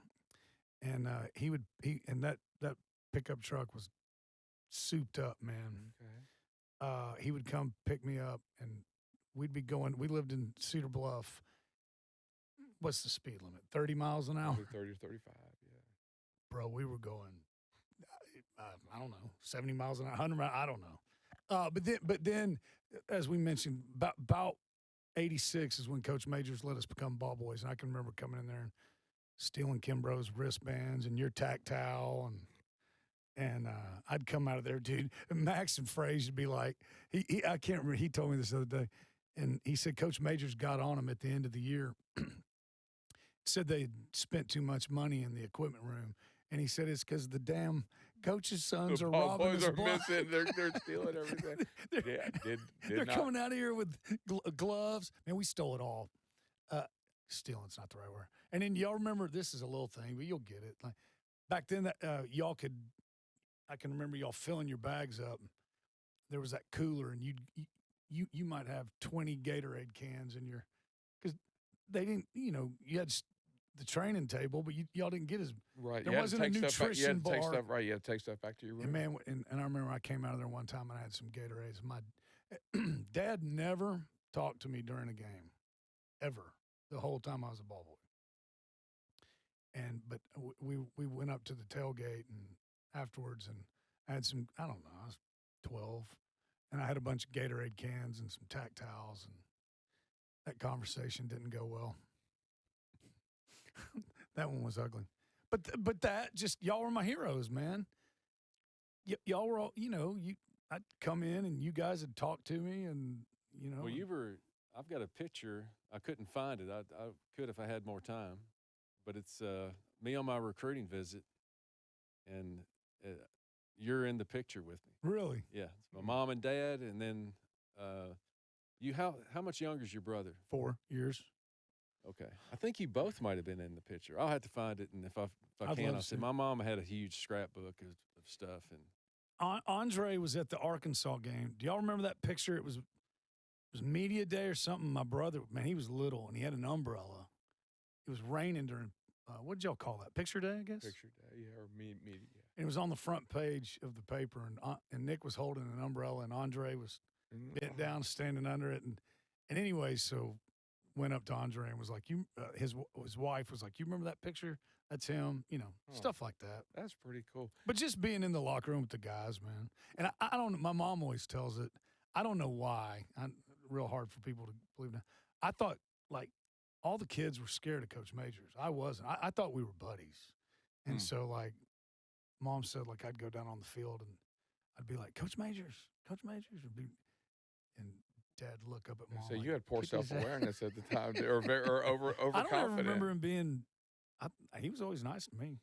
And that pickup truck was souped up, man. Okay. He would come pick me up, and we lived in Cedar Bluff. What's the speed limit? 30 miles an hour? 30 or 35, yeah. Bro, we were going, I don't know, 70 miles an hour, 100 miles, I don't know. But then, as we mentioned, about 86 is when Coach Majors let us become ball boys. And I can remember coming in there and stealing Kimbro's wristbands and your tactile, and I'd come out of there, dude. And Max and Fraze would be like, I can't remember. He told me this the other day, and he said Coach Majors got on him at the end of the year. Said they spent too much money in the equipment room, and he said it's because the damn coach's sons The are ball robbing boys his are block. missing. They're stealing everything. They're not. coming out of here with gloves. Man, we stole it all. Stealing's not the right word. And then y'all remember, this is a little thing, but you'll get it. Like back then, that I can remember y'all filling your bags up. There was that cooler, and you might have 20 Gatorade cans in your, because they didn't, you had the training table, but y'all didn't get as Right. There You had to wasn't a take stuff back. You nutrition had to take bar. stuff, right. You had to take stuff back to your room. And man, and I remember I came out of there one time and I had some Gatorades. My dad never talked to me during a game, ever, the whole time I was a ball boy. But we went up to the tailgate and afterwards, and I had some, I don't know, I was 12, and I had a bunch of Gatorade cans and some tactiles, and that conversation didn't go well. That one was ugly. But that just, y'all were my heroes, man. Y'all were all, I'd come in and you guys would talk to me, and Well, I've got a picture. I couldn't find it. I could if I had more time, but it's me on my recruiting visit, and you're in the picture with me. Really? Yeah, it's my mom and dad, and then how much younger is your brother? 4 years. Okay, I think you both might have been in the picture. I'll have to find it, and if I I'd can, love I'll to say see. my mom had a huge scrapbook of stuff, and Andre was at the Arkansas game. Do y'all remember that picture? It was media day or something. My brother, man, he was little and he had an umbrella. It was raining during, what did y'all call that? Picture day, I guess? Picture day, yeah, or media, yeah. And it was on the front page of the paper, and Nick was holding an umbrella, and Andre was bent down, standing under it. And anyway, so went up to Andre and was like, his wife was like, you remember that picture? That's him, stuff like that. That's pretty cool. But just being in the locker room with the guys, man. And I don't, my mom always tells it. I don't know why. Real hard for people to believe now. I thought, like, all the kids were scared of Coach Majors. I wasn't. I thought we were buddies. And so, like, Mom said, like, I'd go down on the field and I'd be like, Coach Majors. And Dad would look up at Mom. So like, you had poor "Kick his ass." self-awareness at the time, or overconfident. I don't ever remember him being, he was always nice to me.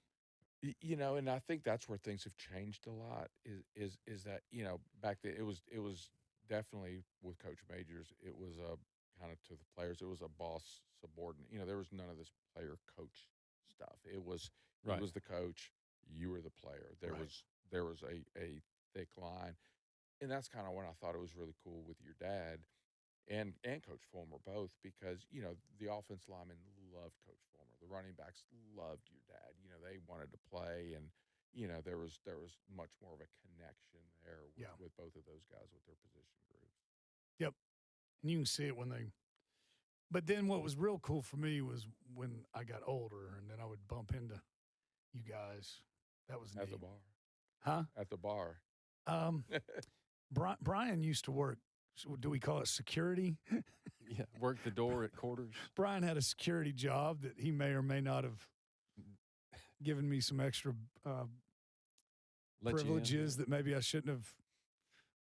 And I think that's where things have changed a lot. Is that back then it was definitely with Coach Majors. It was a kind of to the players. It was a boss subordinate. There was none of this player coach stuff. It was Right. He was the coach. You were the player. There was a thick line, and that's kind of when I thought it was really cool with your dad and Coach Fulmer both, because the offense linemen loved Coach Fulmer, the running backs loved your dad. They wanted to play, and there was much more of a connection there with both of those guys with their position groups. Yep, and you can see it when they. But then what was real cool for me was when I got older, and then I would bump into you guys. That was At neat. the bar, Huh? at the bar. Bryan used to work do we call it security? Yeah, worked the door at quarters. Bryan had a security job that he may or may not have given me some extra Let you in. privileges that maybe I shouldn't have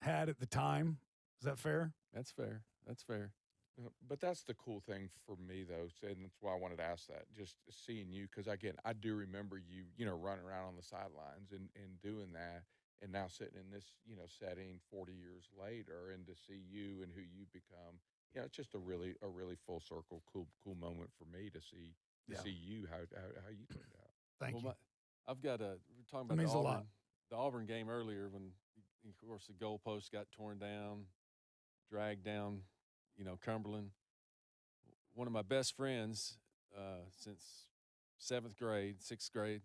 had at the time. Is that fair? That's fair. That's fair. But that's the cool thing for me, though, and that's why I wanted to ask that. Just seeing you, because again, I do remember you, running around on the sidelines and doing that, and now sitting in this, setting 40 years later, and to see you and who you become, it's just a really full circle, cool moment for me to see you how you turned out. Thank you. I've got we're talking That about means a lot. the Auburn game earlier when, of course, the goalpost got torn down, dragged down, Cumberland. One of my best friends since 6th grade,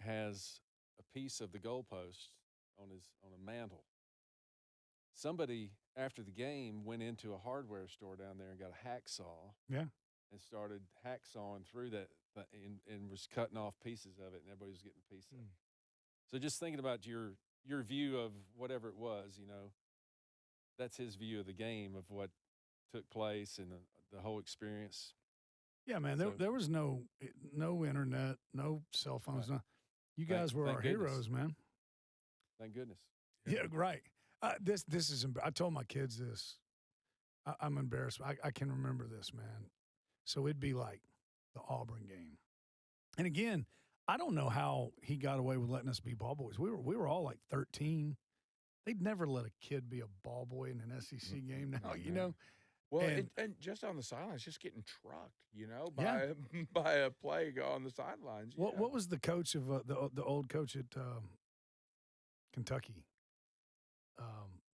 has a piece of the goalpost on a mantle. Somebody after the game went into a hardware store down there and got a hacksaw. Yeah. And started hacksawing through that and was cutting off pieces of it, and everybody was getting a piece of it. So just thinking about your view of whatever it was, that's his view of the game, of what took place and the whole experience. Yeah, man. There was no internet, no cell phones. Right. No, you guys were thank our goodness. heroes, man. Thank goodness. Yeah, right. This is. I told my kids this. I'm embarrassed. I can remember this, man. So it'd be like the Auburn game, and again, I don't know how he got away with letting us be ball boys. We were all like 13. They'd never let a kid be a ball boy in an SEC game now, No, Well, and just on the sidelines, just getting trucked, by a play on the sidelines. What was the coach of the old coach at Kentucky?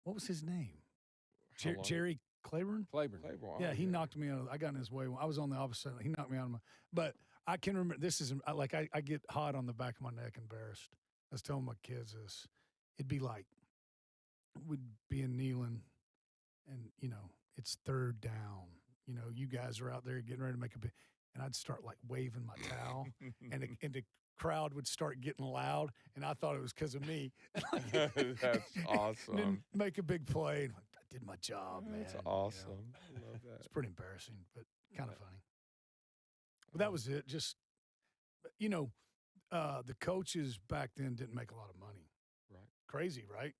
What was his name? Jerry Claiborne? Claiborne. Yeah, he knocked me out. I got in his way. I was on the opposite. He knocked me out of my. But I can remember. This is like I get hot on the back of my neck, embarrassed. I was telling my kids this. It'd be like we'd be in kneeling, and it's 3rd down. You guys are out there getting ready to make a big, and I'd start like waving my towel, and the crowd would start getting loud, and I thought it was because of me. That's awesome. And then make a big play. And I did my job, man. That's awesome. I love that. It's pretty embarrassing, but kind of funny. But that was it. Just, the coaches back then didn't make a lot of money. Right. Crazy, right?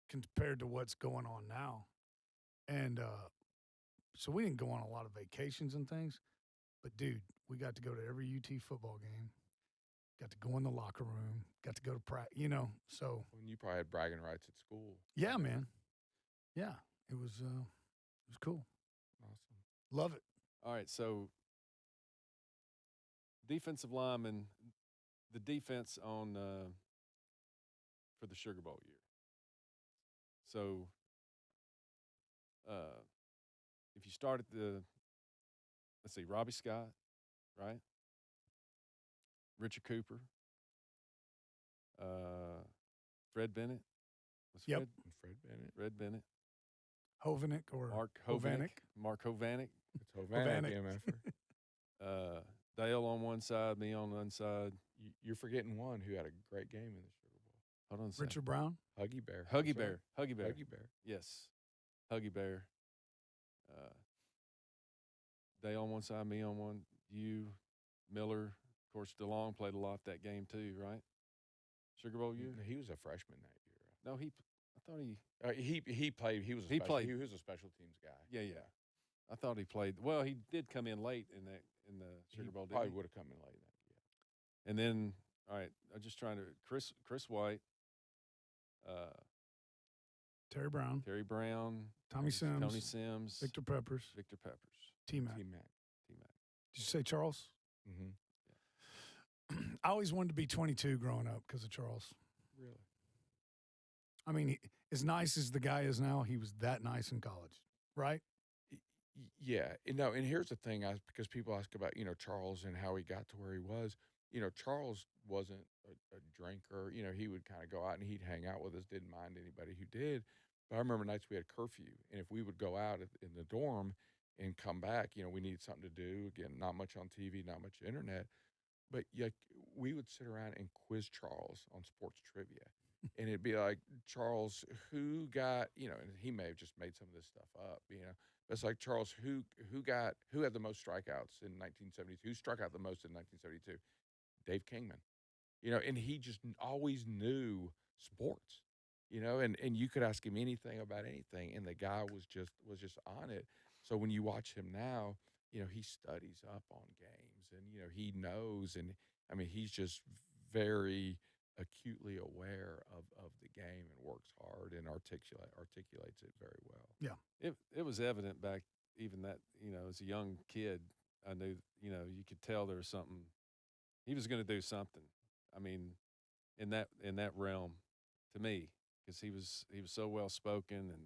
Compared to what's going on now. And so we didn't go on a lot of vacations and things. But, dude, we got to go to every UT football game. Got to go in the locker room. Got to go to practice, so. When you probably had bragging rights at school. Yeah, man. Yeah, it was cool. Awesome. Love it. All right, so defensive lineman, the defense on for the Sugar Bowl year. So if you start at let's see, Robbie Scott, right? Richard Cooper, Fred Bennett. Yep. Fred Bennett. Fred Bennett. Hovanek or Mark Hovanek. Mark Hovanek. It's Hovanek. Dale on one side, me on the other side. You're forgetting one who had a great game in the Sugar Bowl. Hold on a second. Richard Brown. Huggy Bear. Huggy That's Bear. right. Huggy Bear. Huggy Bear. Yes. Huggy Bear. Dale on one side, me on one. You, Miller. Of course, DeLong played a lot that game too, right? Sugar Bowl year? He was a freshman that year. No, I thought he played. He was a special teams guy. Yeah. I thought he played. Well, he did come in late in the Sugar Bowl. Probably would have come in late. And then, all right, I'm just trying to Chris White, Terry Brown. Tommy Sims, Victor Peppers. T-Mac. Did you say Charles? Mm-hmm. I always wanted to be 22 growing up because of Charles. Really? I mean, as nice as the guy is now, he was that nice in college, right? Yeah. And here's the thing, because people ask about, Charles and how he got to where he was. Charles wasn't a drinker. He would kind of go out and he'd hang out with us, didn't mind anybody who did. But I remember nights we had curfew, and if we would go out in the dorm and come back, we needed something to do. Again, not much on TV, not much internet. But we would sit around and quiz Charles on sports trivia. and it'd be like, Charles, who got, and he may have just made some of this stuff up, but it's like, Charles, who had the most strikeouts in 1972? Who struck out the most in 1972? Dave Kingman, and he just always knew sports, and you could ask him anything about anything, and the guy was just on it. So when you watch him now, he studies up on games, and he knows, and I mean, he's just very acutely aware of the game and works hard and articulates it very well. Yeah. It was evident back even that, as a young kid, I knew, you could tell there was something. He was going to do something. I mean, in that realm, to me, because he was so well spoken and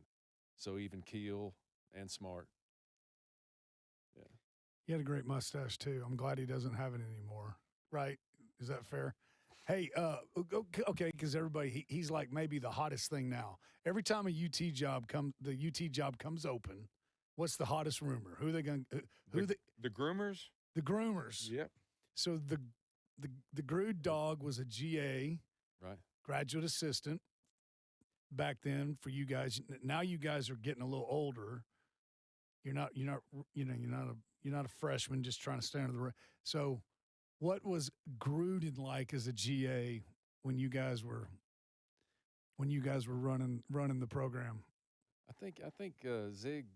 so even keel and smart. Yeah. He had a great mustache too. I'm glad he doesn't have it anymore. Right? Is that fair? Hey, okay, because everybody, he's like maybe the hottest thing now. Every time the UT job comes open, what's the hottest rumor? Who are they going? The groomers? The groomers. Yep. So the Grood dog was a GA, Right. graduate assistant back then for you guys. Now you guys are getting a little older. You're not a freshman just trying to stay under the radar. So what was Gruden like as a GA when you guys were running the program? I think Zig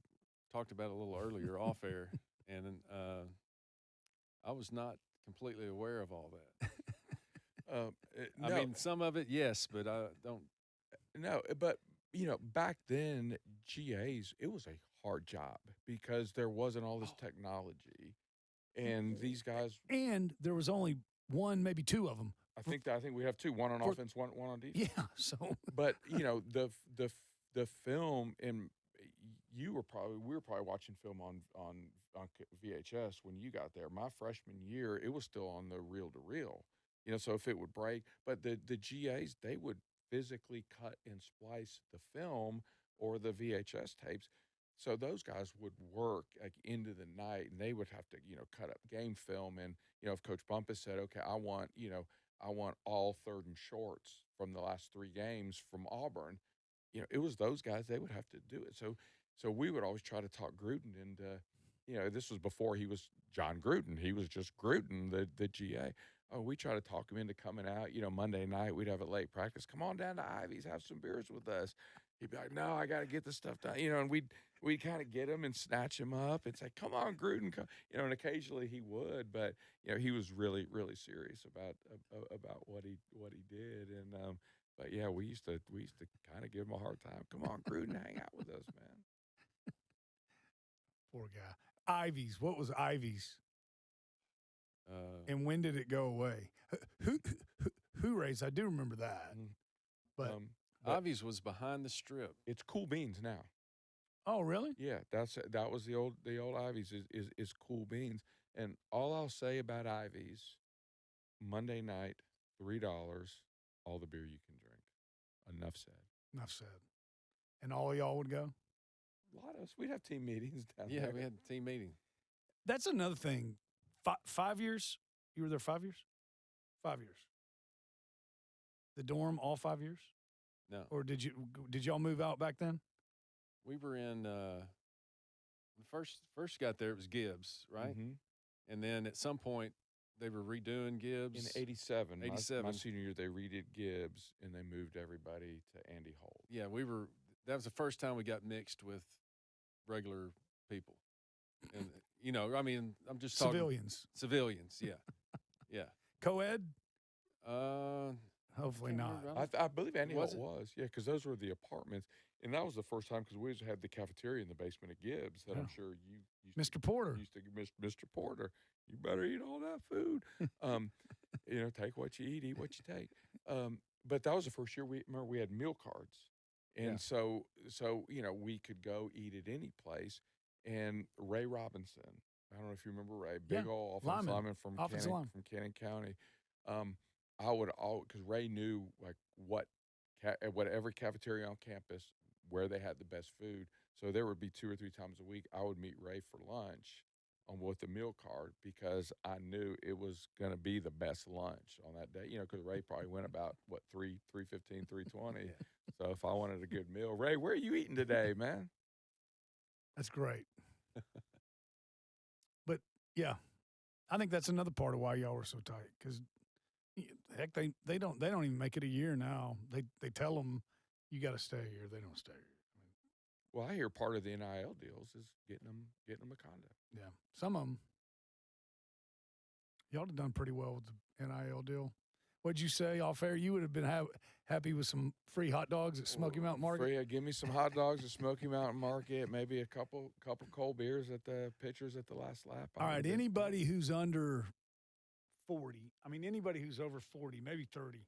talked about it a little earlier off air, and I was not completely aware of all that. No, I mean, some of it, yes, but I don't. No, but back then, GAs, it was a hard job because there wasn't all this technology, and these guys. And there was only one, maybe two of them. I think we have two, one on offense, one on defense. Yeah. So, but the film, and we were probably watching film on VHS when you got there. My freshman year, it was still on the reel to reel. So if it would break, but the GAs, they would physically cut and splice the film or the VHS tapes. So those guys would work like into the night, and they would have to, cut up game film. And, if Coach Bumpus said, okay, I want all third and shorts from the last 3 games from Auburn, it was those guys, they would have to do it. So we would always try to talk Gruden into, this was before he was John Gruden. He was just Gruden, the GA. Oh, we try to talk him into coming out. Monday night we'd have a late practice. Come on down to Ivy's, have some beers with us. He'd be like, no, I got to get this stuff done. And we'd kind of get him and snatch him up and say, come on, Gruden. Come. And occasionally he would, but he was really, really serious about what he did. And but yeah, we used to kind of give him a hard time. Come on, Gruden, hang out with us, man. Poor guy. Ivy's. What was Ivy's? And when did it go away? Who raised? I do remember that. But Ivy's was behind the strip. It's Cool Beans now. Oh, really? Yeah, that was the old Ivy's is Cool Beans. And all I'll say about Ivy's, Monday night, $3, all the beer you can drink. Enough said. Enough said. And all of y'all would go? A lot of us. We'd have team meetings down there. Yeah, we had a team meeting. That's another thing. 5 years? You were there 5 years? 5 years. The dorm, all 5 years? No. Or did y'all move out back then? We were in when first got there, it was Gibbs, right? Mm-hmm. And then at some point they were redoing Gibbs. In 87. 87. My senior year, they redid Gibbs, and they moved everybody to Andy Holt. Yeah, that was the first time we got mixed with regular people. And, I mean, I'm just talking. Civilians, yeah. Yeah. Co-ed? Uh, Hopefully not. I believe Andy Holt Was it? was, yeah, because those were the apartments. And that was the first time, because we just had the cafeteria in the basement of Gibbs that I'm sure you used Mr. Porter. used to Mr. Porter. You better eat all that food. Take what you eat what you take. But that was the first year we had meal cards. And Yeah. so we could go eat at any place. And Ray Robinson, I don't know if you remember Ray, big old offensive lineman from Cannon County. I would because Ray knew like what every cafeteria on campus, where they had the best food. So there would be 2 or 3 times a week I would meet Ray for lunch on with the meal card because I knew it was going to be the best lunch on that day. You know, because Ray probably went about what 3:15, 3:20. Yeah. So if I wanted a good meal, Ray, where are you eating today, man? That's great. But yeah, I think that's another part of why y'all were so tight because heck, they don't even make it a year now. They tell them you got to stay here. They don't stay here. I mean, Well, I hear part of the NIL deals is getting them a condo. yeah, some of them. Y'all have done pretty well with the NIL deal. What'd you say off air? You would have been happy with some free hot dogs at Smoky Mountain Market. Free, give me some hot dogs at Smoky Mountain Market. Maybe a couple cold beers at the pitchers at the last lap. All right, anybody who's under 40, I mean anybody who's over 40, maybe 30,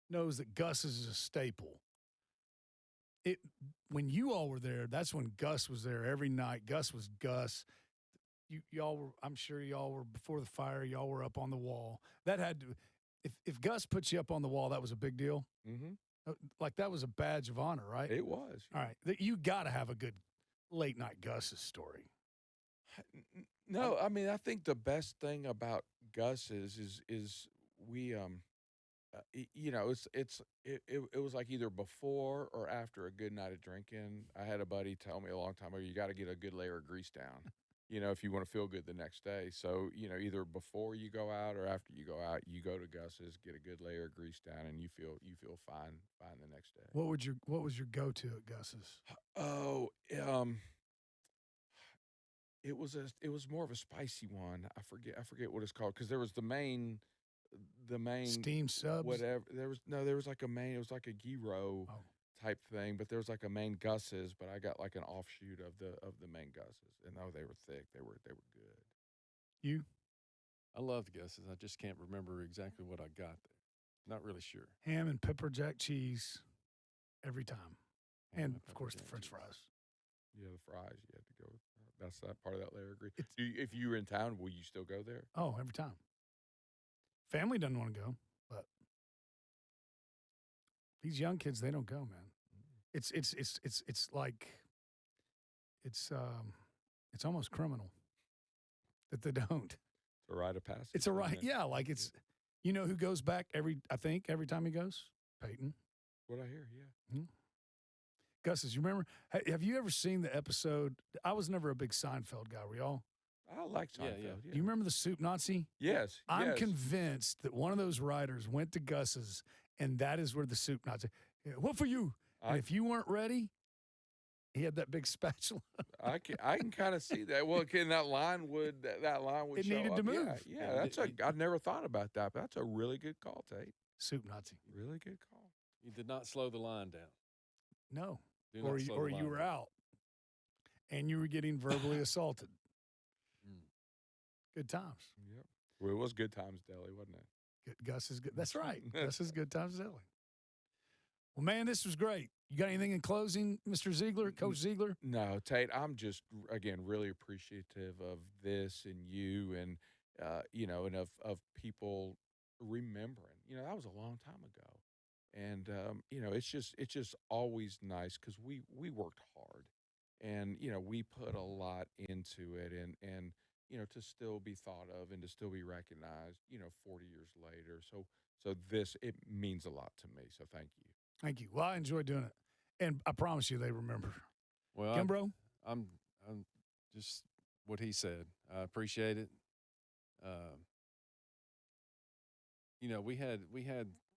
knows that Gus's is a staple. When you all were there, that's when Gus was there every night. Gus was Gus. Y'all were, I'm sure y'all were before the fire. Y'all were up on the wall. That had to, if Gus puts you up on the wall, that was a big deal. Mm-hmm. Like that was a badge of honor, right? It was. All right, you got to have a good late night Gus's story. No, I mean I think the best thing about Gus is we you know it was like either before or after a good night of drinking. I had a buddy tell me a long time ago, you got to get a good layer of grease down. You know, if you want to feel good the next day. So, you know, either before you go out or after you go out, you go to Gus's, get a good layer of grease down, and you feel fine the next day. What was your go-to at Gus's? Oh, it was more of a spicy one. I forget what it's called because there was the main Steam subs. whatever. There was like a main. It was like a gyro type thing, but there was like a main Gus's. But I got like an offshoot of the main Gus's, and they were thick. They were good. You? I loved Gus's. I just can't remember exactly what I got there. Not really sure. Ham and pepper jack cheese every time, Ham and of course the jack French cheese. fries. Yeah, the fries. You had to go with that. That's that part of that layer of grease. If you were in town, will you still go there? Oh, every time. Family doesn't want to go, but these young kids, they don't go, man. It's like it's almost criminal that they don't. It's a rite of passage. It's a right, yeah. Like it's, you know, who goes back every time he goes? Peyton. What I hear, yeah. Mm-hmm. Gus's, you remember? Have you ever seen the episode? I was never a big Seinfeld guy. Were y'all? I like Seinfeld. Yeah. Yeah. Do you remember the Soup Nazi? Yes. I'm convinced that one of those writers went to Gus's, and that is where the Soup Nazi. Yeah, what for you? And if you weren't ready, he had that big spatula. I can kind of see that. Well, again, that line would It show needed up. to move. Yeah, I'd never thought about that, but that's a really good call, Tate. Soup Nazi. Really good call. You did not slow the line down. No. Do not slow Or the you line were down. out, and you were getting verbally assaulted. Mm. Good times. Yep. Well, it was Good Times Deli, wasn't it? Gus is good. That's right. Gus is Good Times Deli. Well, man, this was great. You got anything in closing, Mr. Ziegler, Coach Ziegler? No, Tate, I'm just, again, really appreciative of this and you and, you know, and of people remembering. You know, that was a long time ago. And, you know, it's just always nice because we worked hard and, you know, we put a lot into it and, you know, to still be thought of and to still be recognized, you know, 40 years later. So it means a lot to me. So thank you. Thank you. Well, I enjoyed doing it. And I promise you they remember. Well, Kimbro? I'm just what he said. I appreciate it. You know, we had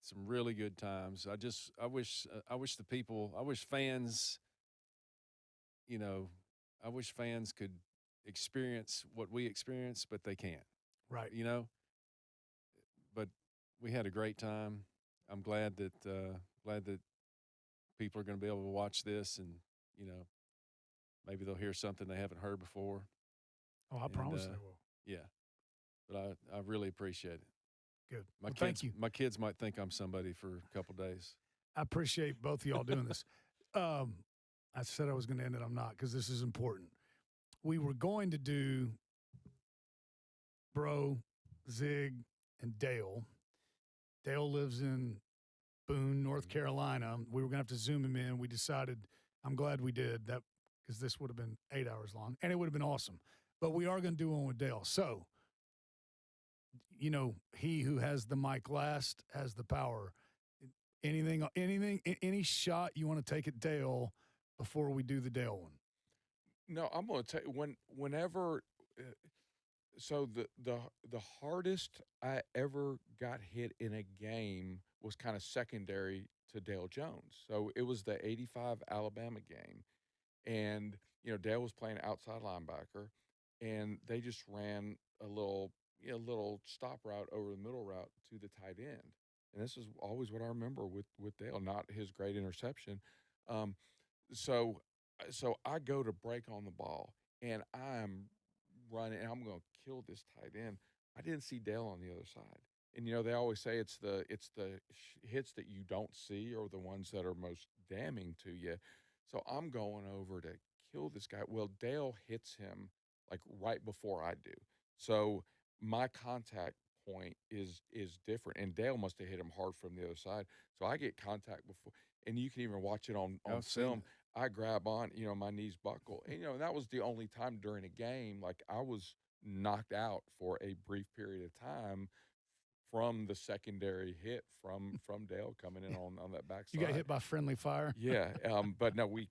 some really good times. I wish fans, you know, I wish fans could experience what we experienced, but they can't. Right. You know, but we had a great time. I'm glad that people are going to be able to watch this, and you know, maybe they'll hear something they haven't heard before. Oh, I promise they will. Yeah, but I really appreciate it. Good. Thank you. My kids might think I'm somebody for a couple days. I appreciate both of y'all doing this. I said I was going to end it. I'm not, because this is important. We were going to do Bro, Zig, and Dale. Dale lives in Boone, North Carolina. We were going to have to Zoom him in. We decided, I'm glad we did that, because this would have been 8 hours long, and it would have been awesome. But we are going to do one with Dale. So, he who has the mic last has the power. Any shot you want to take at Dale before we do the Dale one? No, I'm going to tell you whenever. So the hardest I ever got hit in a game was kind of secondary to Dale Jones. So it was the '85 Alabama game, and Dale was playing outside linebacker, and they just ran a little stop route over the middle route to the tight end. And this is always what I remember with Dale, not his great interception. Um, so so I go to break on the ball, and I'm running, and I'm going to kill this tight end. I didn't see Dale on the other side. And they always say it's the hits that you don't see are the ones that are most damning to you. So I'm going over to kill this guy. Well, Dale hits him like right before I do. So my contact point is different, and Dale must have hit him hard from the other side. So I get contact before, and you can even watch it on film. I grab on, my knees buckle, and that was the only time during a game like I was knocked out for a brief period of time from the secondary hit from Dale coming in on that backside. You got hit by friendly fire. Yeah, but no, we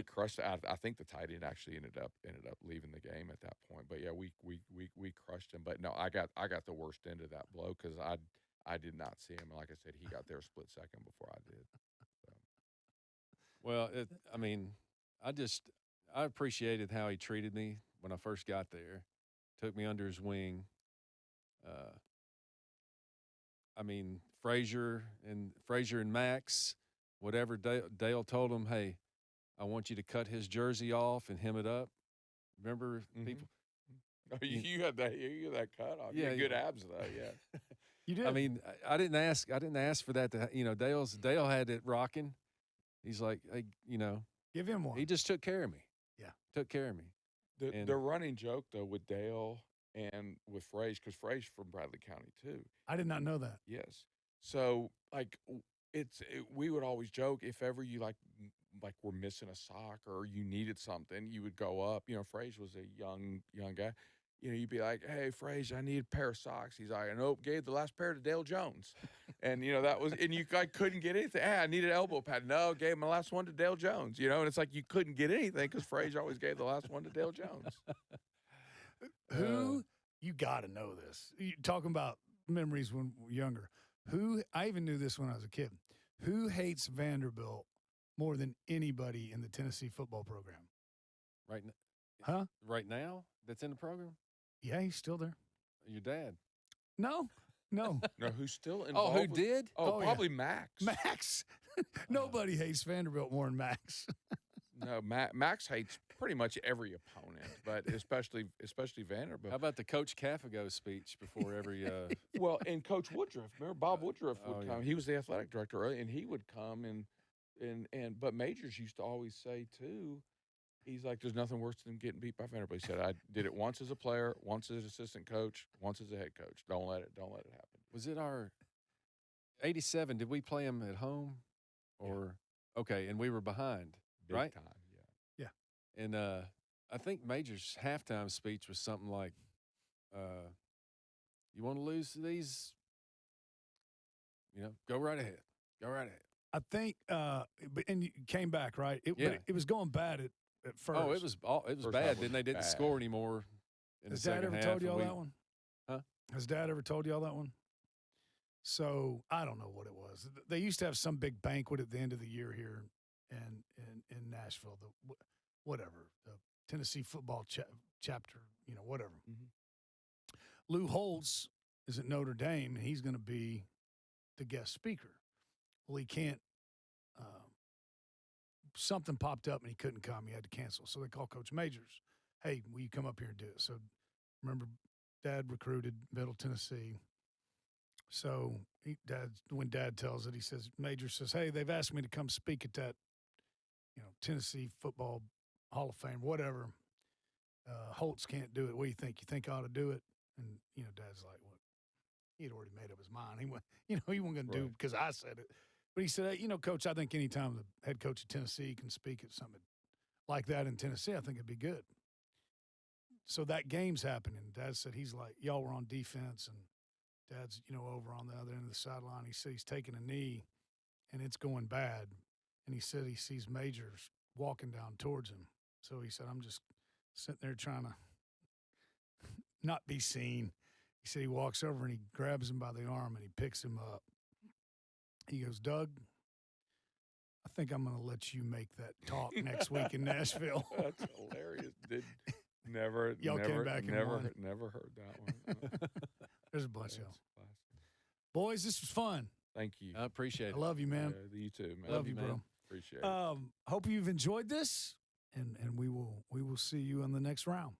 crushed. I think the tight end actually ended up leaving the game at that point. But yeah, we crushed him. But no, I got the worst end of that blow because I did not see him. And like I said, he got there a split second before I did. So. Well, I appreciated how he treated me when I first got there. Took me under his wing. Frazier and Max, whatever Dale told him, hey, I want you to cut his jersey off and hem it up. Remember, people? Oh, you had that cut off. Yeah, you had good abs though. Yeah, you did. I didn't ask for that to. Dale had it rocking. He's like, hey, give him one. He just took care of me. Yeah, took care of me. The running joke though with Dale and with Frazier, because Frazier's from Bradley County too. I did not know that. Yes. So like we would always joke if ever you like were missing a sock or you needed something, you would go up. Frazier was a young guy. You'd be like, hey, Frazier, I need a pair of socks. He's like, nope, gave the last pair to Dale Jones. And, that was, and you couldn't get anything. Hey, I needed an elbow pad. No, gave my last one to Dale Jones, and it's like you couldn't get anything because Frazier always gave the last one to Dale Jones. Who, you got to know this. You're talking about memories when we were younger. I even knew this when I was a kid. Who hates Vanderbilt more than anybody in the Tennessee football program? Right now. Huh? Right now that's in the program? Yeah, he's still there. Your dad? No. No, who's still involved? Oh, who did? Oh, probably yeah. Max. Max. Nobody hates Vanderbilt more than Max. No, Max hates pretty much every opponent, but especially Vanderbilt. How about the Coach Cafago speech before every? Well, and Coach Woodruff. Remember Bob Woodruff would come. Yeah. He was the athletic director, and he would come but Majors used to always say too. He's like, there's nothing worse than getting beat by Vanderbilt. He said, I did it once as a player, once as assistant coach, once as a head coach. Don't let it happen. Was it our 87? Did we play him at home? Or okay, and we were behind. Big right? time, yeah. And I think Major's halftime speech was something like, you want to lose to these? Go right ahead. Go right ahead. I think, and you came back, right? It was going bad at first. Oh, it was bad. Then they didn't score anymore in the second half. Has Dad ever told y'all that one? Huh? Has Dad ever told y'all that one? So I don't know what it was. They used to have some big banquet at the end of the year here in Nashville, the Tennessee football chapter, whatever. Mm-hmm. Lou Holtz is at Notre Dame, and he's going to be the guest speaker. Well, he can't. Something popped up and he couldn't come. He had to cancel. So they called Coach Majors. Hey, will you come up here and do it? So remember, Dad recruited Middle Tennessee. So when Dad tells it, he says, Major says, hey, they've asked me to come speak at that, Tennessee Football Hall of Fame, whatever. Holtz can't do it. What do you think? You think I ought to do it? And, Dad's like, what? He had already made up his mind. He wasn't going to do it because I said it. But he said, hey, Coach, I think anytime the head coach of Tennessee can speak at something like that in Tennessee, I think it'd be good. so that game's happening. Dad said he's like, y'all were on defense, and Dad's, over on the other end of the sideline. He said he's taking a knee, and it's going bad. And he said he sees Majors walking down towards him. So he said, I'm just sitting there trying to not be seen. He said he walks over and he grabs him by the arm and he picks him up. He goes, Doug, I think I'm going to let you make that talk next week in Nashville. That's hilarious. Never came back and won. Never heard that one. There's a bunch of them. Classic. Boys, this was fun. Thank you. I appreciate it. I love you, man. You too, man. Love you, bro. man. Appreciate it. Hope you've enjoyed this, and we will see you in the next round.